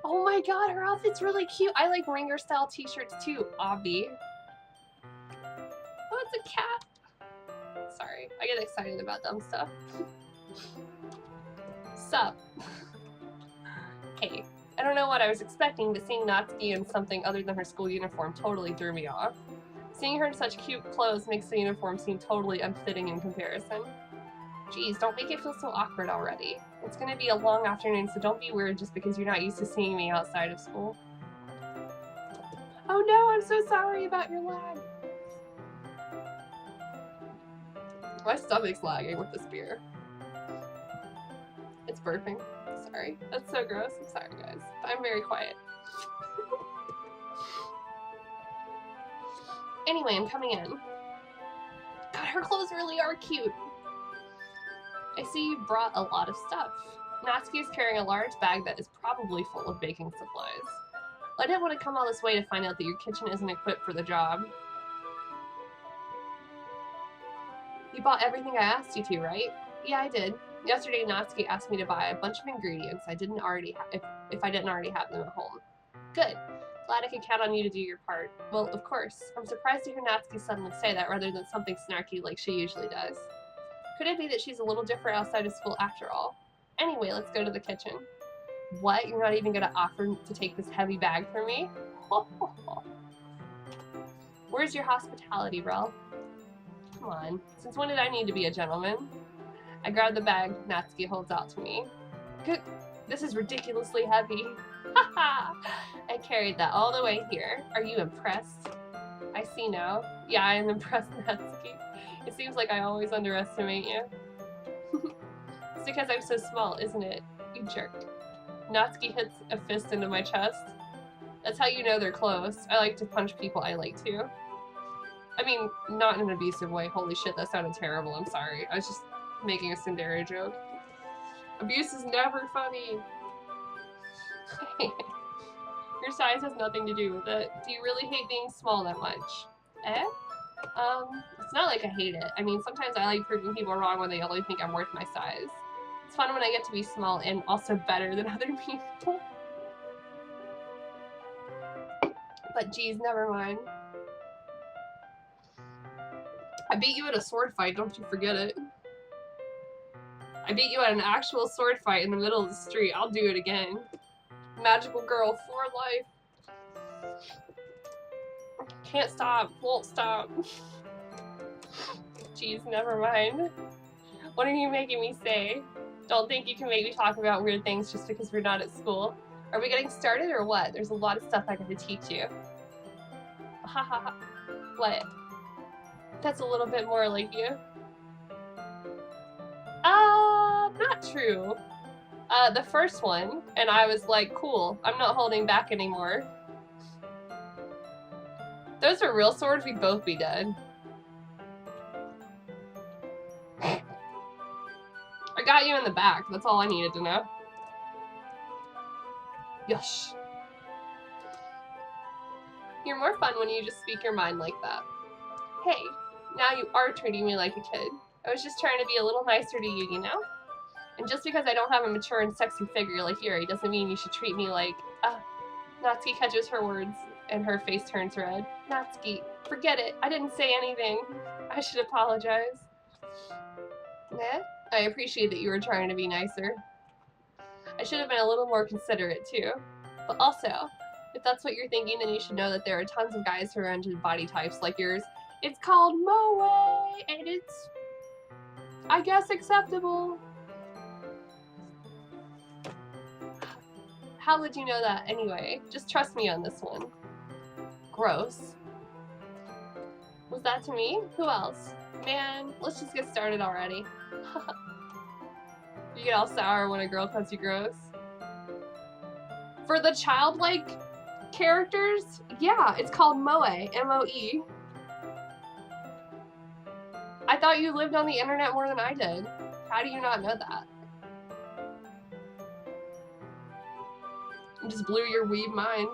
Oh my god, her outfit's really cute! I like ringer style t-shirts too, obvi. Oh, it's a cat! Sorry, I get excited about dumb stuff. Sup? Hey, I don't know what I was expecting, but seeing Natsuki in something other than her school uniform totally threw me off. Seeing her in such cute clothes makes the uniform seem totally unfitting in comparison. Geez, don't make it feel so awkward already. It's gonna be a long afternoon, so don't be weird just because you're not used to seeing me outside of school. Oh no, I'm so sorry about your lag. My stomach's lagging with this beer. It's burping. Sorry. That's so gross. I'm sorry, guys. I'm very quiet. Anyway, I'm coming in. God, her clothes really are cute. I see you brought a lot of stuff. Natsuki is carrying a large bag that is probably full of baking supplies. I didn't want to come all this way to find out that your kitchen isn't equipped for the job. You bought everything I asked you to, right? Yeah, I did. Yesterday, Natsuki asked me to buy a bunch of ingredients I didn't already if I didn't already have them at home. Good. Glad I could count on you to do your part. Well, of course. I'm surprised to hear Natsuki suddenly say that rather than something snarky like she usually does. Could it be that she's a little different outside of school after all? Anyway, let's go to the kitchen. What? You're not even gonna offer to take this heavy bag for me? Where's your hospitality, Rel? Come on. Since when did I need to be a gentleman? I grab the bag Natsuki holds out to me. Good. This is ridiculously heavy. Haha! I carried that all the way here. Are you impressed? I see now. Yeah, I am impressed, Natsuki. It seems like I always underestimate you. It's because I'm so small, isn't it? You jerk. Natsuki hits a fist into my chest. That's how you know they're close. I like to punch people I like to. I mean, not in an abusive way. Holy shit, that sounded terrible. I'm sorry. I was just making a tsundere joke. Abuse is never funny. Your size has nothing to do with it. Do you really hate being small that much? Eh? It's not like I hate it. I mean, sometimes I like proving people wrong when they only think I'm worth my size. It's fun when I get to be small and also better than other people. But geez, never mind. I beat you at a sword fight, don't you forget it. I beat you at an actual sword fight in the middle of the street. I'll do it again. Magical girl for life. Can't stop, won't stop. Jeez, never mind. What are you making me say? Don't think you can make me talk about weird things just because we're not at school. Are we getting started or what? There's a lot of stuff I got to teach you. Haha. What? That's a little bit more like you. Not true. The first one, and I was like, cool, I'm not holding back anymore. Those are real swords, we'd both be dead. I got you in the back, that's all I needed to know. Yush. You're more fun when you just speak your mind like that. Hey, now you are treating me like a kid. I was just trying to be a little nicer to you, you know? And just because I don't have a mature and sexy figure like Yuri doesn't mean you should treat me like... Natsuki catches her words and her face turns red. Natsuki, forget it. I didn't say anything. I should apologize. Eh? I appreciate that you were trying to be nicer. I should have been a little more considerate too. But also, if that's what you're thinking, then you should know that there are tons of guys who are into body types like yours. It's called moe, and it's, I guess, acceptable. How would you know that anyway? Just trust me on this one. Gross. Was that to me? Who else? Man, let's just get started already. You get all sour when a girl calls you gross. For the childlike characters, yeah, it's called moe, M-O-E. I thought you lived on the internet more than I did. How do you not know that? Just blew your weeb mind.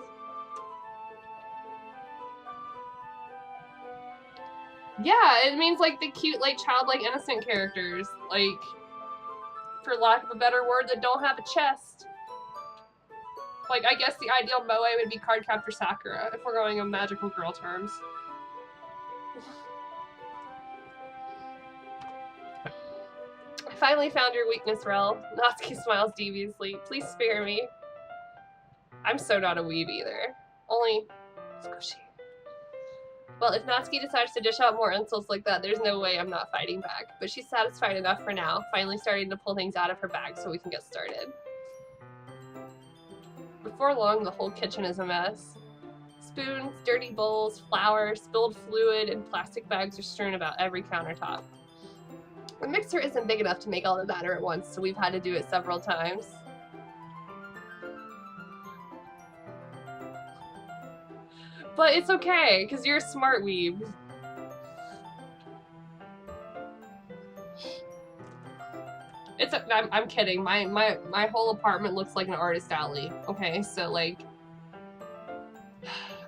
Yeah, it means like the cute, like childlike, innocent characters. Like, for lack of a better word, that don't have a chest. Like, I guess the ideal moe would be Cardcaptor Sakura, if we're going in magical girl terms. I finally found your weakness, Rel. Natsuki smiles deviously. Please spare me. I'm so not a weeb either. Only squishy. Well, if Natsuki decides to dish out more insults like that, there's no way I'm not fighting back. But she's satisfied enough for now, finally starting to pull things out of her bag so we can get started. Before long, the whole kitchen is a mess. Spoons, dirty bowls, flour, spilled fluid, and plastic bags are strewn about every countertop. The mixer isn't big enough to make all the batter at once, so we've had to do it several times. But it's okay, because you're a smart weeb. I'm kidding. My whole apartment looks like an artist alley. Okay, so like...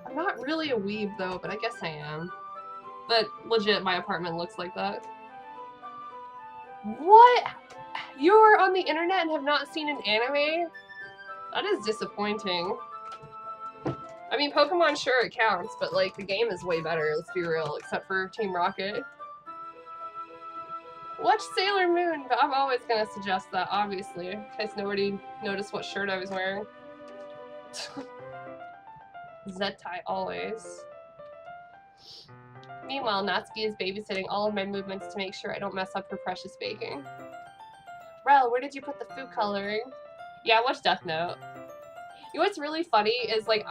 I'm not really a weeb though, but I guess I am. But legit, my apartment looks like that. What? You're on the internet and have not seen an anime? That is disappointing. I mean, Pokemon, sure, it counts, but, like, the game is way better, let's be real, except for Team Rocket. Watch Sailor Moon, but I'm always gonna suggest that, obviously, in case nobody noticed what shirt I was wearing. Zettai, always. Meanwhile, Natsuki is babysitting all of my movements to make sure I don't mess up her precious baking. Rel, where did you put the food coloring? Yeah, I watched Death Note. You know what's really funny is, like,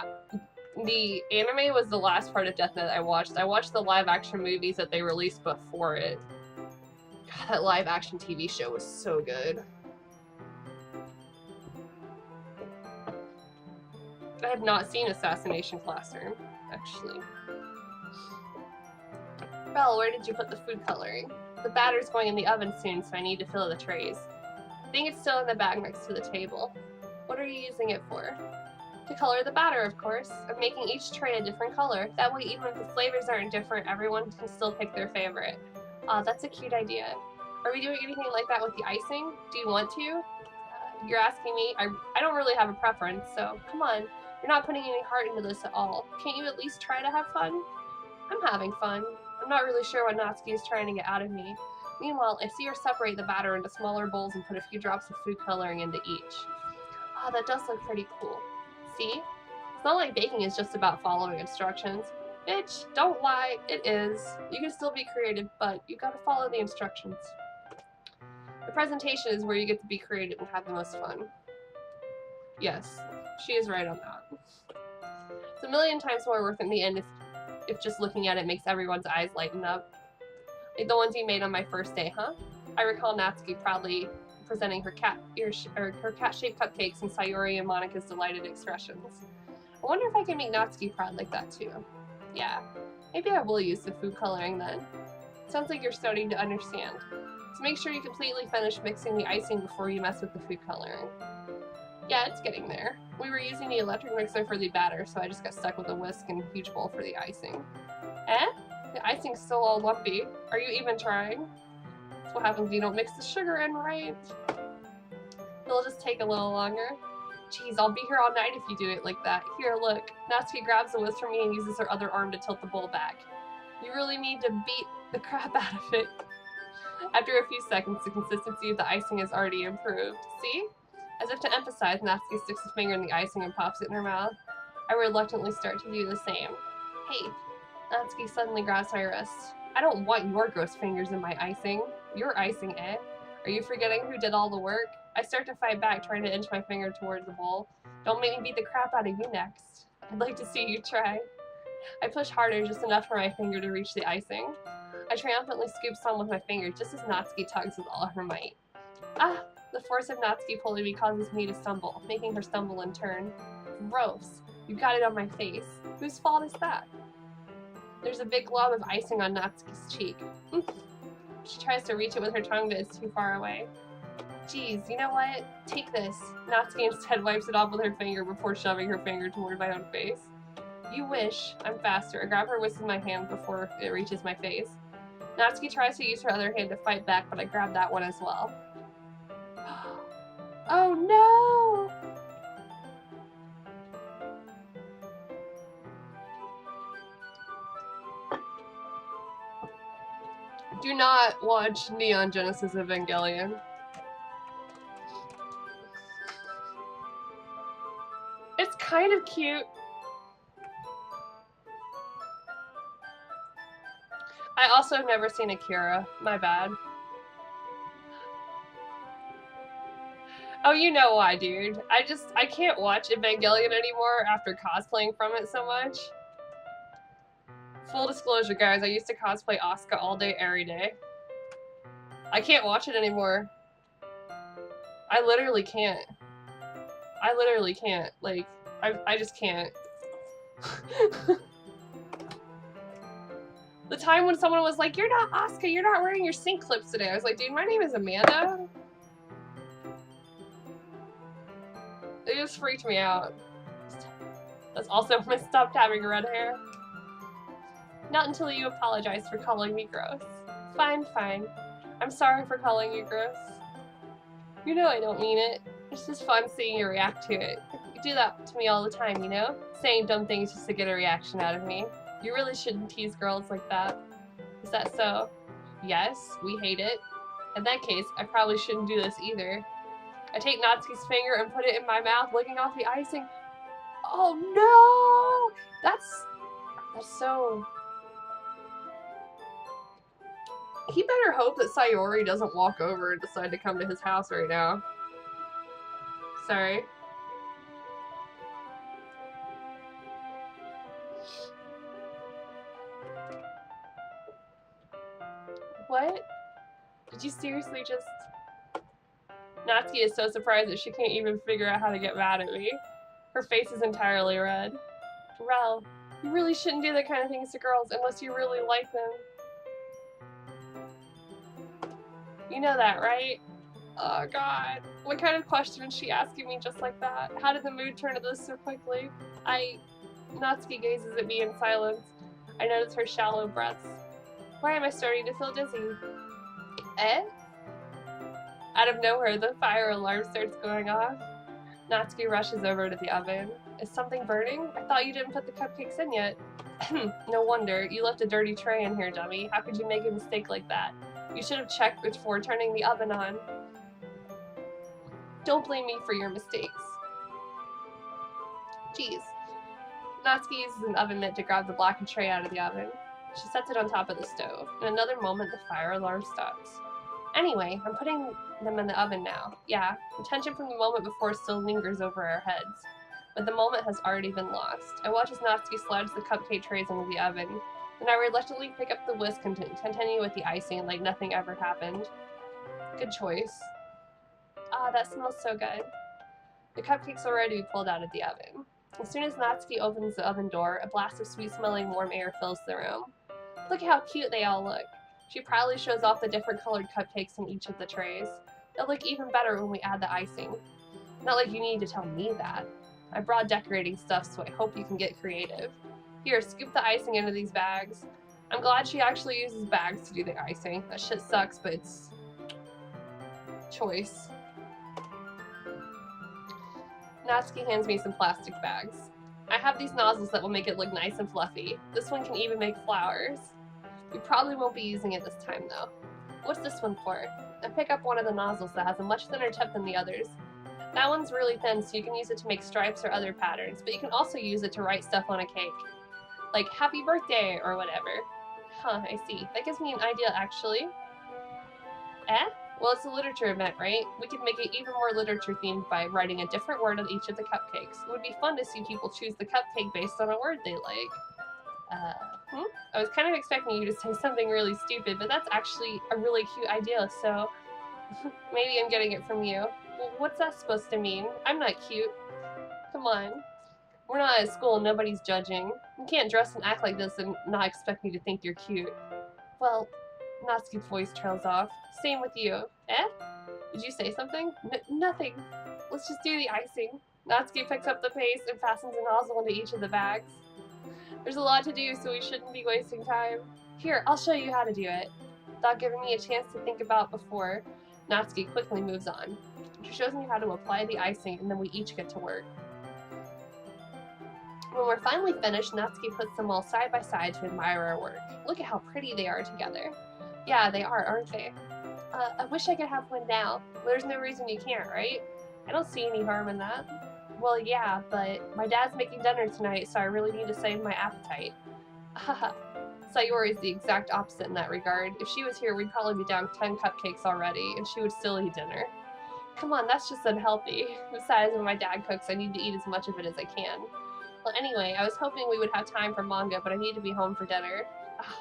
the anime was the last part of Death Note I watched. I watched the live-action movies that they released before it. God, that live-action TV show was so good. I have not seen Assassination Classroom, actually. Belle, where did you put the food coloring? The batter's going in the oven soon, so I need to fill the trays. I think it's still in the bag next to the table. What are you using it for? To color the batter, of course. I'm making each tray a different color. That way, even if the flavors aren't different, everyone can still pick their favorite. Aw, that's a cute idea. Are we doing anything like that with the icing? Do you want to? You're asking me? I don't really have a preference, so come on. You're not putting any heart into this at all. Can't you at least try to have fun? I'm having fun. I'm not really sure what Natsuki is trying to get out of me. Meanwhile, I see her separate the batter into smaller bowls and put a few drops of food coloring into each. Oh, that does look pretty cool. See? It's not like baking is just about following instructions. Bitch, don't lie, it is. You can still be creative, but you gotta follow the instructions. The presentation is where you get to be creative and have the most fun. Yes, she is right on that. It's a million times more worth it in the end if just looking at it makes everyone's eyes lighten up. Like the ones you made on my first day, huh? I recall Natsuki proudly presenting her cat-shaped cupcakes and Sayori and Monika's delighted expressions. I wonder if I can make Natsuki proud like that too. Yeah, maybe I will use the food coloring then. Sounds like you're starting to understand. So make sure you completely finish mixing the icing before you mess with the food coloring. Yeah, it's getting there. We were using the electric mixer for the batter, so I just got stuck with a whisk and a huge bowl for the icing. Eh? The icing's still all lumpy. Are you even trying? That's what happens when you don't mix the sugar in right. It'll just take a little longer. Jeez, I'll be here all night if you do it like that. Here, look. Natsuki grabs the whisk from me and uses her other arm to tilt the bowl back. You really need to beat the crap out of it. After a few seconds, the consistency of the icing has already improved. See? As if to emphasize, Natsuki sticks a finger in the icing and pops it in her mouth. I reluctantly start to do the same. Hey, Natsuki suddenly grabs my wrist. I don't want your gross fingers in my icing. Your icing, eh? Are you forgetting who did all the work? I start to fight back, trying to inch my finger towards the bowl. Don't make me beat the crap out of you next. I'd like to see you try. I push harder, just enough for my finger to reach the icing. I triumphantly scoop some with my finger, just as Natsuki tugs with all her might. Ah! The force of Natsuki pulling me causes me to stumble, making her stumble in turn. Gross. You got it on my face. Whose fault is that? There's a big glob of icing on Natsuki's cheek. She tries to reach it with her tongue, but it's too far away. Geez, you know what? Take this. Natsuki instead wipes it off with her finger before shoving her finger toward my own face. You wish. I'm faster. I grab her whisk with my hand before it reaches my face. Natsuki tries to use her other hand to fight back, but I grab that one as well. Oh no! Do not watch Neon Genesis Evangelion. It's kind of cute. I also have never seen Akira. My bad. Oh, you know why, dude. I can't watch Evangelion anymore after cosplaying from it so much. Full disclosure, guys, I used to cosplay Asuka all day, every day. I can't watch it anymore. I literally can't. I literally can't. Like, I just can't. The time when someone was like, "You're not Asuka, you're not wearing your sync clips today." I was like, dude, my name is Amanda. It just freaked me out. That's also when I stopped having red hair. Not until you apologize for calling me gross. Fine, fine. I'm sorry for calling you gross. You know I don't mean it. It's just fun seeing you react to it. You do that to me all the time, you know? Saying dumb things just to get a reaction out of me. You really shouldn't tease girls like that. Is that so? Yes, we hate it. In that case, I probably shouldn't do this either. I take Natsuki's finger and put it in my mouth, licking off the icing. Oh no! That's so... He better hope that Sayori doesn't walk over and decide to come to his house right now. Sorry. What? Did you seriously just... Natsuki is so surprised that she can't even figure out how to get mad at me. Her face is entirely red. Rel, you really shouldn't do that kind of things to girls unless you really like them. You know that, right? Oh god. What kind of question is she asking me just like that? How did the mood turn to this so quickly? Natsuki gazes at me in silence. I notice her shallow breaths. Why am I starting to feel dizzy? Eh? Out of nowhere, the fire alarm starts going off. Natsuki rushes over to the oven. Is something burning? I thought you didn't put the cupcakes in yet. No wonder. You left a dirty tray in here, dummy. How could you make a mistake like that? You should have checked before turning the oven on. Don't blame me for your mistakes. Jeez. Natsuki uses an oven mitt to grab the blackened tray out of the oven. She sets it on top of the stove. In another moment, the fire alarm stops. Anyway, I'm putting them in the oven now. Yeah, the tension from the moment before still lingers over our heads. But the moment has already been lost. I watch as Natsuki slides the cupcake trays into the oven. Then I reluctantly pick up the whisk and continue with the icing like nothing ever happened. Good choice. Ah, that smells so good. The cupcakes are ready to be pulled out of the oven. As soon as Natsuki opens the oven door, a blast of sweet-smelling warm air fills the room. Look at how cute they all look. She proudly shows off the different colored cupcakes in each of the trays. They'll look even better when we add the icing. Not like you need to tell me that. I brought decorating stuff, so I hope you can get creative. Here, scoop the icing into these bags. I'm glad she actually uses bags to do the icing. That shit sucks, but it's choice. Natsuki hands me some plastic bags. I have these nozzles that will make it look nice and fluffy. This one can even make flowers. We probably won't be using it this time, though. What's this one for? I pick up one of the nozzles that has a much thinner tip than the others. That one's really thin, so you can use it to make stripes or other patterns, but you can also use it to write stuff on a cake. Like, happy birthday, or whatever. Huh, I see. That gives me an idea, actually. Eh? Well, it's a literature event, right? We could make it even more literature-themed by writing a different word on each of the cupcakes. It would be fun to see people choose the cupcake based on a word they like. I was kind of expecting you to say something really stupid, but that's actually a really cute idea, so maybe I'm getting it from you. Well, what's that supposed to mean? I'm not cute. Come on. We're not at school, nobody's judging. You can't dress and act like this and not expect me to think you're cute. Well, Natsuki's voice trails off. Same with you. Eh? Did you say something? Nothing. Let's just do the icing. Natsuki picks up the paste and fastens a nozzle into each of the bags. There's a lot to do, so we shouldn't be wasting time. Here, I'll show you how to do it. Without giving me a chance to think about before, Natsuki quickly moves on. She shows me how to apply the icing, and then we each get to work. When we're finally finished, Natsuki puts them all side by side to admire our work. Look at how pretty they are together. Yeah, they are, aren't they? I wish I could have one now. There's no reason you can't, right? I don't see any harm in that. Well, yeah, but my dad's making dinner tonight, so I really need to save my appetite. Haha. Sayori is the exact opposite in that regard. If she was here, we'd probably be down 10 cupcakes already, and she would still eat dinner. Come on, that's just unhealthy. Besides, when my dad cooks, I need to eat as much of it as I can. Well, anyway, I was hoping we would have time for manga, but I need to be home for dinner.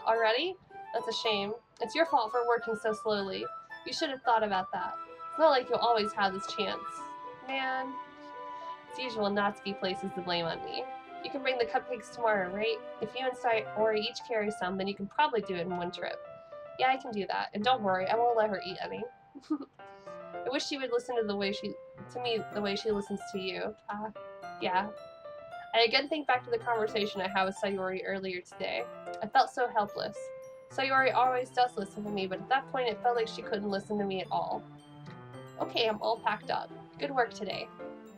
Already? That's a shame. It's your fault for working so slowly. You should have thought about that. It's not like you'll always have this chance. Man. As usual, Natsuki places the blame on me. You can bring the cupcakes tomorrow, right? If you and Sayori each carry some, then you can probably do it in one trip. Yeah, I can do that. And don't worry, I won't let her eat any. I wish she would listen to me the way she listens to you. Yeah. I again think back to the conversation I had with Sayori earlier today. I felt so helpless. Sayori always does listen to me, but at that point it felt like she couldn't listen to me at all. Okay, I'm all packed up. Good work today.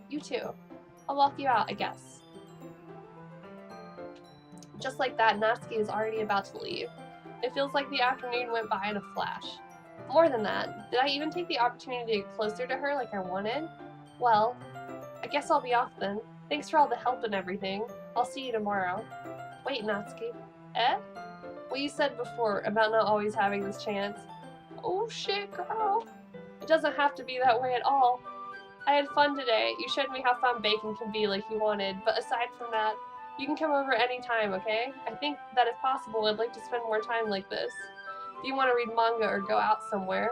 You too. I'll walk you out, I guess. Just like that, Natsuki is already about to leave. It feels like the afternoon went by in a flash. More than that, did I even take the opportunity to get closer to her like I wanted? Well, I guess I'll be off then. Thanks for all the help and everything. I'll see you tomorrow. Wait, Natsuki. Eh? What you said before about not always having this chance. Oh shit, girl. It doesn't have to be that way at all. I had fun today. You showed me how fun baking can be like you wanted, but aside from that, you can come over anytime, okay? I think that if possible, I'd like to spend more time like this. If you want to read manga or go out somewhere.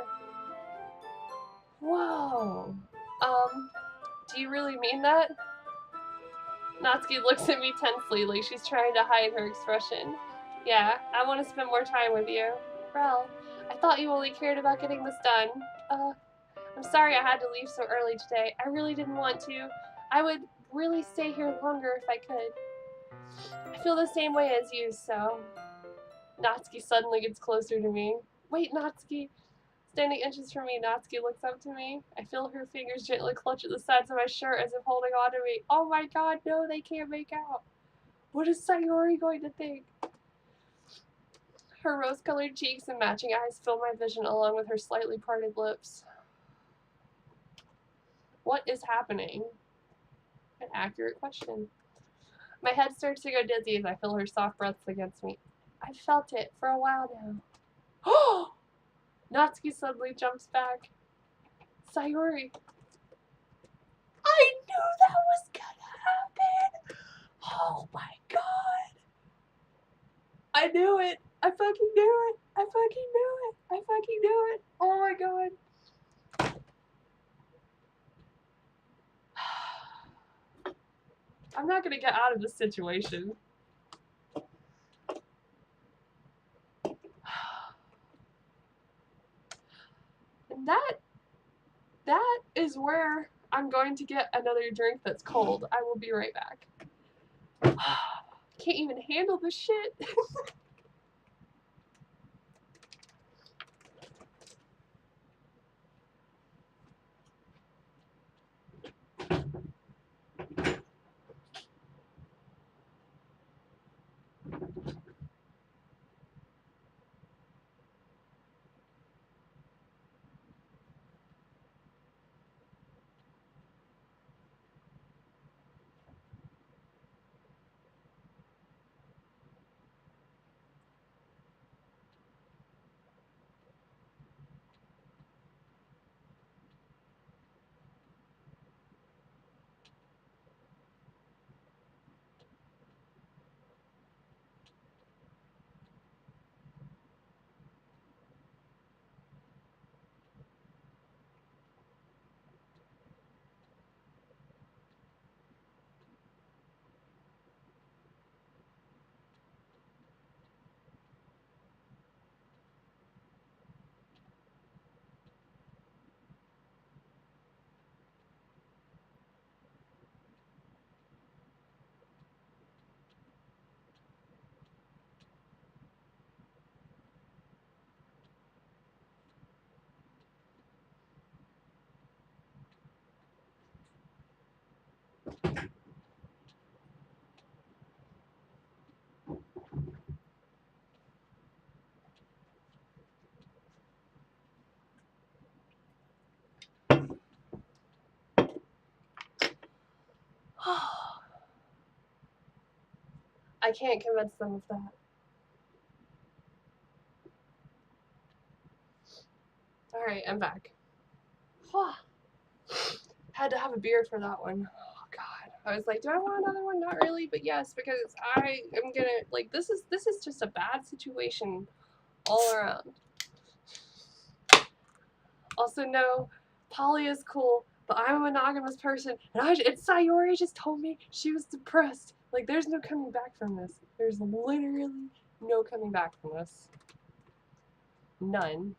Whoa. Do you really mean that? Natsuki looks at me tensely, like she's trying to hide her expression. Yeah, I want to spend more time with you. Rel, I thought you only cared about getting this done. I'm sorry I had to leave so early today. I really didn't want to. I would really stay here longer if I could. I feel the same way as you, so... Natsuki suddenly gets closer to me. Wait, Natsuki. Standing inches from me, Natsuki looks up to me. I feel her fingers gently clutch at the sides of my shirt as if holding on to me. Oh my god, no, they can't make out. What is Sayori going to think? Her rose-colored cheeks and matching eyes fill my vision along with her slightly parted lips. What is happening? An accurate question. My head starts to go dizzy as I feel her soft breaths against me. I've felt it for a while now. Oh! Natsuki suddenly jumps back. Sayori. I knew that was gonna happen! Oh my god! I knew it! I fucking knew it! I fucking knew it! I fucking knew it! Oh my god! I'm not gonna get out of this situation. And that is where I'm going to get another drink that's cold. I will be right back. Can't even handle this shit. I can't convince them of that. Alright, I'm back. Had to have a beer for that one. Oh god. I was like, do I want another one? Not really, but yes, because I am gonna like this is just a bad situation all around. Also no, Polly is cool, but I'm a monogamous person, and Sayori just told me she was depressed. Like, there's no coming back from this. There's literally no coming back from this. None.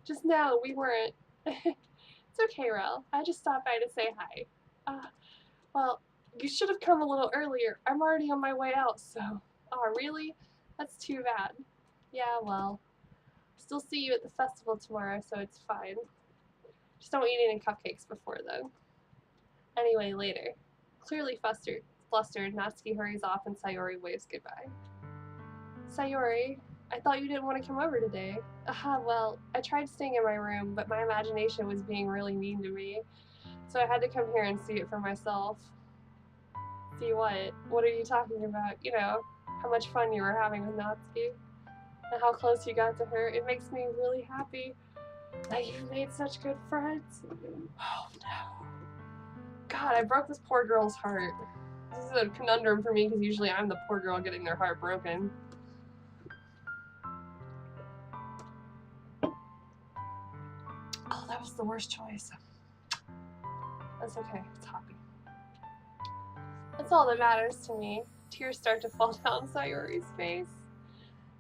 Just now, we weren't. It's okay, Rel. I just stopped by to say hi. Well, you should have come a little earlier. I'm already on my way out, so... Oh, really? That's too bad. Yeah, well... Still see you at the festival tomorrow, so it's fine. Just don't eat any cupcakes before then. Anyway, later. Clearly flustered, Natsuki hurries off and Sayori waves goodbye. Sayori, I thought you didn't want to come over today. Well, I tried staying in my room, but my imagination was being really mean to me. So I had to come here and see it for myself. See what? What are you talking about? You know, how much fun you were having with Natsuki. And how close you got to her. It makes me really happy that you've made such good friends. Oh no. God, I broke this poor girl's heart. This is a conundrum for me because usually I'm the poor girl getting their heart broken. Oh, that was the worst choice. That's okay, it's happy. That's all that matters to me. Tears start to fall down Sayori's face.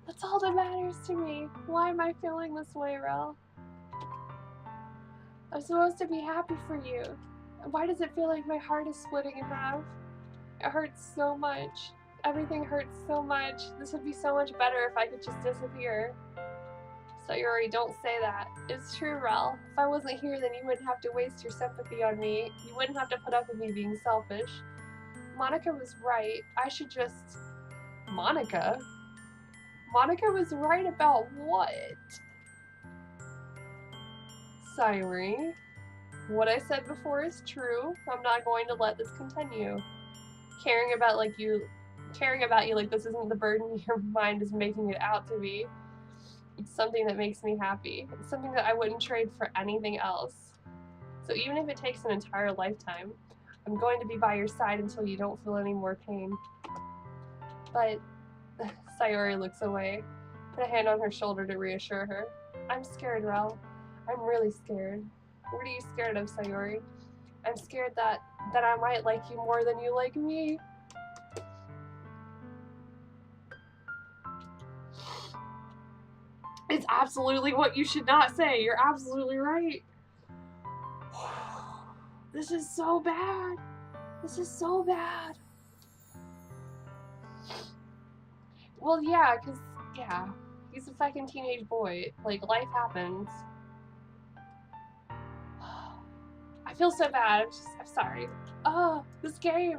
That's all that matters to me. Why am I feeling this way, Rel? I'm supposed to be happy for you. Why does it feel like my heart is splitting in half? It hurts so much. Everything hurts so much. This would be so much better if I could just disappear. Sayori, don't say that. It's true, Rel. If I wasn't here, then you wouldn't have to waste your sympathy on me. You wouldn't have to put up with me being selfish. Monica was right. I should just... Monica? Monica was right about what? Sayori, what I said before is true. I'm not going to let this continue. Caring about you like this isn't the burden your mind is making it out to be. It's something that makes me happy. It's something that I wouldn't trade for anything else. So even if it takes an entire lifetime, I'm going to be by your side until you don't feel any more pain. But Sayori looks away, put a hand on her shoulder to reassure her. I'm scared, Rel. I'm really scared. What are you scared of, Sayori? I'm scared that I might like you more than you like me. It's absolutely what you should not say. You're absolutely right. This is so bad. This is so bad. Well, yeah, he's a fucking teenage boy. Like, life happens. I feel so bad. I'm sorry. Oh, this game.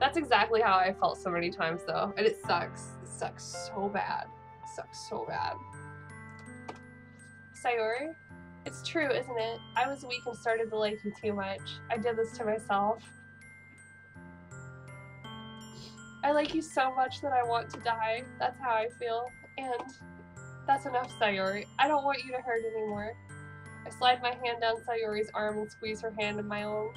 That's exactly how I felt so many times, though. And it sucks. It sucks so bad. It sucks so bad. Sayori, it's true, isn't it? I was weak and started to like you too much. I did this to myself. I like you so much that I want to die. That's how I feel. And that's enough, Sayori. I don't want you to hurt anymore. I slide my hand down Sayori's arm and squeeze her hand in my own.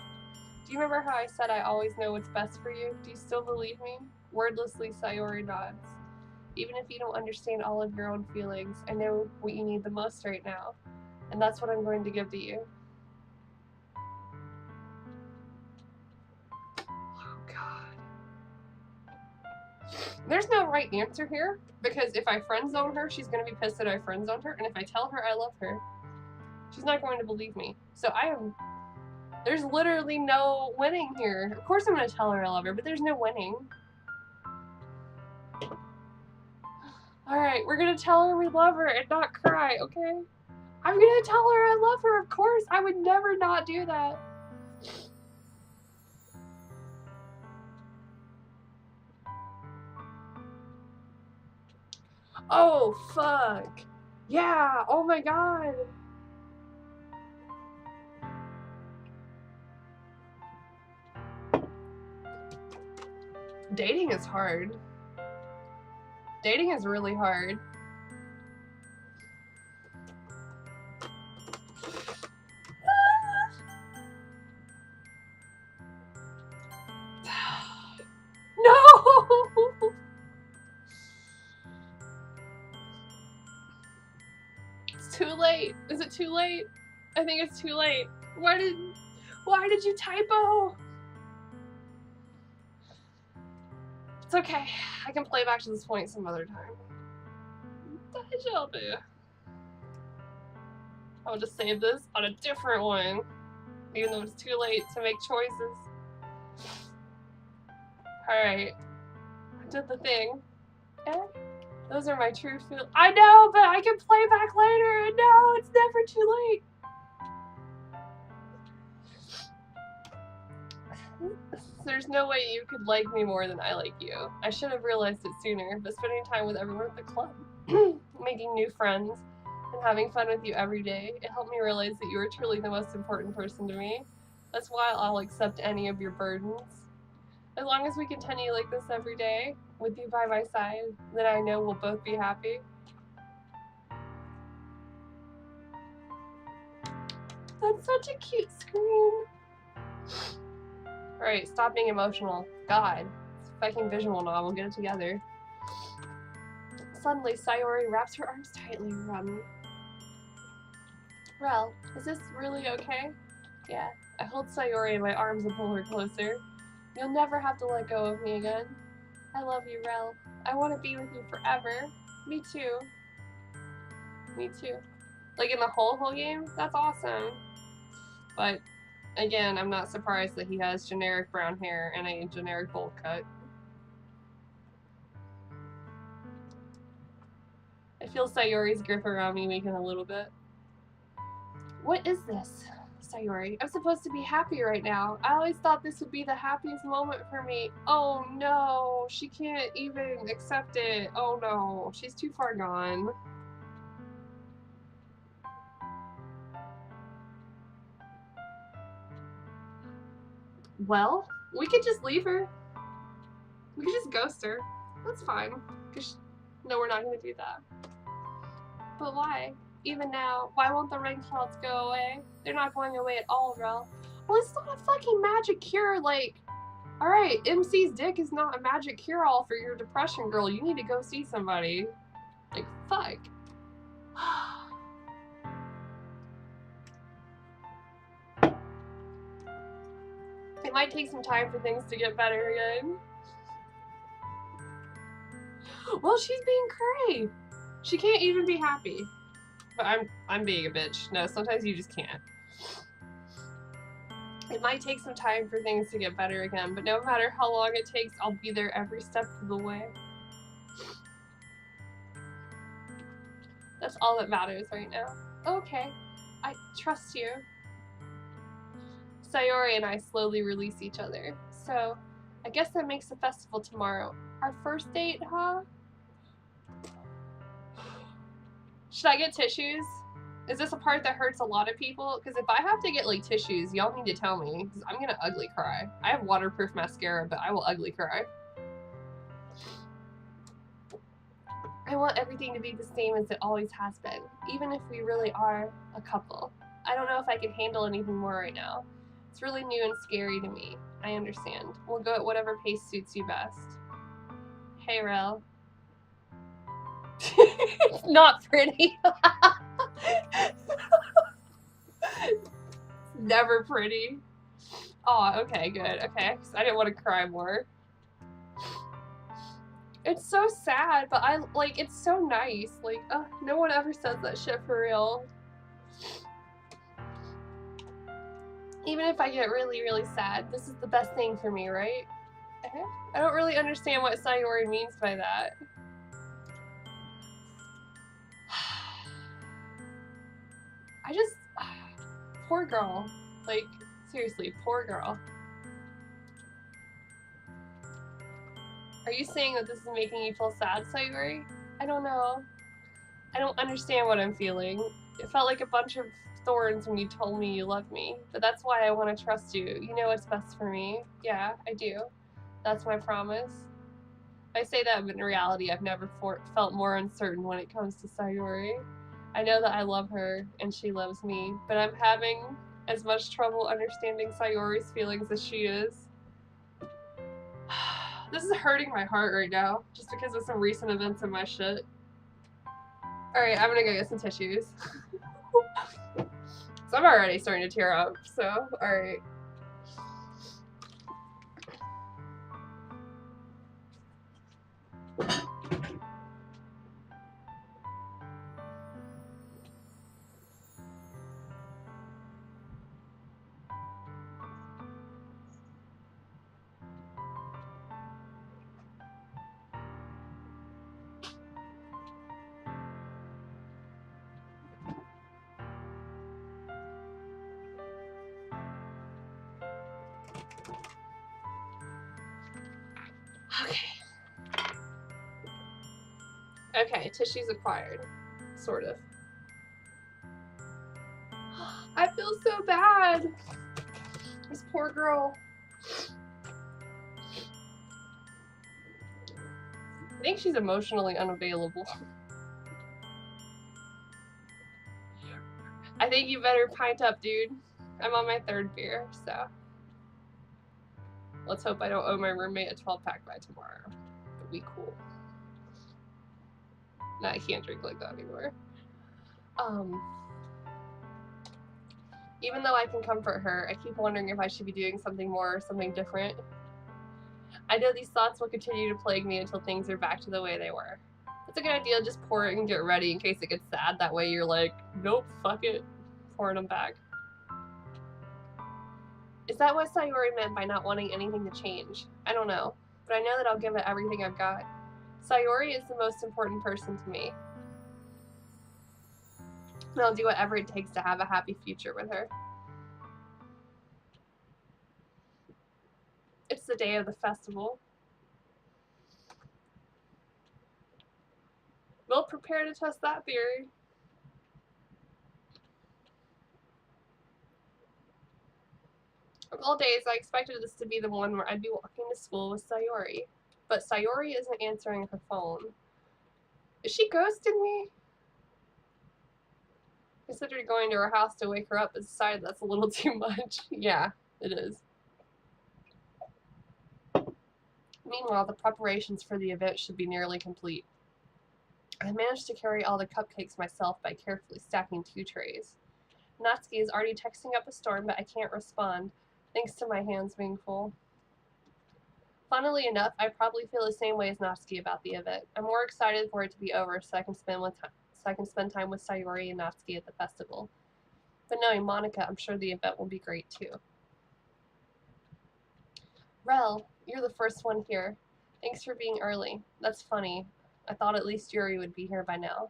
Do you remember how I said I always know what's best for you? Do you still believe me? Wordlessly, Sayori nods. Even if you don't understand all of your own feelings, I know what you need the most right now. And that's what I'm going to give to you. Oh, God. There's no right answer here, because if I friend zone her, she's going to be pissed that I friend zoned her, and if I tell her I love her, she's not going to believe me. So there's literally no winning here. Of course I'm going to tell her I love her, but there's no winning. Alright, we're going to tell her we love her and not cry, okay? I'm going to tell her I love her, of course. I would never not do that. Oh, fuck. Yeah, oh my god. Dating is hard. Dating is really hard. No! It's too late. Is it too late? I think it's too late. Why did you typo? It's okay. I can play back to this point some other time. I shall do. I'll just save this on a different one, even though it's too late to make choices. Alright. I did the thing. Yeah. Those are my true feelings. I know, but I can play back later. No, it's never too late. There's no way you could like me more than I like you. I should have realized it sooner, but spending time with everyone at the club, making new friends, and having fun with you every day, it helped me realize that you are truly the most important person to me. That's why I'll accept any of your burdens. As long as we continue like this every day, with you by my side, then I know we'll both be happy. That's such a cute scream. Alright, stop being emotional. God. It's a fucking visual novel. Get it together. Suddenly, Sayori wraps her arms tightly around me. Rel, is this really okay? Yeah. I hold Sayori in my arms and pull her closer. You'll never have to let go of me again. I love you, Rel. I want to be with you forever. Me too. Me too. Like in the whole game? That's awesome. But again, I'm not surprised that he has generic brown hair and a generic bowl cut. I feel Sayori's grip around me weaken a little bit. What is this, Sayori? I'm supposed to be happy right now. I always thought this would be the happiest moment for me. Oh no, she can't even accept it. Oh no, she's too far gone. Well, we could just leave her. We could just ghost her. That's fine. No, we're not going to do that. But why? Even now, why won't the rain clouds go away? They're not going away at all, Rel. Well, it's not a fucking magic cure, like... Alright, MC's dick is not a magic cure-all for your depression, girl. You need to go see somebody. Like, fuck. It might take some time for things to get better again. Well, she's being cray. She can't even be happy. But I'm being a bitch. No, sometimes you just can't. It might take some time for things to get better again, but no matter how long it takes, I'll be there every step of the way. That's all that matters right now. Okay, I trust you. Sayori and I slowly release each other. So, I guess that makes the festival tomorrow. Our first date, huh? Should I get tissues? Is this a part that hurts a lot of people? Because if I have to get, like, tissues, y'all need to tell me. Because I'm gonna ugly cry. I have waterproof mascara, but I will ugly cry. I want everything to be the same as it always has been. Even if we really are a couple. I don't know if I can handle anything more right now. It's really new and scary to me. I understand. We'll go at whatever pace suits you best. Hey, Rel. It's not pretty. Never pretty. Oh, okay, good. Okay, I didn't want to cry more. It's so sad, but it's so nice. Like, no one ever says that shit for real. Even if I get really, really sad, this is the best thing for me, right? I don't really understand what Sayori means by that. Poor girl. Like, seriously, poor girl. Are you saying that this is making you feel sad, Sayori? I don't know. I don't understand what I'm feeling. It felt like a bunch of thorns when you told me you loved me, but that's why I want to trust you. You know what's best for me. Yeah, I do. That's my promise. I say that, but in reality, I've never felt more uncertain when it comes to Sayori. I know that I love her, and she loves me, but I'm having as much trouble understanding Sayori's feelings as she is. This is hurting my heart right now, just because of some recent events in my shit. Alright, I'm gonna go get some tissues. So I'm already starting to tear up, so, alright. Okay, tissues acquired. Sort of. I feel so bad. This poor girl. I think she's emotionally unavailable. I think you better pint up, dude. I'm on my 3rd beer, so. Let's hope I don't owe my roommate a 12-pack by tomorrow. It'd be cool. No, I can't drink like that anymore. Even though I can comfort her, I keep wondering if I should be doing something more or something different. I know these thoughts will continue to plague me until things are back to the way they were. It's a good idea, just pour it and get ready in case it gets sad. That way you're like, nope, fuck it. Pouring them back. Is that what Sayori meant by not wanting anything to change? I don't know, but I know that I'll give it everything I've got. Sayori is the most important person to me. And I'll do whatever it takes to have a happy future with her. It's the day of the festival. We'll prepare to test that theory. Of all days, I expected this to be the one where I'd be walking to school with Sayori. But Sayori isn't answering her phone. Is she ghosting me? I considered going to her house to wake her up, but decided that's a little too much. Yeah, it is. Meanwhile, the preparations for the event should be nearly complete. I managed to carry all the cupcakes myself by carefully stacking 2 trays. Natsuki is already texting up a storm, but I can't respond, thanks to my hands being full. Funnily enough, I probably feel the same way as Natsuki about the event. I'm more excited for it to be over so I can spend time with Sayori and Natsuki at the festival. But knowing Monica, I'm sure the event will be great too. Rel, you're the first one here. Thanks for being early. That's funny. I thought at least Yuri would be here by now.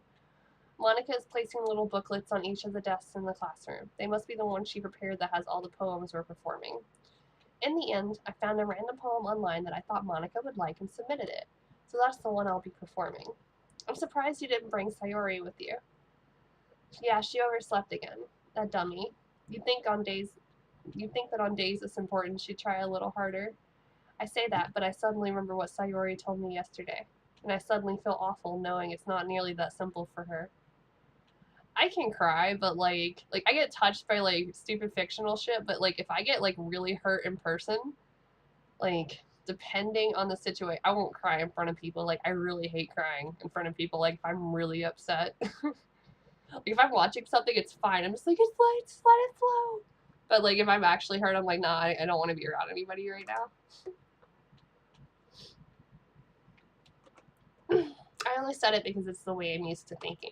Monica is placing little booklets on each of the desks in the classroom. They must be the one she prepared that has all the poems we're performing. In the end, I found a random poem online that I thought Monica would like and submitted it. So that's the one I'll be performing. I'm surprised you didn't bring Sayori with you. Yeah, she overslept again. That dummy. You'd think that on days this important she'd try a little harder. I say that, but I suddenly remember what Sayori told me yesterday. And I suddenly feel awful knowing it's not nearly that simple for her. I can cry, but like I get touched by like stupid fictional shit, but like if I get like really hurt in person, like depending on the situation, I won't cry in front of people. Like I really hate crying in front of people. Like if I'm really upset, like if I'm watching something, it's fine. I'm just like just let it flow. But like if I'm actually hurt, I'm like nah, I don't want to be around anybody right now. I only said it because it's the way I'm used to thinking.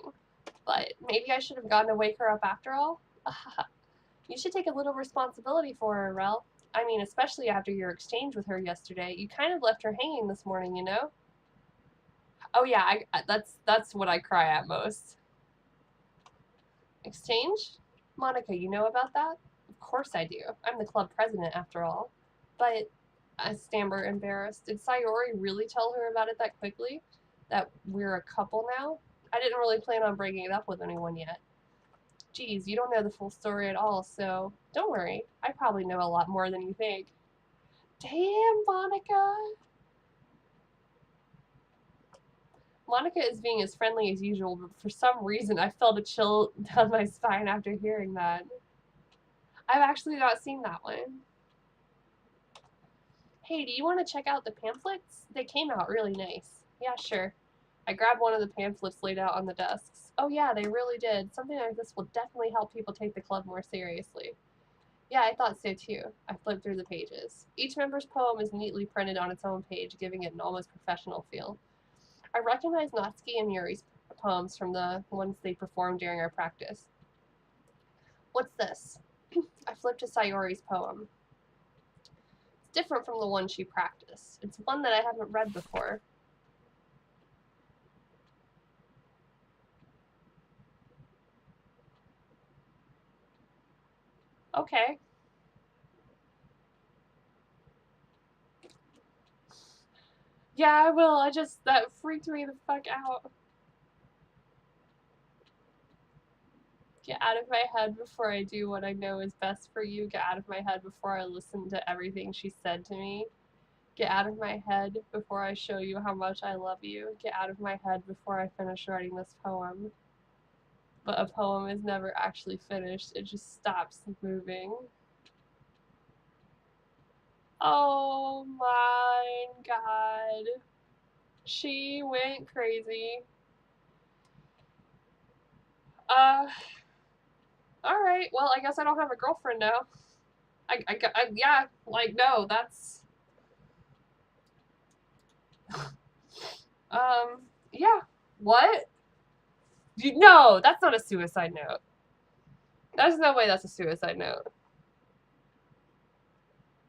But maybe I should have gone to wake her up after all? You should take a little responsibility for her, Rel. I mean, especially after your exchange with her yesterday. You kind of left her hanging this morning, you know? Oh yeah, that's what I cry at most. Exchange? Monica, you know about that? Of course I do. I'm the club president after all. But, I stammer embarrassed. Did Sayori really tell her about it that quickly? That we're a couple now? I didn't really plan on bringing it up with anyone yet. Geez, you don't know the full story at all, so don't worry. I probably know a lot more than you think. Damn, Monica! Monica is being as friendly as usual, but for some reason I felt a chill down my spine after hearing that. I've actually not seen that one. Hey, do you want to check out the pamphlets? They came out really nice. Yeah, sure. I grabbed one of the pamphlets laid out on the desks. Oh yeah, they really did. Something like this will definitely help people take the club more seriously. Yeah, I thought so too. I flipped through the pages. Each member's poem is neatly printed on its own page, giving it an almost professional feel. I recognize Natsuki and Yuri's poems from the ones they performed during our practice. What's this? I flipped to Sayori's poem. It's different from the one she practiced. It's one that I haven't read before. Okay. Yeah, I will. That freaked me the fuck out. Get out of my head before I do what I know is best for you. Get out of my head before I listen to everything she said to me. Get out of my head before I show you how much I love you. Get out of my head before I finish writing this poem. But a poem is never actually finished. It just stops moving. Oh my god. She went crazy. Alright, well, I guess I don't have a girlfriend now. Yeah, like, no, that's... yeah. What? No, that's not a suicide note. There's no way that's a suicide note.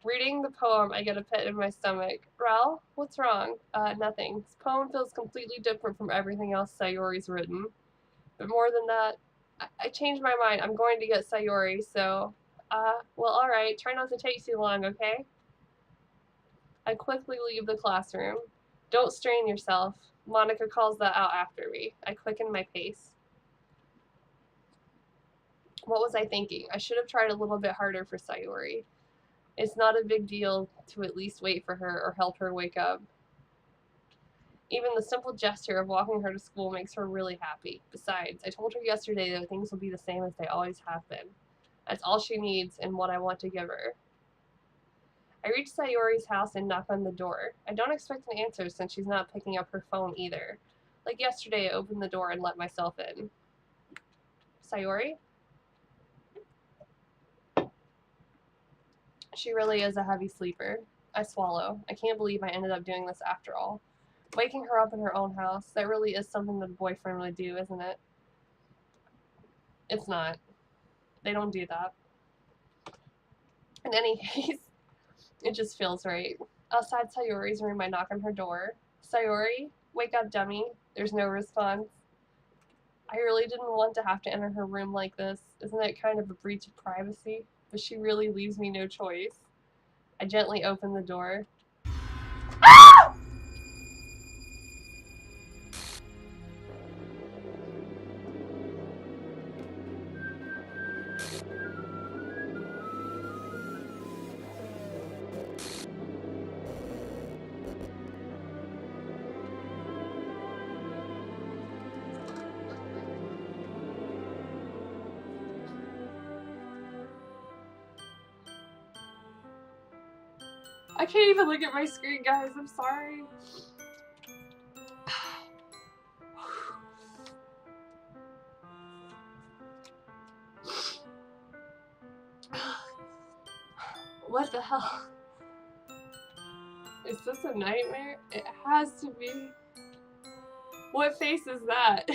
Reading the poem, I get a pit in my stomach. Rel, what's wrong? Nothing. This poem feels completely different from everything else Sayori's written. But more than that, I changed my mind. I'm going to get Sayori, so, well, alright. Try not to take too long, okay? I quickly leave the classroom. Don't strain yourself. Monica calls that out after me. I quicken my pace. What was I thinking? I should have tried a little bit harder for Sayori. It's not a big deal to at least wait for her or help her wake up. Even the simple gesture of walking her to school makes her really happy. Besides, I told her yesterday that things will be the same as they always have been. That's all she needs and what I want to give her. I reach Sayori's house and knock on the door. I don't expect an answer since she's not picking up her phone either. Like yesterday, I opened the door and let myself in. Sayori? She really is a heavy sleeper. I swallow. I can't believe I ended up doing this after all. Waking her up in her own house, that really is something that a boyfriend would do, isn't it? It's not. They don't do that. In any case, it just feels right. Outside Sayori's room, I knock on her door. Sayori, wake up, dummy. There's no response. I really didn't want to have to enter her room like this. Isn't it kind of a breach of privacy? But she really leaves me no choice. I gently open the door. Ah! I can't even look at my screen, guys. I'm sorry. What the hell? Is this a nightmare? It has to be. What face is that?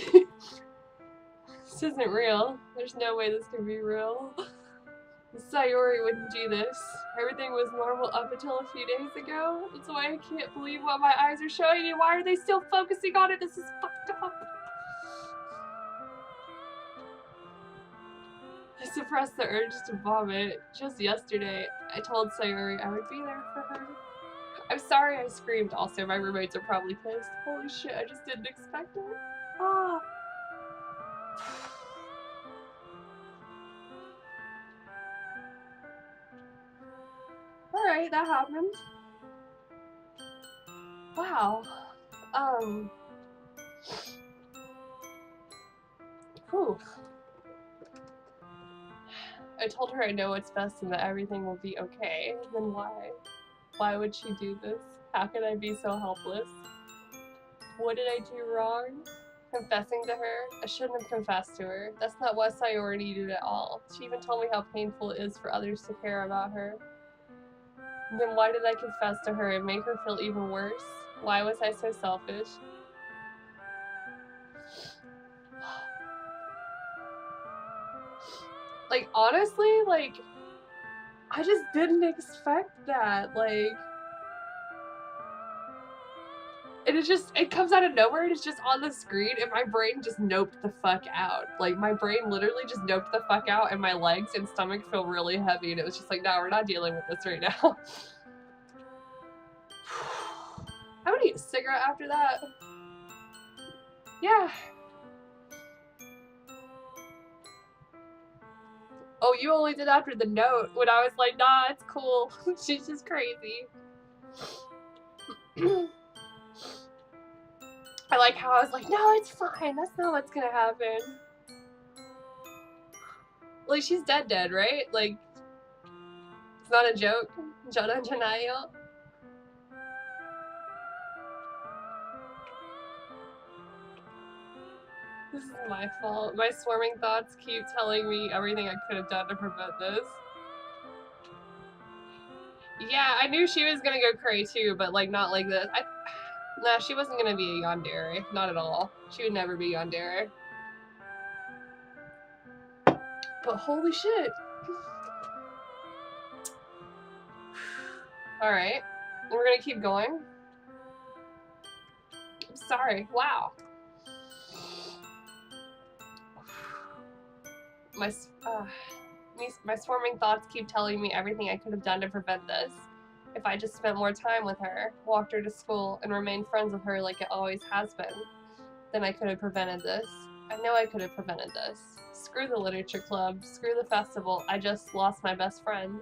This isn't real. There's no way this can be real. Sayori wouldn't do this. Everything was normal up until a few days ago. That's why I can't believe what my eyes are showing me. Why are they still focusing on it? This is fucked up. I suppressed the urge to vomit. Just yesterday, I told Sayori I would be there for her. I'm sorry I screamed. Also, my roommates are probably pissed. Holy shit, I just didn't expect it. Ah. Alright, that happened. Wow. Whew. I told her I know what's best and that everything will be okay. Then why? Why would she do this? How could I be so helpless? What did I do wrong? Confessing to her? I shouldn't have confessed to her. That's not what Sayori needed at all. She even told me how painful it is for others to care about her. Then why did I confess to her and make her feel even worse? Why was I so selfish? Like, honestly, like, I just didn't expect that. Like, and it comes out of nowhere and it's just on the screen and my brain just noped the fuck out. Like, my brain literally just noped the fuck out and my legs and stomach feel really heavy and it was just like, no, we're not dealing with this right now. I'm gonna eat a cigarette after that. Yeah. Oh, you only did after the note when I was like, nah, it's cool. She's just crazy. I like how I was like, no, it's fine. That's not what's gonna happen. Like, she's dead, right? Like, it's not a joke. Jana Janayo. This is my fault. My swarming thoughts keep telling me everything I could have done to prevent this. Yeah, I knew she was gonna go cray too, but like not like this. Nah, she wasn't gonna be a yandere. Not at all. She would never be yandere. But holy shit. Alright. We're gonna keep going. I'm sorry. Wow. My swarming thoughts keep telling me everything I could have done to prevent this. If I just spent more time with her, walked her to school, and remained friends with her like it always has been, then I could have prevented this. I know I could have prevented this. Screw the literature club, screw the festival, I just lost my best friend.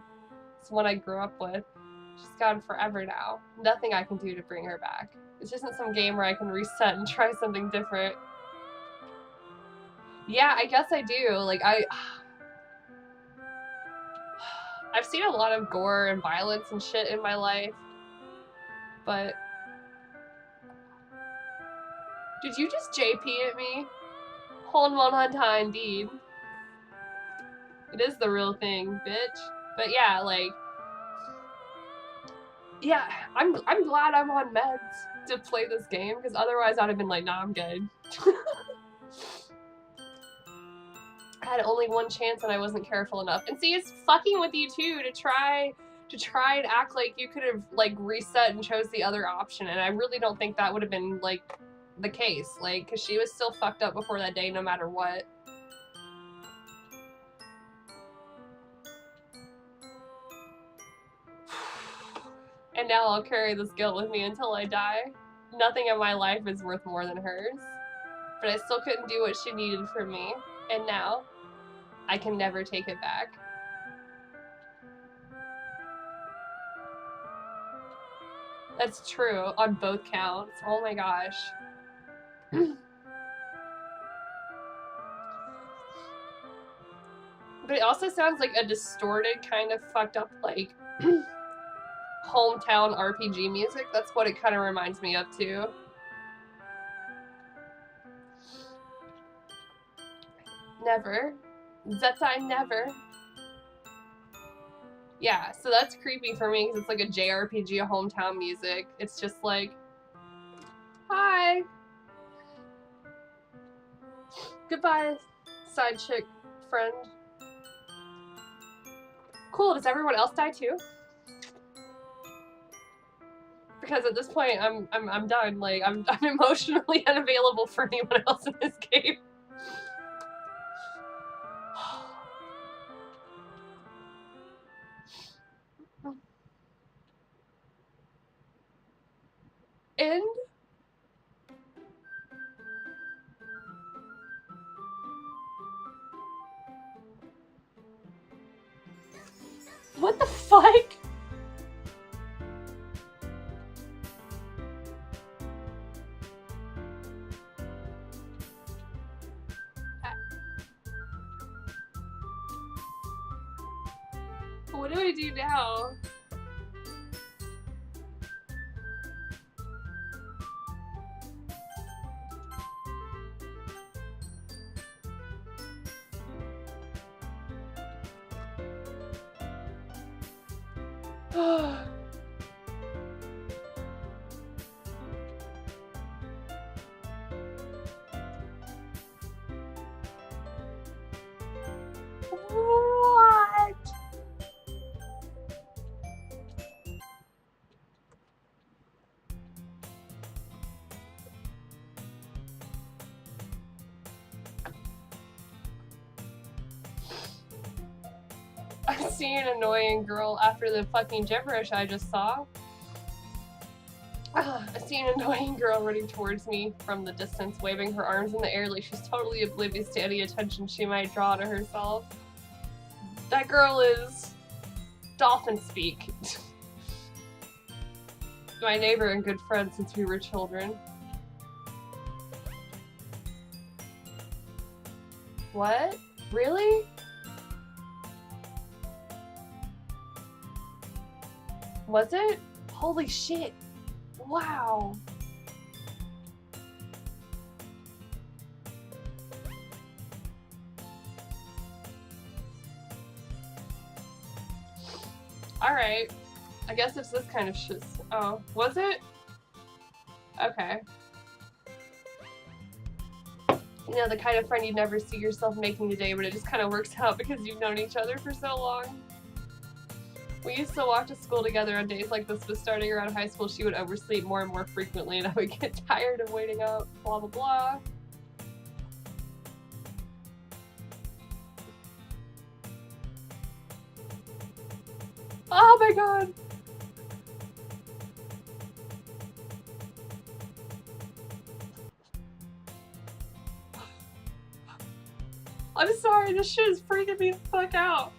It's one I grew up with. She's gone forever now. Nothing I can do to bring her back. This isn't some game where I can reset and try something different. Yeah, I guess I do. Like, I've seen a lot of gore and violence and shit in my life, but... Did you just JP at me? Hold one on time, indeed. It is the real thing, bitch. But yeah, like... Yeah, I'm glad I'm on meds to play this game, because otherwise I'd have been like, nah, I'm good. I had only one chance and I wasn't careful enough. And see, it's fucking with you too to try and act like you could have like reset and chose the other option. And I really don't think that would have been like the case, like, because she was still fucked up before that day no matter what. And now I'll carry this guilt with me until I die. Nothing in my life is worth more than hers. But I still couldn't do what she needed from me. And now, I can never take it back. That's true, on both counts. Oh my gosh. But it also sounds like a distorted, kind of fucked up, like, hometown RPG music. That's what it kind of reminds me of, too. Never. Zetai never. Yeah, so that's creepy for me because it's like a JRPG of hometown music. It's just like, hi. Goodbye, side chick friend. Cool, does everyone else die too? Because at this point, I'm done. Like, I'm emotionally unavailable for anyone else in this game. End? What the fuck? What do I do now? What? I see an annoying girl after the fucking gibberish I just saw. I see an annoying girl running towards me from the distance, waving her arms in the air like she's totally oblivious to any attention she might draw to herself. That girl is dolphin speak. My neighbor and good friend since we were children. What? Really? Was it? Holy shit. Wow. Alright. I guess it's this kind of shit. Oh, was it? Okay. You know, the kind of friend you'd never see yourself making today, but it just kind of works out because you've known each other for so long. We used to walk to school together on days like this, but starting around high school, she would oversleep more and more frequently, and I would get tired of waiting up, blah, blah, blah. Oh my god! I'm sorry, this shit is freaking me the fuck out.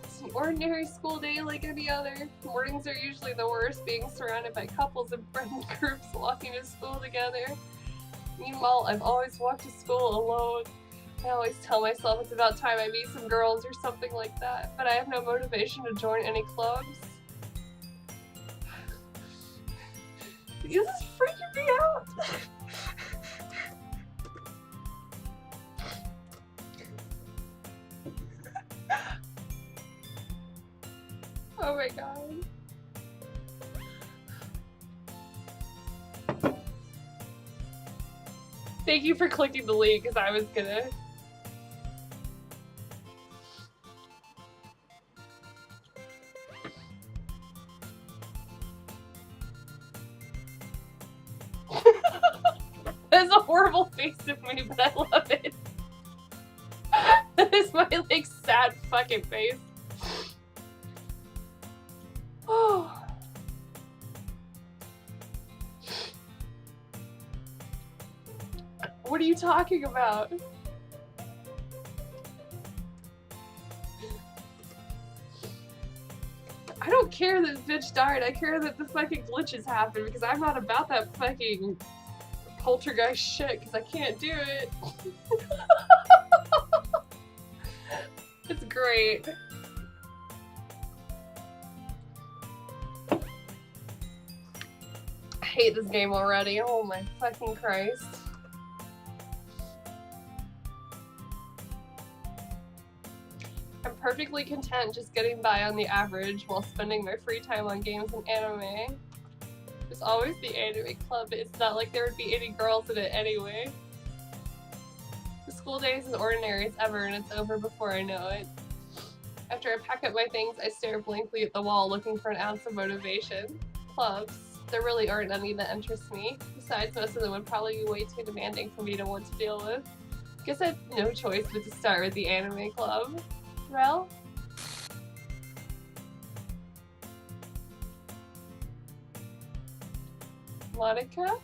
It's an ordinary school day like any other. Mornings are usually the worst, being surrounded by couples and friend groups walking to school together. Meanwhile, I've always walked to school alone. I always tell myself it's about time I meet some girls or something like that, but I have no motivation to join any clubs. This is freaking me out! Oh my god. Thank you for clicking the link, because I was gonna... That's a horrible face of me, but I love it. That is my, like, sad fucking face. Oh. What are you talking about? I don't care that bitch died, I care that the fucking glitches happened, because I'm not about that fucking poltergeist shit, because I can't do it. It's great. I hate this game already, oh my fucking Christ. I'm perfectly content just getting by on the average while spending my free time on games and anime. There's always the anime club, but it's not like there would be any girls in it anyway. The school day is as ordinary as ever and it's over before I know it. After I pack up my things, I stare blankly at the wall looking for an ounce of motivation. Clubs. There really aren't any that interest me. Besides, most of them would probably be way too demanding for me to want to deal with. Guess I have no choice but to start with the anime club. Rel? Monica?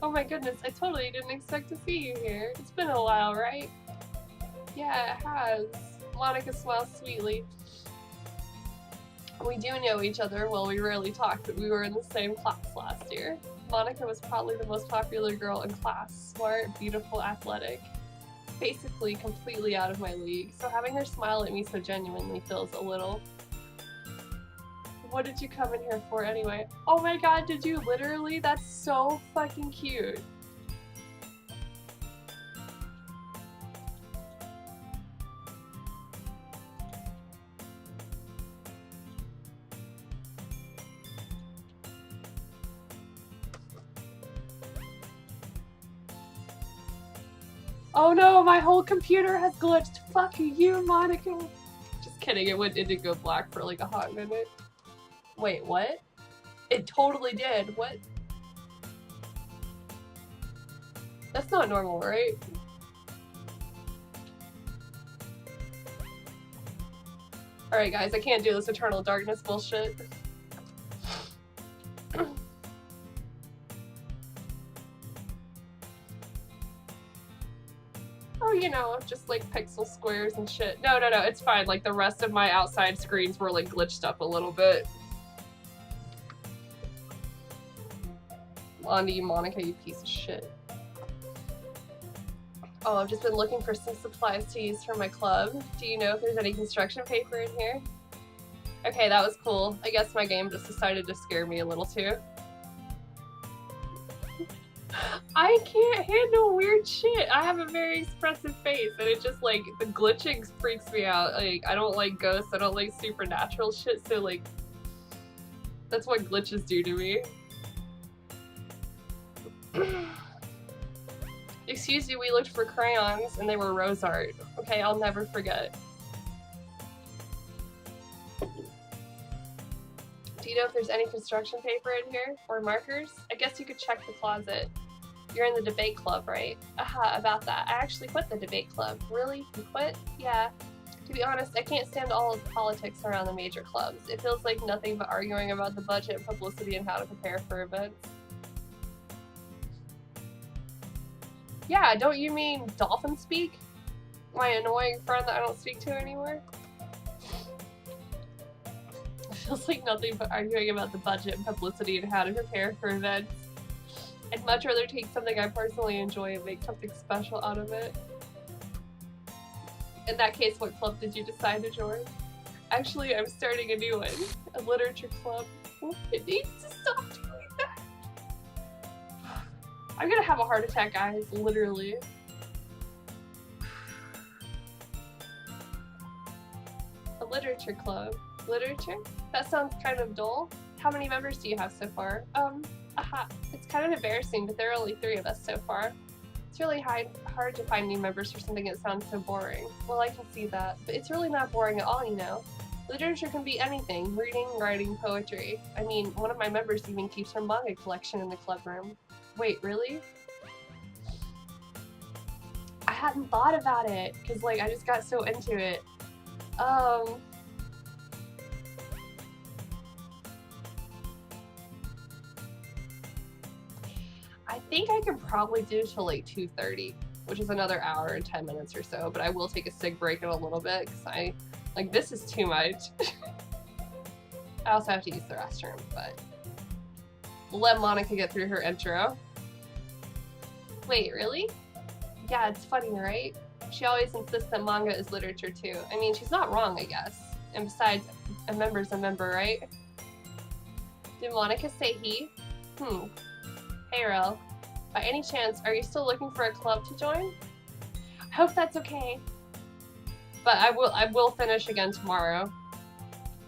Oh my goodness, I totally didn't expect to see you here. It's been a while, right? Yeah, it has. Monica smiles sweetly. We do know each other, well, we rarely talk, but we were in the same class last year. Monica was probably the most popular girl in class. Smart, beautiful, athletic. Basically completely out of my league, so having her smile at me so genuinely feels a little... What did you come in here for anyway? Oh my god, did you literally? That's so fucking cute. Oh no, my whole computer has glitched. Fuck you, Monica. Just kidding, it did go black for like a hot minute. Wait, what? It totally did. What? That's not normal, right? Alright guys, I can't do this Eternal Darkness bullshit. Oh, you know, just like pixel squares and shit. No, it's fine. Like the rest of my outside screens were like glitched up a little bit. Blondie, Monica, you piece of shit. Oh, I've just been looking for some supplies to use for my club. Do you know if there's any construction paper in here? Okay, that was cool. I guess my game just decided to scare me a little too. I can't handle weird shit. I have a very expressive face and it just like, the glitching freaks me out. Like, I don't like ghosts, I don't like supernatural shit, so like, that's what glitches do to me. Excuse me, we looked for crayons and they were rose art. Okay, I'll never forget. Do you know if there's any construction paper in here? Or markers? I guess you could check the closet. You're in the debate club, right? Aha, about that. I actually quit the debate club. Really? You quit? Yeah. To be honest, I can't stand all of the politics around the major clubs. It feels like nothing but arguing about the budget and publicity and how to prepare for events. Yeah, don't you mean dolphin speak? My annoying friend that I don't speak to anymore? It feels like nothing but arguing about the budget and publicity and how to prepare for events. I'd much rather take something I personally enjoy and make something special out of it. In that case, what club did you decide to join? Actually, I'm starting a new one. A literature club. It needs to stop doing that. I'm gonna have a heart attack, guys. Literally. A literature club. Literature? That sounds kind of dull. How many members do you have so far? It's kind of embarrassing, but there are only 3 of us so far. It's really hard to find new members for something that sounds so boring. Well, I can see that, but it's really not boring at all, you know. Literature can be anything. Reading, writing, poetry. I mean, one of my members even keeps her manga collection in the club room. Wait, really? I hadn't thought about it, because, like, I just got so into it. I think I could probably do till like 2:30, which is another hour and 10 minutes or so, but I will take a sig break in a little bit because this is too much. I also have to use the restroom, but we'll let Monica get through her intro. Wait, really? Yeah, it's funny, right? She always insists that manga is literature too. I mean, she's not wrong, I guess. And besides, a member's a member, right? Did Monica say he? Hey, Rel. By any chance, are you still looking for a club to join? I hope that's okay. But I will finish again tomorrow.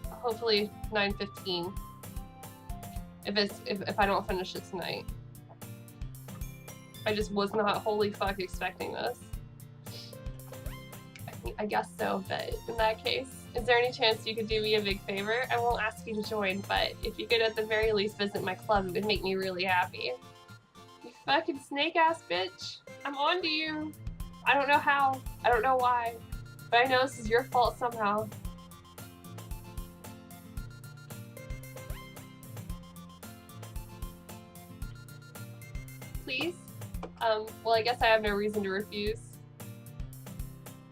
Hopefully 9:15. If I don't finish it tonight. I just was not holy fuck expecting this. I guess so, but in that case, is there any chance you could do me a big favor? I won't ask you to join, but if you could at the very least visit my club, it would make me really happy. You fucking snake-ass bitch. I'm on to you. I don't know how. I don't know why. But I know this is your fault somehow. Please? Well, I guess I have no reason to refuse.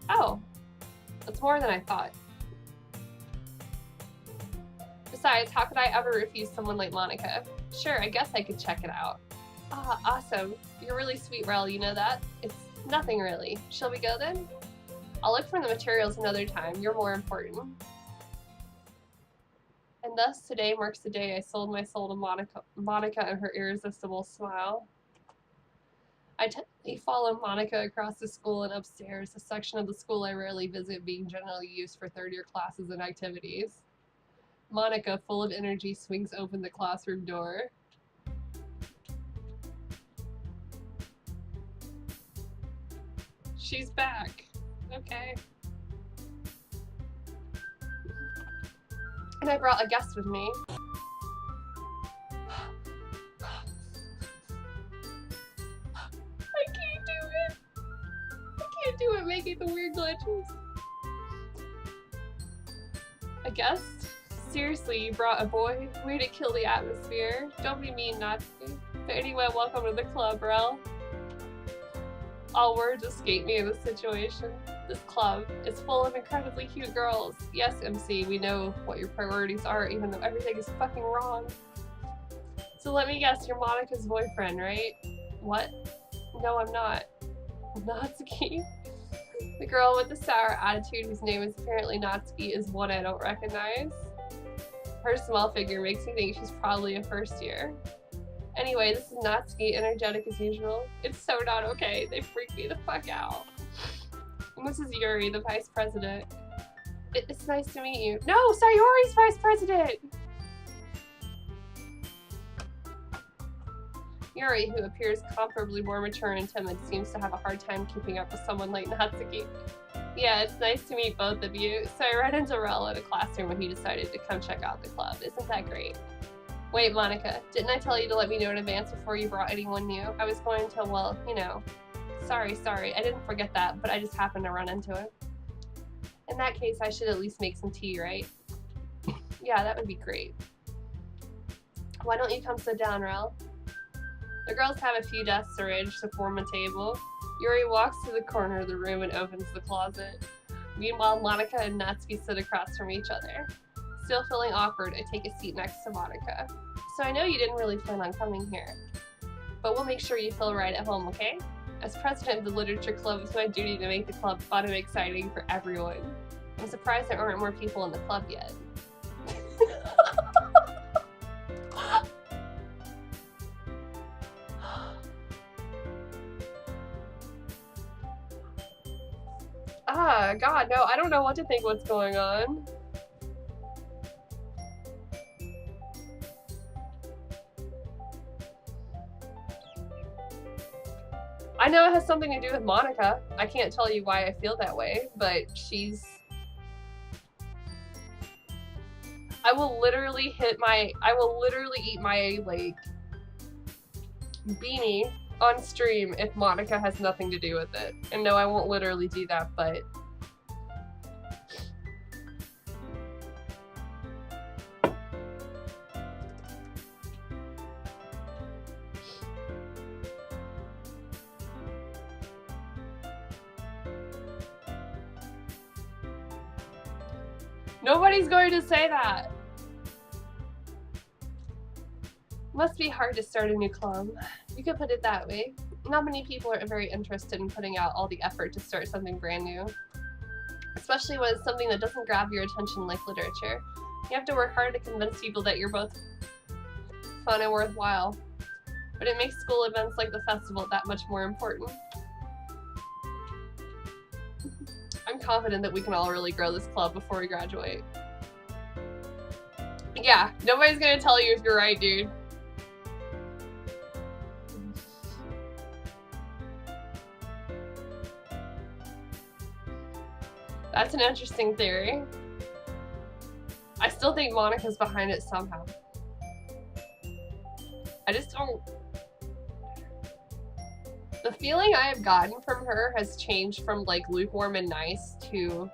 Oh. That's more than I thought. Besides, how could I ever refuse someone like Monica? Sure, I guess I could check it out. Ah, awesome. You're really sweet, Rel, you know that? It's nothing really. Shall we go then? I'll look for the materials another time. You're more important. And thus, today marks the day I sold my soul to Monica and her irresistible smile. I typically follow Monica across the school and upstairs, a section of the school I rarely visit being generally used for third-year classes and activities. Monica, full of energy, swings open the classroom door. She's back. Okay. And I brought a guest with me. I can't do it. I can't do it making the weird glitches. A guest? Seriously, you brought a boy? Way to kill the atmosphere. Don't be mean, Natsuki. But anyway, welcome to the club, Rel. All words escape me in this situation. This club is full of incredibly cute girls. Yes, MC, we know what your priorities are, even though everything is fucking wrong. So let me guess, you're Monica's boyfriend, right? What? No, I'm not. Natsuki? The girl with the sour attitude whose name is apparently Natsuki is one I don't recognize. Her small figure makes me think she's probably a first year. Anyway, this is Natsuki, energetic as usual. It's so not okay. They freak me the fuck out. And this is Yuri, the vice president. It's nice to meet you. No, Sayori's vice president! Yuri, who appears comparably more mature and timid, seems to have a hard time keeping up with someone like Natsuki. Yeah, it's nice to meet both of you. So I ran into Rel in a classroom when he decided to come check out the club. Isn't that great? Wait, Monica, didn't I tell you to let me know in advance before you brought anyone new? I was going to, well, you know. Sorry, I didn't forget that, but I just happened to run into it. In that case, I should at least make some tea, right? Yeah, that would be great. Why don't you come sit down, Rel? The girls have a few desks arranged to form a table. Yuri walks to the corner of the room and opens the closet. Meanwhile, Monica and Natsuki sit across from each other. Still feeling awkward, I take a seat next to Monica. So I know you didn't really plan on coming here, but we'll make sure you feel right at home, okay? As president of the literature club, it's my duty to make the club fun and exciting for everyone. I'm surprised there aren't more people in the club yet. Ah, God, no, I don't know what to think what's going on. I know it has something to do with Monica. I can't tell you why I feel that way, but she's... I will literally eat my, like, beanie on stream if Monica has nothing to do with it. And no, I won't literally do that, but... Nobody's going to say that! Must be hard to start a new club. You could put it that way. Not many people are very interested in putting out all the effort to start something brand new. Especially when it's something that doesn't grab your attention like literature. You have to work hard to convince people that you're both fun and worthwhile. But it makes school events like the festival that much more important. I'm confident that we can all really grow this club before we graduate. Yeah, nobody's gonna tell you if you're right, dude. That's an interesting theory. I still think Monica's behind it somehow. I just don't... The feeling I have gotten from her has changed from, like, lukewarm and nice to...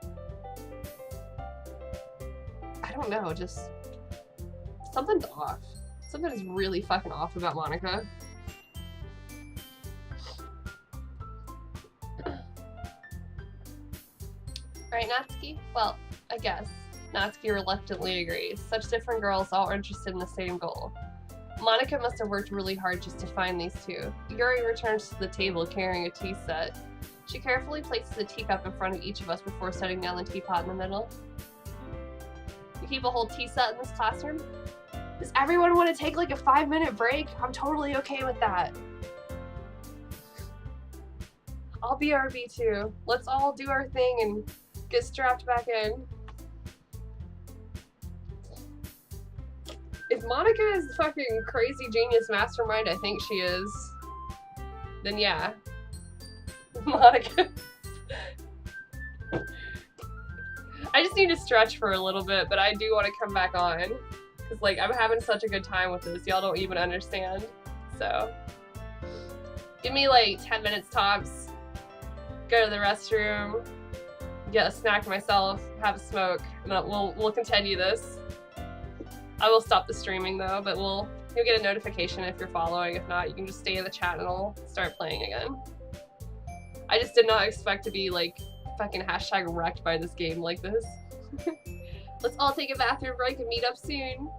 I don't know, just... Something's off. Something is really fucking off about Monica. Right, Natsuki? Well, I guess. Natsuki reluctantly agrees. Such different girls all interested in the same goal. Monica must have worked really hard just to find these two. Yuri returns to the table carrying a tea set. She carefully places a teacup in front of each of us before setting down the teapot in the middle. You keep a whole tea set in this classroom? Does everyone want to take like a 5-minute break? I'm totally okay with that. I'll BRB too. Let's all do our thing and get strapped back in. If Monica is the fucking crazy genius mastermind I think she is, then yeah. Monica. I just need to stretch for a little bit, but I do want to come back on. Because, like, I'm having such a good time with this. Y'all don't even understand. So, give me, like, 10 minutes tops. Go to the restroom. Get a snack myself. Have a smoke. And then we'll continue this. I will stop the streaming, though, but you'll get a notification if you're following. If not, you can just stay in the chat and I'll start playing again. I just did not expect to be, like, fucking # wrecked by this game like this. Let's all take a bathroom break and meet up soon.